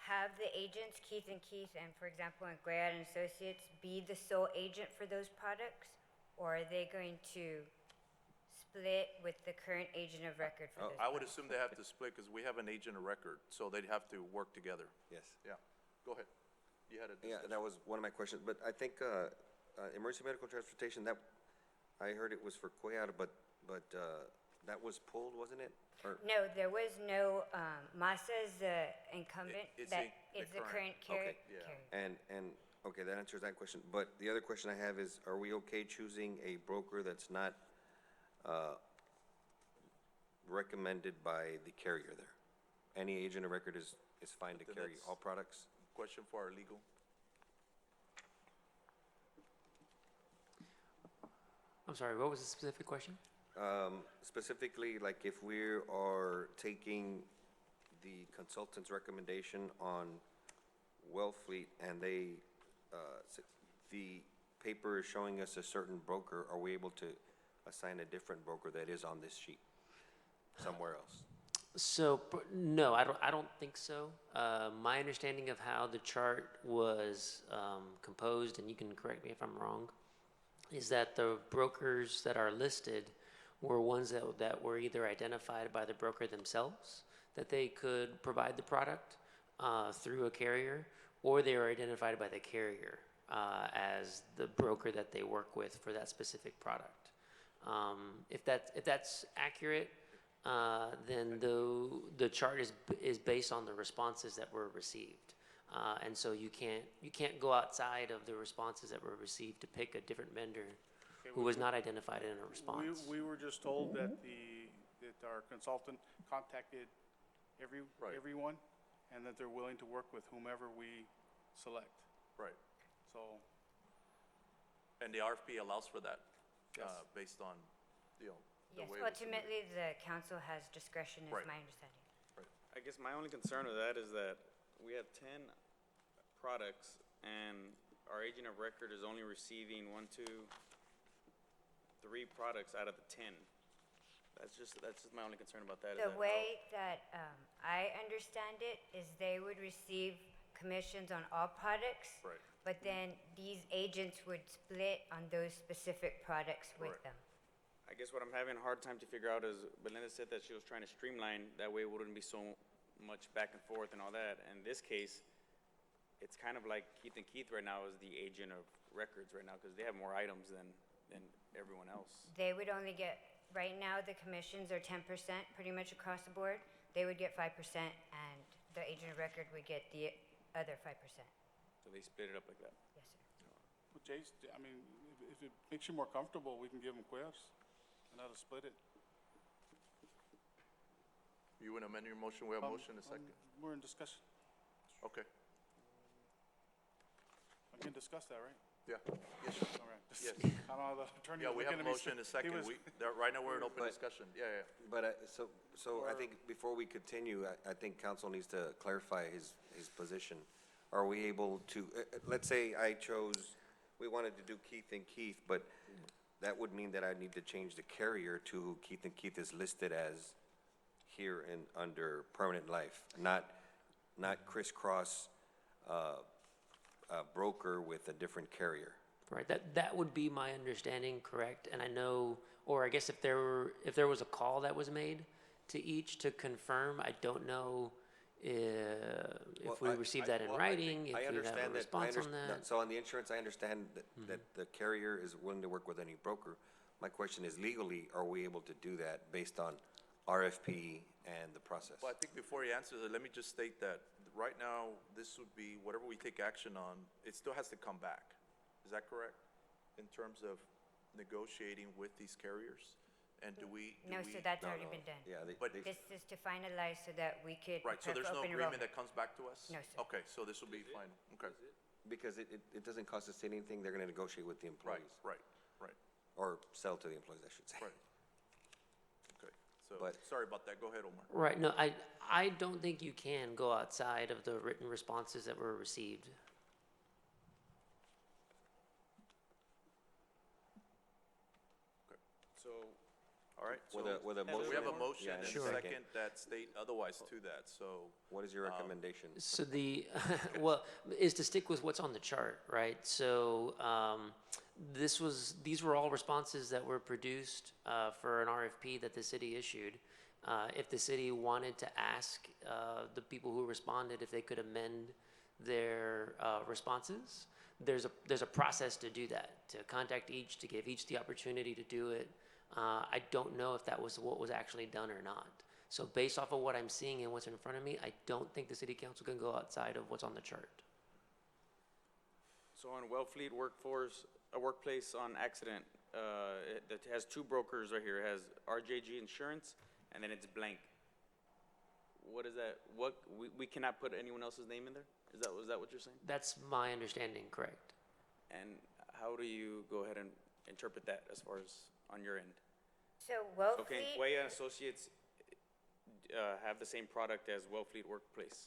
have the agents, Keith and Keith, and for example, in Guayat and Associates, be the sole agent for those products? Or are they going to split with the current agent of record for those I would products? assume they have to split because we have an agent of record, so they'd have to work together. Yes. Yeah, go ahead. You had a Yeah, discussion. that was one of my questions, but I think, emergency medical transportation, that, I heard it was for Cuellar, but, that was pulled, wasn't it? Or, No, there was no, Masa is the incumbent, It's that the is the current. current carrier. Okay. Yeah. and, okay, that answers that question. But the other question I have is, are we okay choosing a broker that's not, recommended by the carrier there? Any agent of record is fine to Then carry that's- all products? Question for our legal. I'm sorry, what was the specific question? Specifically, like if we are taking the consultant's recommendation on Wellfleet and they, the paper is showing us a certain broker, are we able to assign a different broker that is on this sheet somewhere else? So, no, I don't think so. My understanding of how the chart was composed, and you can correct me if I'm wrong, is that the brokers that are listed were ones that were either identified by the broker themselves, that they could provide the product through a carrier, or they were identified by the carrier as the broker that they work with for that specific product. If that's accurate, then the chart is based on the responses that were received. And so you can't go outside of the responses that were received to pick a different vendor who was not identified in a response. We were just told that that our consultant contacted everyone, and that they're willing to work with whomever we select. Right. So, And the RFP allows for that, Yes. based on, the Yes, way it was submitted. ultimately, the council has discretion, is Right. my understanding. I guess my only concern with that is that we have 10 products and our agent of record is only receiving 1, 2, 3 products out of the 10. That's just my only concern about that. is The that- way that I understand it is they would receive commissions on all products. Right. But then these agents would split on those specific products with Correct. them. I guess what I'm having a hard time to figure out is Belinda said that she was trying to streamline, that way it wouldn't be so much back and forth and all that. In this case, it's kind of like Keith and Keith right now is the agent of records right now because they have more items than everyone else. They would only get, right now, the commissions are 10% pretty much across the board. They would get 5% and the agent of record would get the other 5%. So they split it up like that. Yes, sir. Well, Jace, I mean, if it makes you more comfortable, we can give them Cuevas and let us split it. You want to amend your motion? We have a motion, a second. We're in discussion. Okay. I can discuss that, right? Yeah. Yes, sir. All right. Yes. I don't know, the attorney Yeah, was we have a looking at me. motion, a second. Right now, we're in open discussion. Yeah. But, so I think before we continue, I think council needs to clarify his position. Are we able to, let's say I chose, we wanted to do Keith and Keith, but that would mean that I need to change the carrier to who Keith and Keith is listed as here in, under permanent life, not crisscross, broker with a different carrier. Right, that would be my understanding, correct? And I know, or I guess if there was a call that was made to each to confirm, I don't know if we received that in writing, if we have a response on that. So on the insurance, I understand that the carrier is willing to work with any broker. My question is legally, are we able to do that based on RFP and the process? Well, I think before he answers it, let me just state that right now, this would be, whatever we take action on, it still has to come back. Is that correct? In terms of negotiating with these carriers? And do we? No, sir, that's already been done. Yeah, But This is to finalize so that we could right, so prepare there's for no open agreement enrollment. that comes back to us? No, sir. Okay, so this will be final, okay. Because it doesn't cost us anything, they're gonna negotiate with the Right, employees. right, right, Or sell to the employees, I should say. right. Okay, so, But- sorry about that, go ahead, Omar. Right, no, I don't think you can go outside of the written responses that were received. So, All right, so. With a motion. We have a and- motion yeah, and a Sure. second that state otherwise to that, so. What is your recommendation? So the, well, is to stick with what's on the chart, right? So, these were all responses that were produced, for an RFP that the city issued. If the city wanted to ask, the people who responded if they could amend their, responses, there's a process to do that, to contact each, to give each the opportunity to do it. I don't know if that was what was actually done or not. So based off of what I'm seeing and what's in front of me, I don't think the city council can go outside of what's on the chart. so on Wellfleet workplace on accident, that has two brokers right here. It has RJG Insurance, and then it's blank. What is that? We cannot put anyone else's name in there? Is that what you're saying? That's my understanding, correct? And how do you go ahead and interpret that as far as on your end? So So can Wellfleet, Cuella Associates have the same product as Wellfleet Workplace?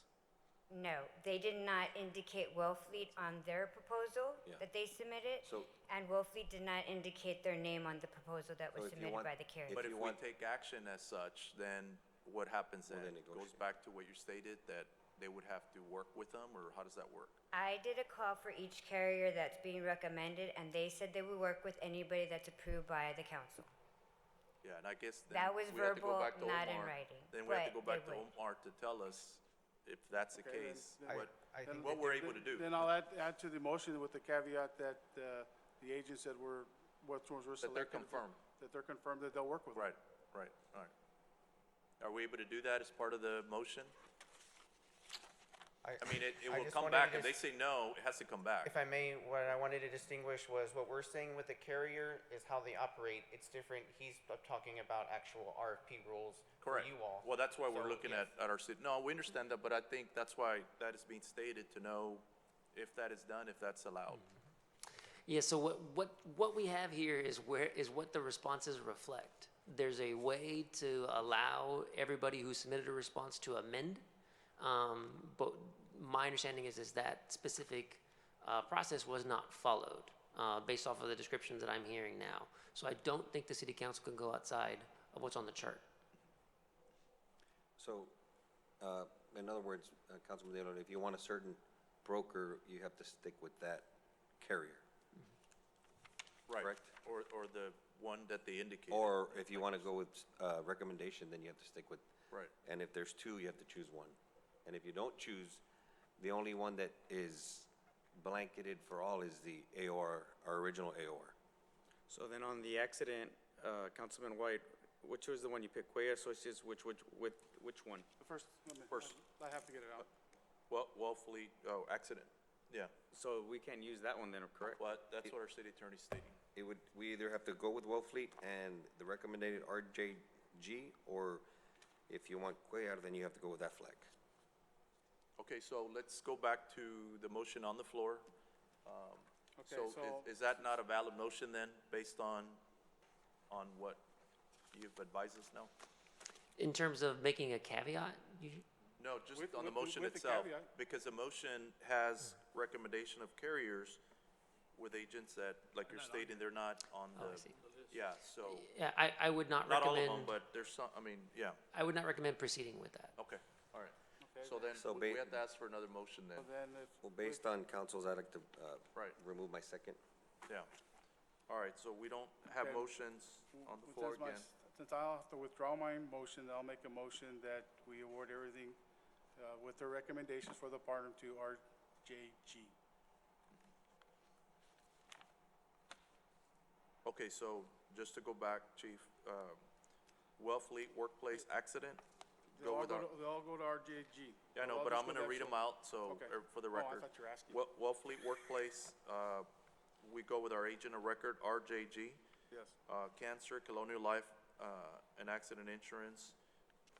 no, they did not indicate Wellfleet on their proposal Yeah. that they submitted. So- And Wellfleet did not indicate their name on the proposal that So was if you submitted want- by the carrier. But you if we want- take action as such, then what happens Well, then? they It Goes negotiate. back to what you stated, that they would have to work with them, or how does that work? I did a call for each carrier that's being recommended, and they said they would work with anybody that's approved by the council. Yeah, and I guess then That was we have to go verbal, back to not in Omar. writing, Then we have to but go back they to would. Omar to tell us if that's the Okay, then- case, then- what we're able to do. Then I'll add to the motion with the caveat that, the agents that were, what ones were That they're selected. confirmed. That they're confirmed that they'll work with. them. Right, right, all right. Are we able to do that as part of the motion? I mean, it I will just come wanted back. to If they just- say no, it has to come back. If I may, what I wanted to distinguish was what we're saying with the carrier is how they operate. It's different. He's talking about actual RFP rules for Correct. you all. Well, that's why we're So, looking yes. at our city. No, we understand that, but I think that's why that is being stated, to know if that is done, if that's allowed. Yeah, so what we have here is what the responses reflect. There's a way to allow everybody who submitted a response to amend, but my understanding is that specific process was not followed, based off of the descriptions that I'm hearing now. So I don't think the city council can go outside of what's on the chart. So, in other words, Councilman Dillon, if you want a certain broker, you have to stick with that carrier, Right. correct? Or the one that they indicated. Or if you want to go with recommendation, then you have to stick with. Right. And if there's two, you have to choose one. And if you don't choose, the only one that is blanketed for all is the AOR, our original AOR. So then on the accident, Councilman White, which was the one you picked? Cuella Associates, which one? The first, First. I have to get it out. Wellfleet, accident, yeah. So we can't use that one then, correct? Well, that's what our city attorney's stating. We either have to go with Wellfleet and the recommended RJG, or if you want Cuellar, then you have to go with that flag. Okay, so let's go back to the motion on the floor. Okay, So so- is that not a valid motion then, based on what you've advised us now? In terms of making a caveat, No, just With- on the with the- motion with the itself, caveat. because the motion has recommendation of carriers with agents that, like you're stating, they're not on Oh, I the, see. Yeah, so, Yeah, I would not not all of recommend, them, but there's some, I mean, yeah, I would not recommend proceeding with that. okay, all right. Okay. So then, So we ba- have to ask for another motion then, So then if. Well, based on councils, I'd like to right, remove my second. yeah. All right, so we don't have Okay. motions on the floor Since my- again. Since I'll have to withdraw my motion, I'll make a motion that we award everything with the recommendations for the partner to RJG. Okay, so just to go back, Chief, Wellfleet Workplace Accident, go with our, They all go to RJG. yeah, I know, I'll but just I'm go gonna that read short. them out, so, Okay. for the Oh, I record. thought you were asking. Wellfleet Workplace, we go with our agent of record, RJG. Yes. Cancer, Colonial Life, and Accident Insurance,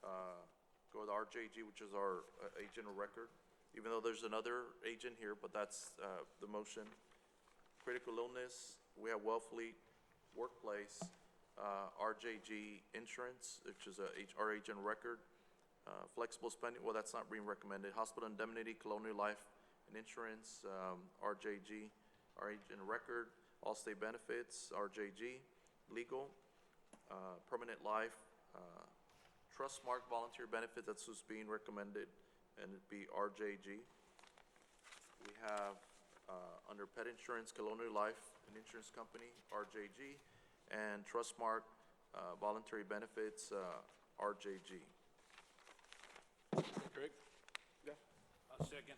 go with RJG, which is our agent of record, even though there's another agent here, but that's, the motion. Critical illness, we have Wellfleet Workplace, RJG Insurance, which is our agent of record. Flexible spending, well, that's not being recommended. Hospital indemnity, Colonial Life and Insurance, RJG, our agent of record. Allstate benefits, RJG. Legal, permanent life, Trustmark volunteer benefit, that's what's being recommended, and it'd be RJG. We have, under pet insurance, Colonial Life and Insurance Company, RJG, and Trustmark, voluntary benefits, RJG. Correct? Yeah. Second.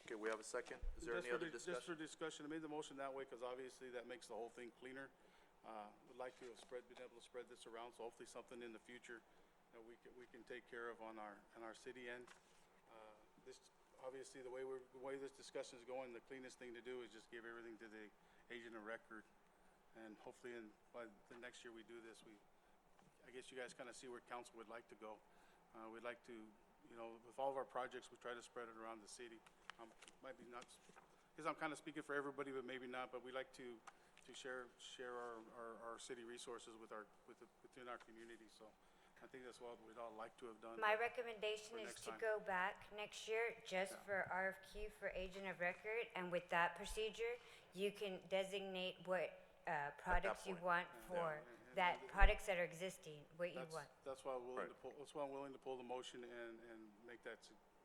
Okay, we have a second. Is there any other Just for discussion? discussion, I made the motion that way because obviously that makes the whole thing cleaner. Would like to have been able to spread this around, so hopefully something in the future that we can take care of on our city end. This, obviously, the way this discussion is going, the cleanest thing to do is just give everything to the agent of record. And hopefully by the next year we do this, I guess you guys kind of see where council would like to go. We'd like to, with all of our projects, we try to spread it around the city. Might be not, because I'm kind of speaking for everybody, but maybe not, but we like to share our city resources within our community, so I think that's what we'd all like to have done. My recommendation for is next to time. go back next year just for RFQ for agent of record, and with that procedure, you can designate what products you point, want for that, products that are existing, what you want. That's why I'm willing to pull the motion and make that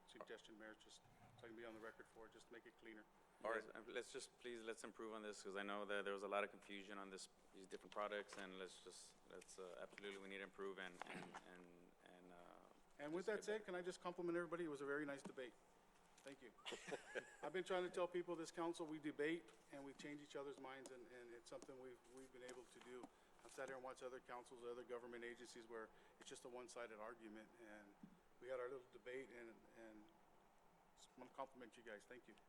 suggestion, Mayor, just so I can be on the record for it, just to make it cleaner. All right. Let's improve on this, because I know that there was a lot of confusion on these different products, and absolutely, we need to improve and. And with that said, can I just compliment everybody? It was a very nice debate. Thank you. I've been trying to tell people, this council, we debate and we change each other's minds, and it's something we've been able to do. I've sat here and watched other councils, other government agencies where it's just a one-sided argument, and we had our little debate, and just want to compliment you guys. Thank you.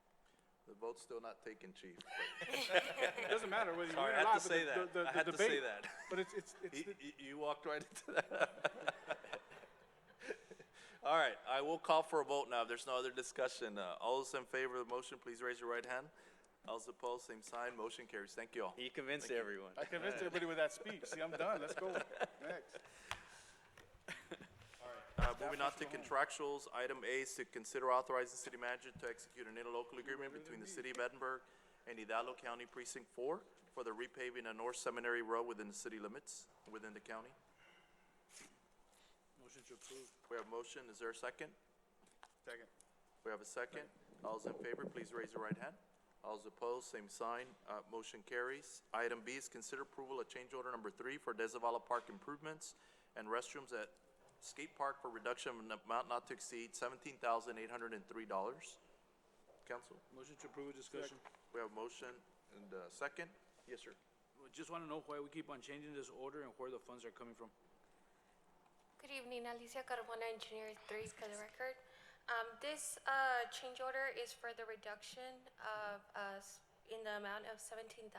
The vote's still not taken, Chief. It doesn't matter whether you Sorry, win I or had not, to but say that. the I had to say debate- that. But it's You walked right into that. All right, I will call for a vote now. If there's no other discussion, all those in favor of the motion, please raise your right hand. All those opposed, same sign. Motion carries. Thank you all. You convinced everyone. I convinced everybody with that speech. See, I'm done. Let's go. Next. Moving on to contractuals, item A is to consider authorizing city manager to execute an interlocal agreement between the city of Edinburgh and Hidalgo County Precinct 4 for the repaving of North Seminary Road within the city limits, within the county. Motion to approve. We have a motion. Is there a second? Second. We have a second. All those in favor, please raise your right hand. All those opposed, same sign. Motion carries. Item B is consider approval of change order number 3 for Desavala Park improvements and restrooms at Skate Park for reduction of an amount not to exceed $17,803. Council, Motion to approve with discussion. we have a motion and a second. Yes, sir. We just want to know why we keep on changing this order and where the funds are coming from. Good evening, Alicia Carbona, Engineer 3, for the record. This change order is for the reduction of, in the amount of $17,803.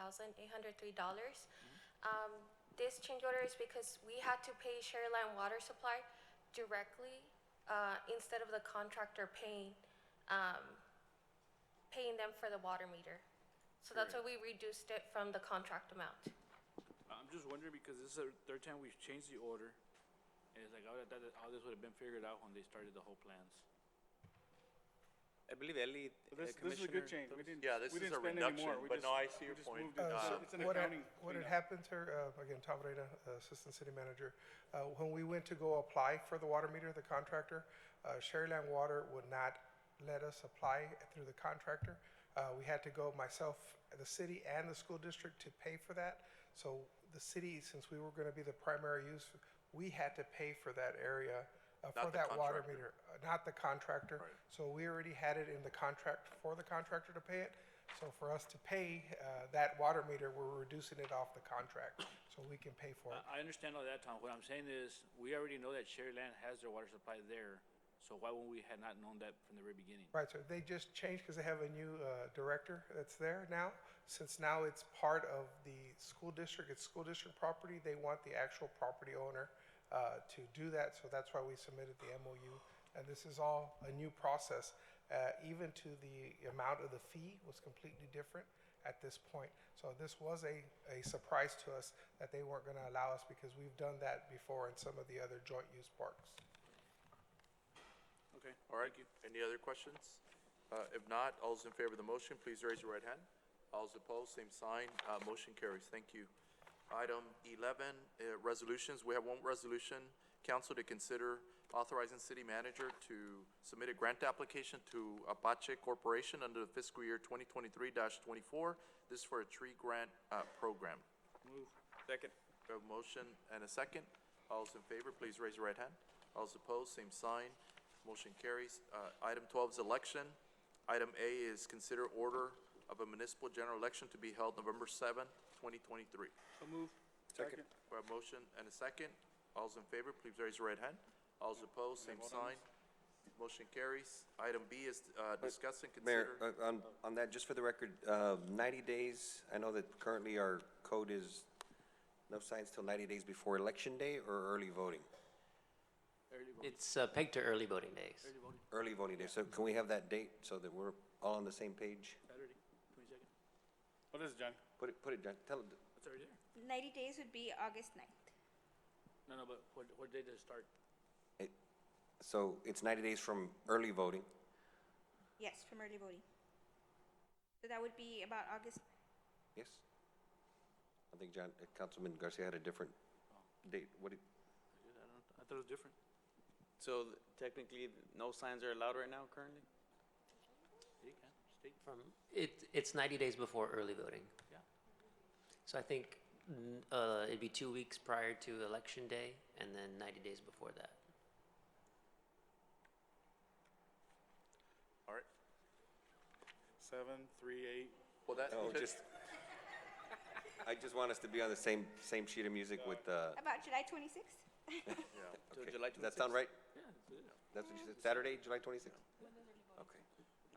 This change order is because we had to pay Sharyland Water Supply directly instead of the contractor paying them for the water meter. So that's why we reduced it from the contract amount. I'm just wondering because this is the third time we've changed the order. And it's like, all this would have been figured out when they started the whole plans. I believe Ellie, But this is a good change. Yeah, this we is didn't a spend any reduction, more. We but just- no, I see we your just point. moved it. It's an What had accounting cleanup. happened, sir, again, Tom Reyna, Assistant City Manager, when we went to go apply for the water meter, the contractor, Sherryland Water would not let us apply through the contractor. We had to go, myself, the city, and the school district to pay for that. So the city, since we were gonna be the primary use, we had to pay for that area, for Not the that water contractor. meter, not the contractor. Right. So we already had it in the contract for the contractor to pay it. So for us to pay that water meter, we're reducing it off the contract, so we can pay for it. I understand all that, Tom. What I'm saying is, we already know that Sherryland has their water supply there, so why wouldn't we have not known that from the very beginning? Right, so they just changed because they have a new director that's there now. Since now it's part of the school district, it's school district property, they want the actual property owner to do that, so that's why we submitted the MOU. And this is all a new process. Even to the amount of the fee was completely different at this point. So this was a surprise to us that they weren't going to allow us because we've done that before in some of the other joint use parks. Okay, All right, thank you. any other questions? If not, all those in favor of the motion, please raise your right hand. All those opposed, same sign. Motion carries. Thank you. Item 11, resolutions. We have one resolution. Council to consider authorizing city manager to submit a grant application to Apache Corporation under the fiscal year 2023-24. This is for a tree grant program. Move. second. We have a motion and a second. All those in favor, please raise your right hand. All those opposed, same sign. Motion carries. Item 12 is election. Item A is consider order of a municipal general election to be held November 7th, 2023. So move. Second. We have a motion and a second. All those in favor, please raise your right hand. All those opposed, same sign. Motion carries. Item B is discuss and Mayor, consider. on that, just for the record, 90 days, I know that currently our code is no signs till 90 days before Election Day or early voting? Early voting. It's pegged to early voting days. Early voting. Early voting day. So can we have that date so that we're all on the same page? Saturday, 22nd. What is it, Johnny? Put it, John, tell it. It's already there. 90 days would be August 9th. No, but what day does it start? So it's 90 days from early voting. Yes, from early voting. So that would be about August. Yes? I think Councilman Garcia had a different date. I thought it was different. So technically, no signs are allowed right now currently? Yeah, you can. State. It's 90 days before early voting. Yeah. So I think it'd be 2 weeks prior to Election Day and then 90 days before that. All right. 7, 3, 8. Well, that, No, I just want us to be on the same sheet of music with, About July 26th? yeah. Till okay. July Does that sound right? Yeah, it's good. That's what you said, Saturday, July 26th? Okay.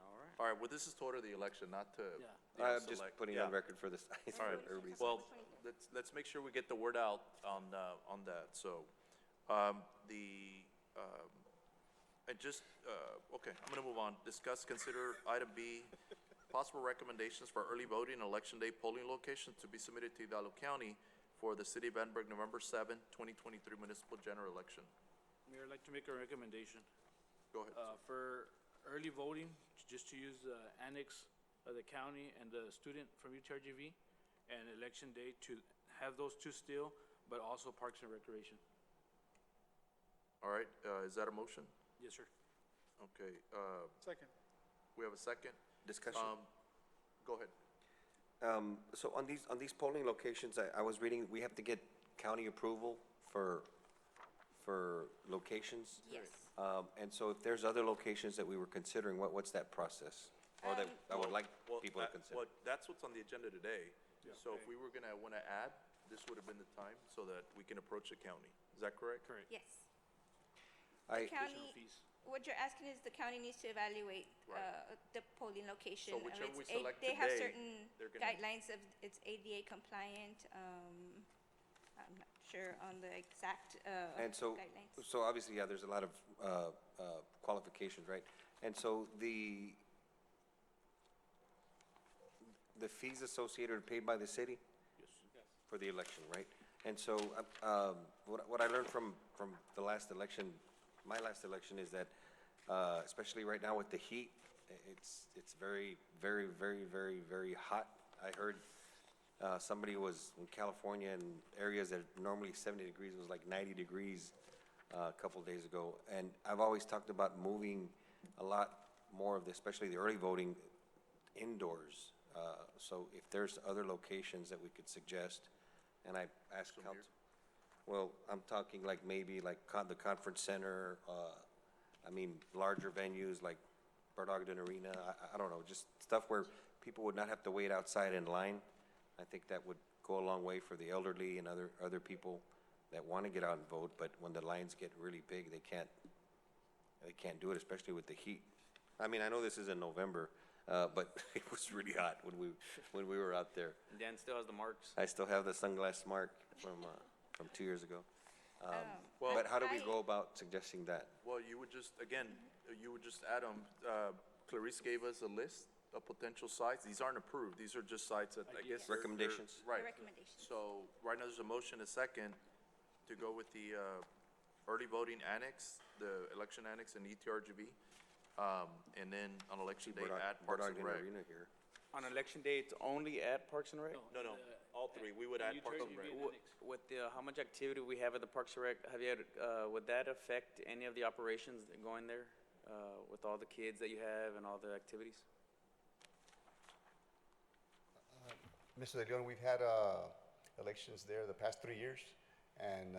All right. All right, well, this is to order the election, not to. Yeah. I'm just select. putting Yeah. on record for this. All right, Everybody's. well, let's make sure we get the word out on that, so, okay, I'm gonna move on. Discuss, consider item B, possible recommendations for early voting and election day polling locations to be submitted to Hidalgo County for the city of Edinburgh, November 7th, 2023 municipal general election. Mayor, I'd like to make a recommendation. Go ahead. For early voting, just to use the annex of the county and the student from UTRGV, and election day to have those two still, but also Parks and Recreation. All right, is that a motion? Yes, sir. Okay, Second. we have a second. Discussion. Go ahead. So on these polling locations, I was reading, we have to get county approval for locations. Yes. And so if there's other locations that we were considering, what's that process? Or that I would like people to consider? Well, that's what's on the agenda today. So if we were gonna wanna add, this would have been the time so that we can approach the county. Is that correct? Correct. Yes. Additional County, fees. what you're asking is the county needs to evaluate the polling location. So whichever we select They have today, certain they're gonna- guidelines of it's ADA compliant. I'm not sure on the exact And so, guidelines. so obviously, yeah, there's a lot of qualifications, right? And so the fees associated are paid by the city Yes. for the election, right? And so what I learned from the last election, my last election, is that especially right now with the heat, it's very, very, very, very, very hot. I heard somebody was in California in areas that normally 70 degrees was like 90 degrees a couple days ago. And I've always talked about moving a lot more of the, especially the early voting, indoors. So if there's other locations that we could suggest, and I asked council. Well, I'm talking like maybe like the conference center, I mean, larger venues like Bert Ogden Arena, I don't know, just stuff where people would not have to wait outside in line. I think that would go a long way for the elderly and other people that want to get out and vote, but when the lines get really big, they can't do it, especially with the heat. I mean, I know this is in November, but it was really hot when we were out there. Dan still has the marks. I still have the sunglass mark from 2 years ago. But how do we go about suggesting that? Well, you would just, again, you would just add them. Clarice gave us a list of potential sites. These aren't approved. These are just sites that I guess. Recommendations. Right. Recommendations. So right now there's a motion, a second, to go with the early voting annex, the election annex and ETRGV. And then on election day, add Parks and Rec. Arena here. On election day, it's only at Parks and Rec? No, all three. We would add Parks and Rec. With the, how much activity we have at the Parks and Rec, have you had, would that affect any of the operations that going there? With all the kids that you have and all the activities? Mr. De Leon, we've had elections there the past 3 years, and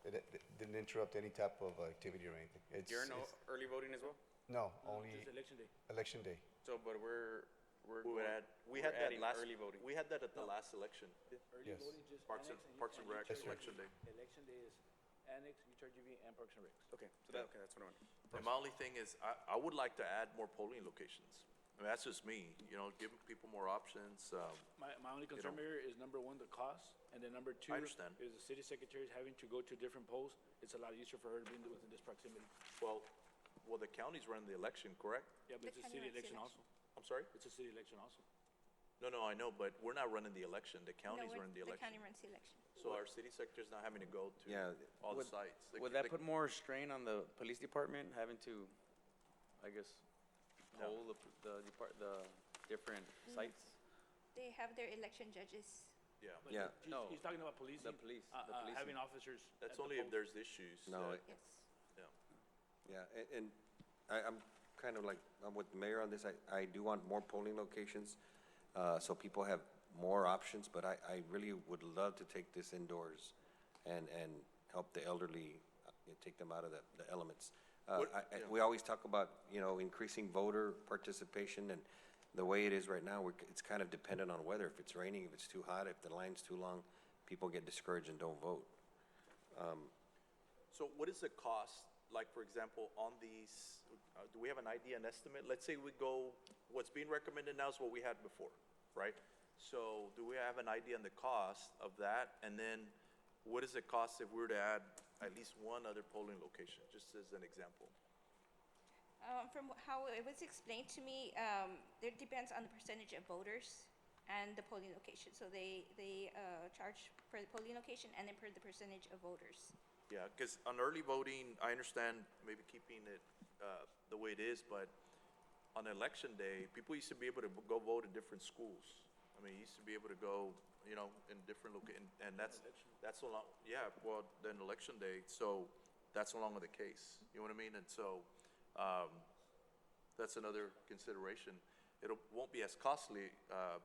it didn't interrupt any type of activity or anything. You're no early voting as well? No, only Just election day. election day. So, but We had that adding last, early voting. we had that at the last election. Early Yes. voting, just Parks and Rec, Yes, sir. election day. Election day is annex, UTRGV, and Parks and Recs. Okay, so that, okay, that's what I want. And my only thing is, I would like to add more polling locations. I mean, that's just me, give people more options. My only concern, Mayor, is number one, the cost, and then number two. I understand. Is the city secretary having to go to different polls. It's a lot easier for her to be within this proximity. Well, the county's running the election, correct? Yeah, but it's a city election also. I'm sorry? It's a city election also. No, I know, but we're not running the election. The No, county's running the the election. county runs the election. So our city secretary's not having to go to Yeah. all the Would- sites. Would that put more strain on the police department, having to, I guess, poll the different sites? They have their election judges. Yeah. But Yeah. he's- He's talking about policing. The police, the policing. Having officers. That's at the only if polls. there's issues. No, that- Yes. Yeah. Yeah, and I'm kind of like, I'm with the mayor on this. I do want more polling locations, so people have more options, but I really would love to take this indoors and help the elderly, take them out of the elements. We always talk about, increasing voter participation, and the way it is right now, it's kind of dependent on weather. If it's raining, if it's too hot, if the line's too long, people get discouraged and don't vote. So what is the cost, like, for example, on these, do we have an idea, an estimate? Let's say we go, what's being recommended now is what we had before, right? So do we have an idea on the cost of that? And then what does it cost if we were to add at least one other polling location, just as an example? From how it was explained to me, it depends on the percentage of voters and the polling location. So they charge per the polling location and then per the percentage of voters. Yeah, because on early voting, I understand maybe keeping it the way it is, but on election day, people used to be able to go vote in different schools. I mean, you used to be able to go, in different and that's no long, yeah, well, then election day, so that's no longer the case. You know what I mean? And so, that's another consideration. Won't be as costly,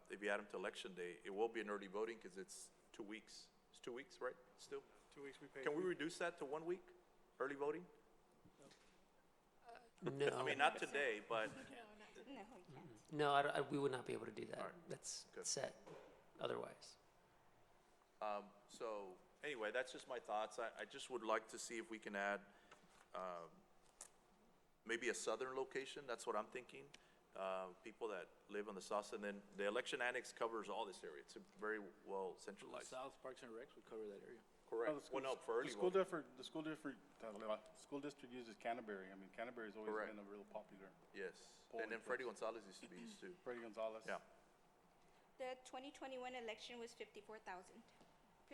if you add them to election day. It will be an early voting because it's 2 weeks. It's 2 weeks, right? Still? 2 weeks we pay. Can we reduce that to 1 week, early voting? No. I mean, not today, but, No, you can't. No, we would not be able to do that. That's good. set otherwise. so, anyway, that's just my thoughts. I just would like to see if we can add, maybe a southern location, that's what I'm thinking. People that live on the south, and then the election annex covers all this area. It's a very well The centralized. South Parks and Recs would cover that area. Correct. Well, no, for early voting. The school district uses Canterbury. I mean, Canterbury's always Correct. been a real popular. Yes, polling and then place. Freddie Gonzalez used to be used too. Freddie Gonzalez. Yeah. The 2021 election was 54,349.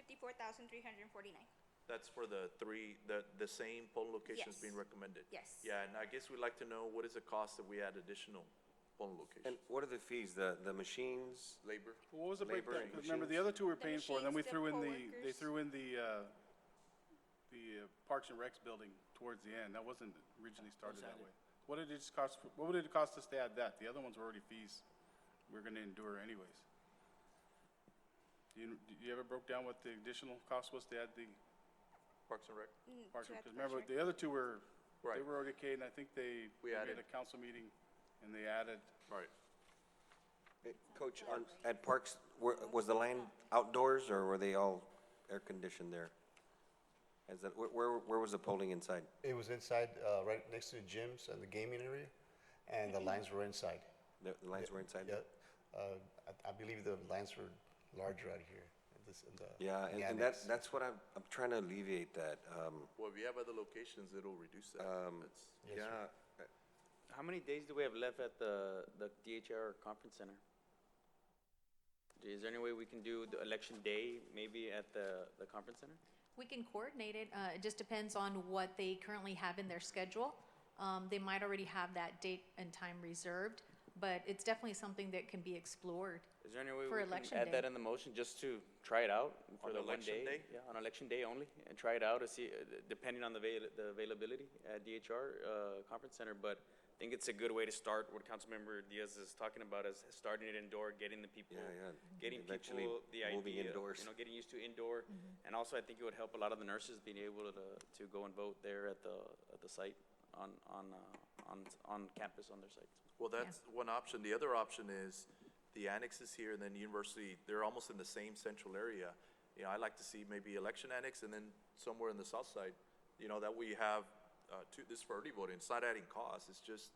That's for the same polling locations Yes. being recommended? Yes. Yeah, and I guess we'd like to know what is the cost if we add additional polling locations? And what are the fees? The machines? Labor? What was the Labor breakdown? and 'Cause remember, the machines? other two we're The paying for, and then we machines, the threw in poll they workers. threw in the Parks and Recs building towards the end. That wasn't originally started that added. way. What did it cost, what would it cost us to add that? The other ones were already fees we're gonna endure anyways. Do you ever broke down what the additional cost was to add the Parks and Rec? Parks? to add Because the remember, Parks and the other two were, they Right. were already okay, and I think they We had added. a council meeting, and they added. Right. Coach, at Parks, was the land outdoors or were they all air conditioned there? Where was the polling inside? It was inside, right next to the gyms and the gaming area, and the lines were inside. The lines were inside? Yeah, I believe the lines were larger out here, in the. Yeah, in the and annex. that's what I'm trying to alleviate that. Well, if you have other locations, it'll reduce that. That's- Yes, sir. Yeah, How many days do we have left at the DHR Conference Center? Is there any way we can do the election day, maybe at the conference center? We can coordinate it. It just depends on what they currently have in their schedule. They might already have that date and time reserved, but it's definitely something that can be explored. Is there any way For we can election add that day. in the motion just to try it out for On the one election day? day? Yeah, on election day only, and try it out to see, depending on the availability at DHR Conference Center. But I think it's a good way to start what Councilmember Diaz is talking about, is starting it indoor, getting the people, getting Eventually people the moving idea, indoors. getting used to indoor. And also, I think it would help a lot of the nurses being able to go and vote there at the site on campus on their sites. Well, that's one option. The other option is the annexes here and then university, they're almost in the same central area. You know, I like to see maybe election annex and then somewhere in the south side, you know, that we have, this for early voting. It's not adding costs, it's just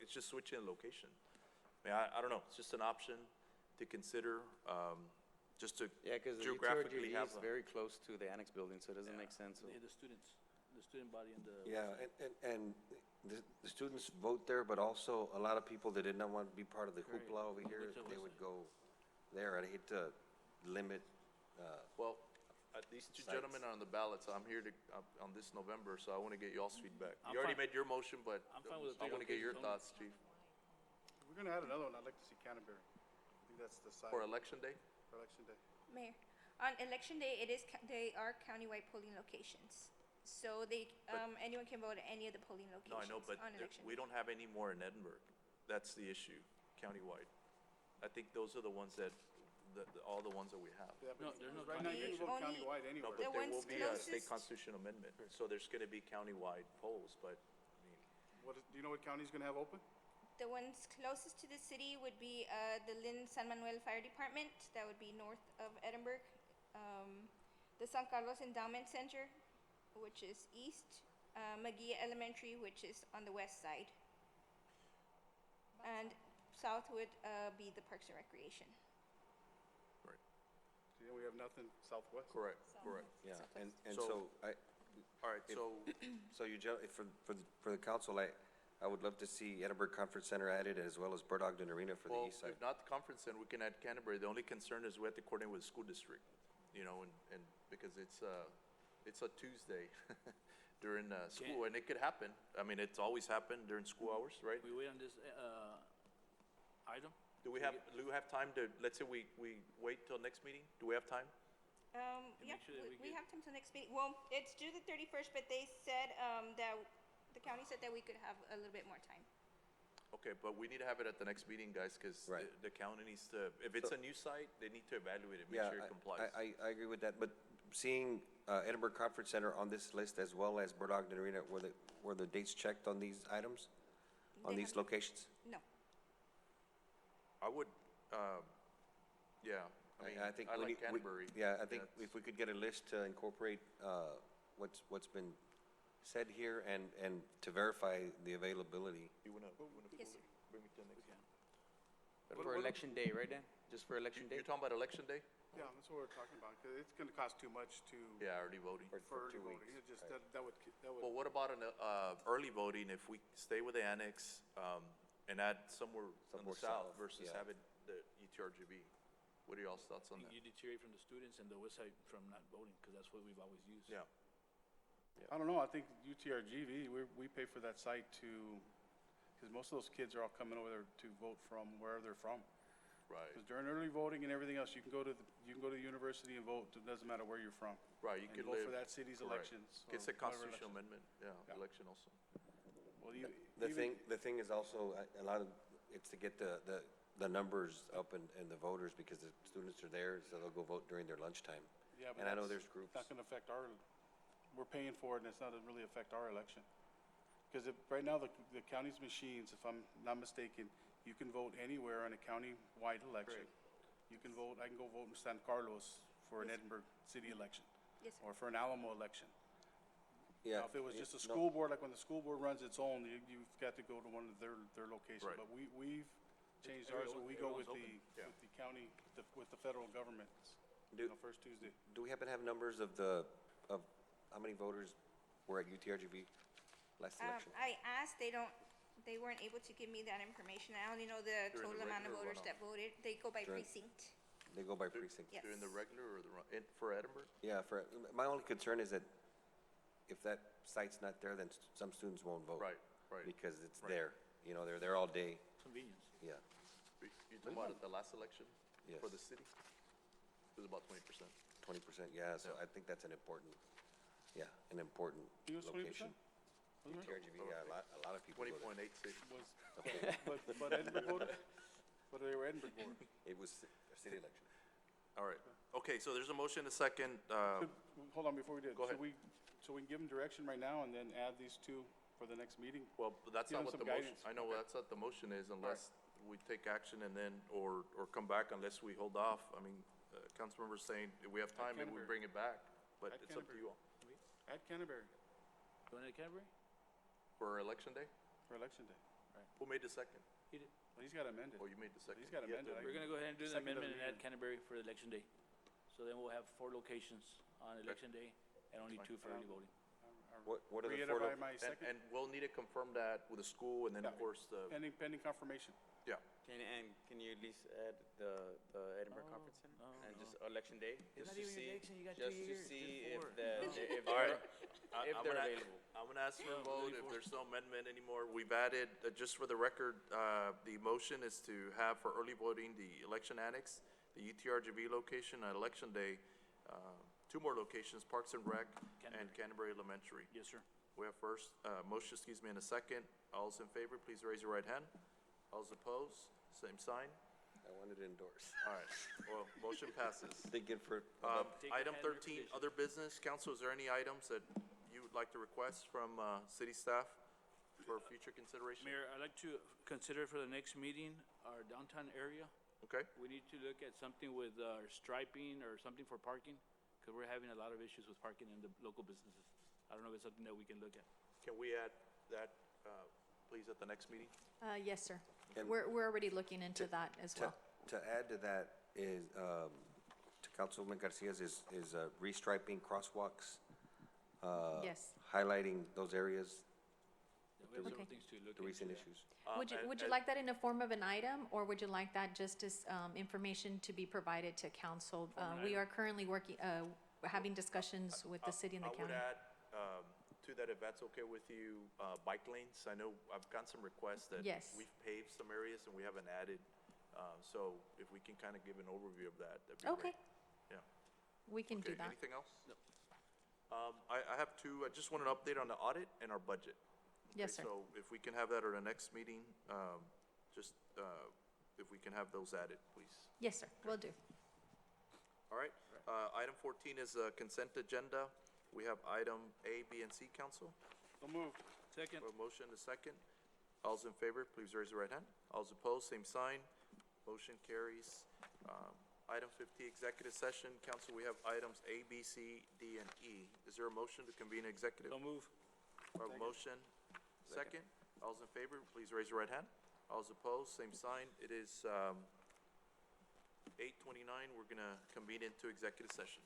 it's just switching a location. I mean, I don't know, it's just an option to consider, just to Yeah, because the geographically UTRGV have. is very close to the annex building, so it doesn't make sense. The students, the student body and the. yeah, and the students vote there, but also a lot of people that did not want to be part of the hoopla over here, Which they was- would go there. I'd hate to limit, Well, these two Sites. gentlemen are on the ballot, so I'm here to, on this November, so I want to get y'all's feedback. I'm You already fine. made your motion, but I'm fine with the I want to get your three locations thoughts, chief. If we're gonna add another one, I'd like to see Canterbury. I think that's the side. For election day? For election day. Mayor, on election day, they are countywide polling locations. So anyone can vote at any of the polling No, locations I know, but on election we day. don't have any more in Edinburgh. That's the issue, countywide. I think those are the ones that, all the ones that we have. Yeah, No, but there's no right now you can vote Only- countywide No, anywhere. but The there will ones be a state closest- constitution amendment, so there's gonna be countywide polls, but, I mean, Do you know what county's gonna have open? The ones closest to the city would be the Lynn San Manuel Fire Department, that would be north of Edinburgh. The San Carlos Endowment Center, which is east. Magia Elementary, which is on the west side. And south would be the Parks and Recreation. So, we have nothing southwest? correct. yeah, and So- so I, All right, If- so, so for the council, I would love to see Edinburgh Conference Center added as well as Bird Ogden Arena for the well, east side. if not the conference center, we can add Canterbury. The only concern is we have to coordinate with the school district, you know, and because it's a Tuesday during, school, and it could happen. I mean, it's always happened during school hours, right? We wait on this, item? Do we have time to, let's say we wait till next meeting? Do we have time? Yeah, sure that we we get- have time till next meeting. Well, it's due the 31st, but they said that, the county said that we could have a little bit more time. Okay, but we need to have it at the next meeting, guys, because Right. the county needs to, if it's a new site, they need to evaluate it, make Yeah, sure it complies. I agree with that, but seeing Edinburgh Conference Center on this list as well as Bird Ogden Arena, were the dates checked on these items? On They these have- locations? No. I would, yeah, I mean, I think I we like need- Canterbury. Yeah, I think That's- if we could get a list to incorporate what's been said here and to verify the availability. You wanna Yes, sir. bring me to the next one? But What- for what- election day, right, Dan? Just for election day? You're talking about election day? Yeah, that's what we're talking about, because it's gonna cost too much to, Yeah, early voting. for early 2 voting. weeks, It just, right. that would, Well, what about an, early voting if we stay with the annex, and add somewhere in the Somewhere south south, versus yeah. having the UTRGV? What are y'all's thoughts on that? You deteriorate from the students and the website from not voting, because that's what we've always used. Yeah. I don't know, I think UTRGV, we pay for that site to, because most of those kids are all coming over there to vote from wherever they're from. Right. Because during early voting and everything else, you can go to the university and vote, it doesn't matter where you're from. Right, you And could vote live. for that city's correct. elections. It's or a whatever constitutional elections. amendment, Yeah. election also. Well, The thing is also, a lot of, it's to get the numbers up and the voters, because the students are there, so they'll go vote during their lunchtime. Yeah, but And I know that's there's groups. not gonna affect we're paying for it, and it's not gonna really affect our election. Because right now, the county's machines, if I'm not mistaken, you can vote anywhere on a county-wide election. You can vote, I can go vote in San Carlos for an Edinburgh city election. Yes, sir. Or for an Alamo election. Yeah. Now, if it was just a no, school board, like when the school board runs its own, you've got to go to one of their locations. Right. But we've changed ours, so we go with Everyone's the, with the county, with the federal government, first Tuesday. Do we happen to have numbers of how many voters were at UTRGV last election? I asked, they weren't able to give me that information. I only know the During total the amount of regular voters runoff. that voted. They go by During- precinct. They go by precinct? Yes. During the regular or for Edinburgh? Yeah, my only concern is that if that site's not there, then some students won't vote. Right. Because it's Right. there, they're there all day, Convenience. yeah. You talking about at the last election? Yes. For the city? It was about 20%. 20%, yeah, so I think that's an important It was 20%? location. UTRGV, yeah, a lot of people go there. 20.86. But Edinburgh voted? But they were Edinburgh voted. It was a city election. All right. Okay, so there's a motion, a second. Hold on, before we do it. Go ahead. So we can give them direction right now and then add these two for the next meeting? Well, that's Give not them what the some motion, guidance. I know that's what the motion is unless we take action and then, or come back unless we hold off. I mean, Councilmember's saying if we have time, maybe we Canterbury. bring it back, but At it's up to you all. At Canterbury Going to Canterbury? For election day? for election day. Who made the second? He did. Well, he's got amended. Oh, you made the second. He's got Yeah, amended. do it. We're gonna go ahead and do the Second of amendment and add reading. Canterbury for election day. So then we'll have 4 locations on election day and only 2 for early voting. What are the Reiterate 4 my second, And we'll need to confirm that with the school and then, of Yeah. course, the, pending confirmation. yeah. Can you at least add the Edinburgh Conference Center? And just election day? It's just not to even your see- election, you got Just 2 to years, see just if 4. if All right. they're, if they're available. I'm gonna ask for a No, vote really if for- there's no amendment anymore. We've added, just for the record, the motion is to have for early voting, the election annex, the UTRGV location, and election day, 2 more locations, Parks and Rec and Canterbury Elementary. Yes, sir. We have first, motion, and a second. All's in favor, please raise your right hand. All's opposed, same sign. I wanted to endorse. All right, well, motion passes. Thinking for, Take a Item hand 13, recommendation. other business. Council, is there any items that you would like to request from city staff for future consideration? Mayor, I'd like to consider for the next meeting, our downtown area. Okay, We need to look at something with our striping or something for parking, because we're having a lot of issues with parking in the local businesses. I don't know if it's something that we can look at. can we add that, please, at the next meeting? Yes, sir. And- We're already looking into that as well. to add to that is, to Councilwoman Garcia's is restriping crosswalks, Yes. highlighting those areas, We have several Okay. things to look the into. recent yeah. issues. Would you like that in the form of an item, or would you like that just as information to be provided to council? We are currently working, having discussions with the city and the I would county. add, to that, if that's okay with you, bike lanes. I know I've gotten some requests that Yes. we've paved some areas and we haven't added. So if we can kind of give an overview of that, that'd be Okay, great. Yeah. we can do Okay, that. anything else? No. I have 2, I just want an update on the audit and our budget. Yes, Okay, sir. So if we can have that at our next meeting, just, if we can have those added, please. Yes, sir, will do. All right, item 14 is a consent agenda. We have item A, B, and C, council. So moved. Second. A motion, a second. All's in favor, please raise your right hand. All's opposed, same sign. Motion carries. Item 50, executive session. Council, we have items A, B, C, D, and E. Is there a motion to convene executive? Don't move. We have a motion, second. All's in favor, please raise your right hand. All's opposed, same sign. It is 8:29. We're gonna convene into executive session.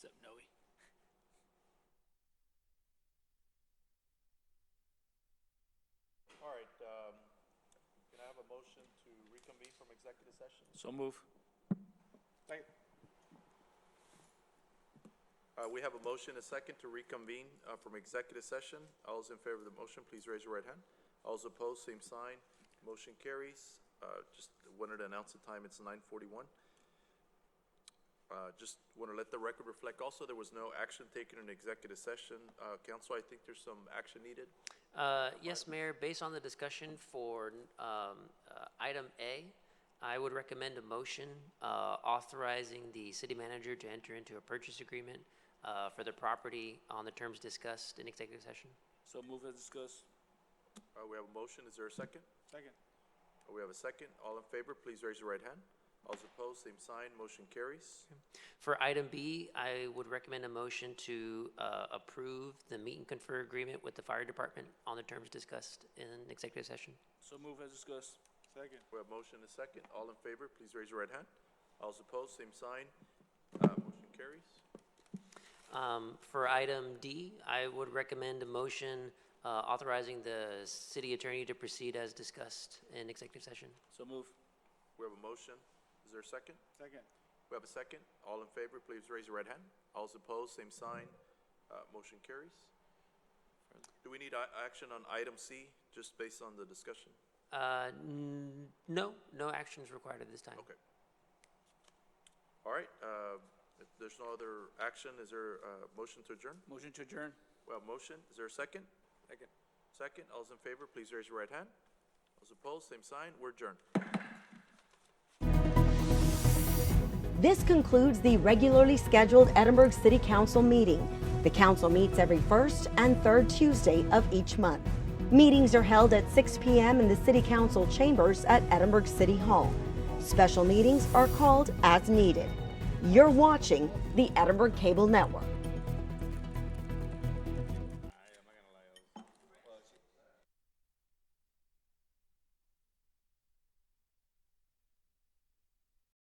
What's up, Noe? All right, can I have a motion to reconvene from executive session? So move. We have a motion, a second, to reconvene from executive session. All those in favor of the motion, please raise your right hand. All those opposed, same sign. Motion carries. Just wanted to announce the time, it's 9:41. Just want to let the record reflect also, there was no action taken in executive session. Council, I think there's some action needed. Yes, Mayor, based on the discussion for item A, I would recommend a motion authorizing the city manager to enter into a purchase agreement for the property on the terms discussed in executive session. So move as discussed. We have a motion, is there a second? Second. We have a second. All in favor, please raise your right hand. All those opposed, same sign. Motion carries. For item B, I would recommend a motion to approve the meet and confer agreement with the fire department on the terms discussed in executive session. So move as discussed. Second. We have motion, a second. All in favor, please raise your right hand. All those opposed, same sign. Motion carries. For item D, I would recommend a motion authorizing the city attorney to proceed as discussed in executive session. So move. We have a motion. Is there a second? Second. We have a second. All in favor, please raise your right hand. All those opposed, same sign. Motion carries. Do we need action on item C, just based on the discussion? No action is required at this time. Okay. All right, if there's no other action, is there a motion to adjourn? Motion to adjourn. We have a motion. Is there a second? Second. Second. All those in favor, please raise your right hand. Those opposed, same sign. We're adjourned. This concludes the regularly scheduled Edinburg City Council meeting. The council meets every first and third Tuesday of each month. Meetings are held at 6 p.m. in the City Council chambers at Edinburg City Hall. Special meetings are called as needed. You're watching the Edinburg Cable Network.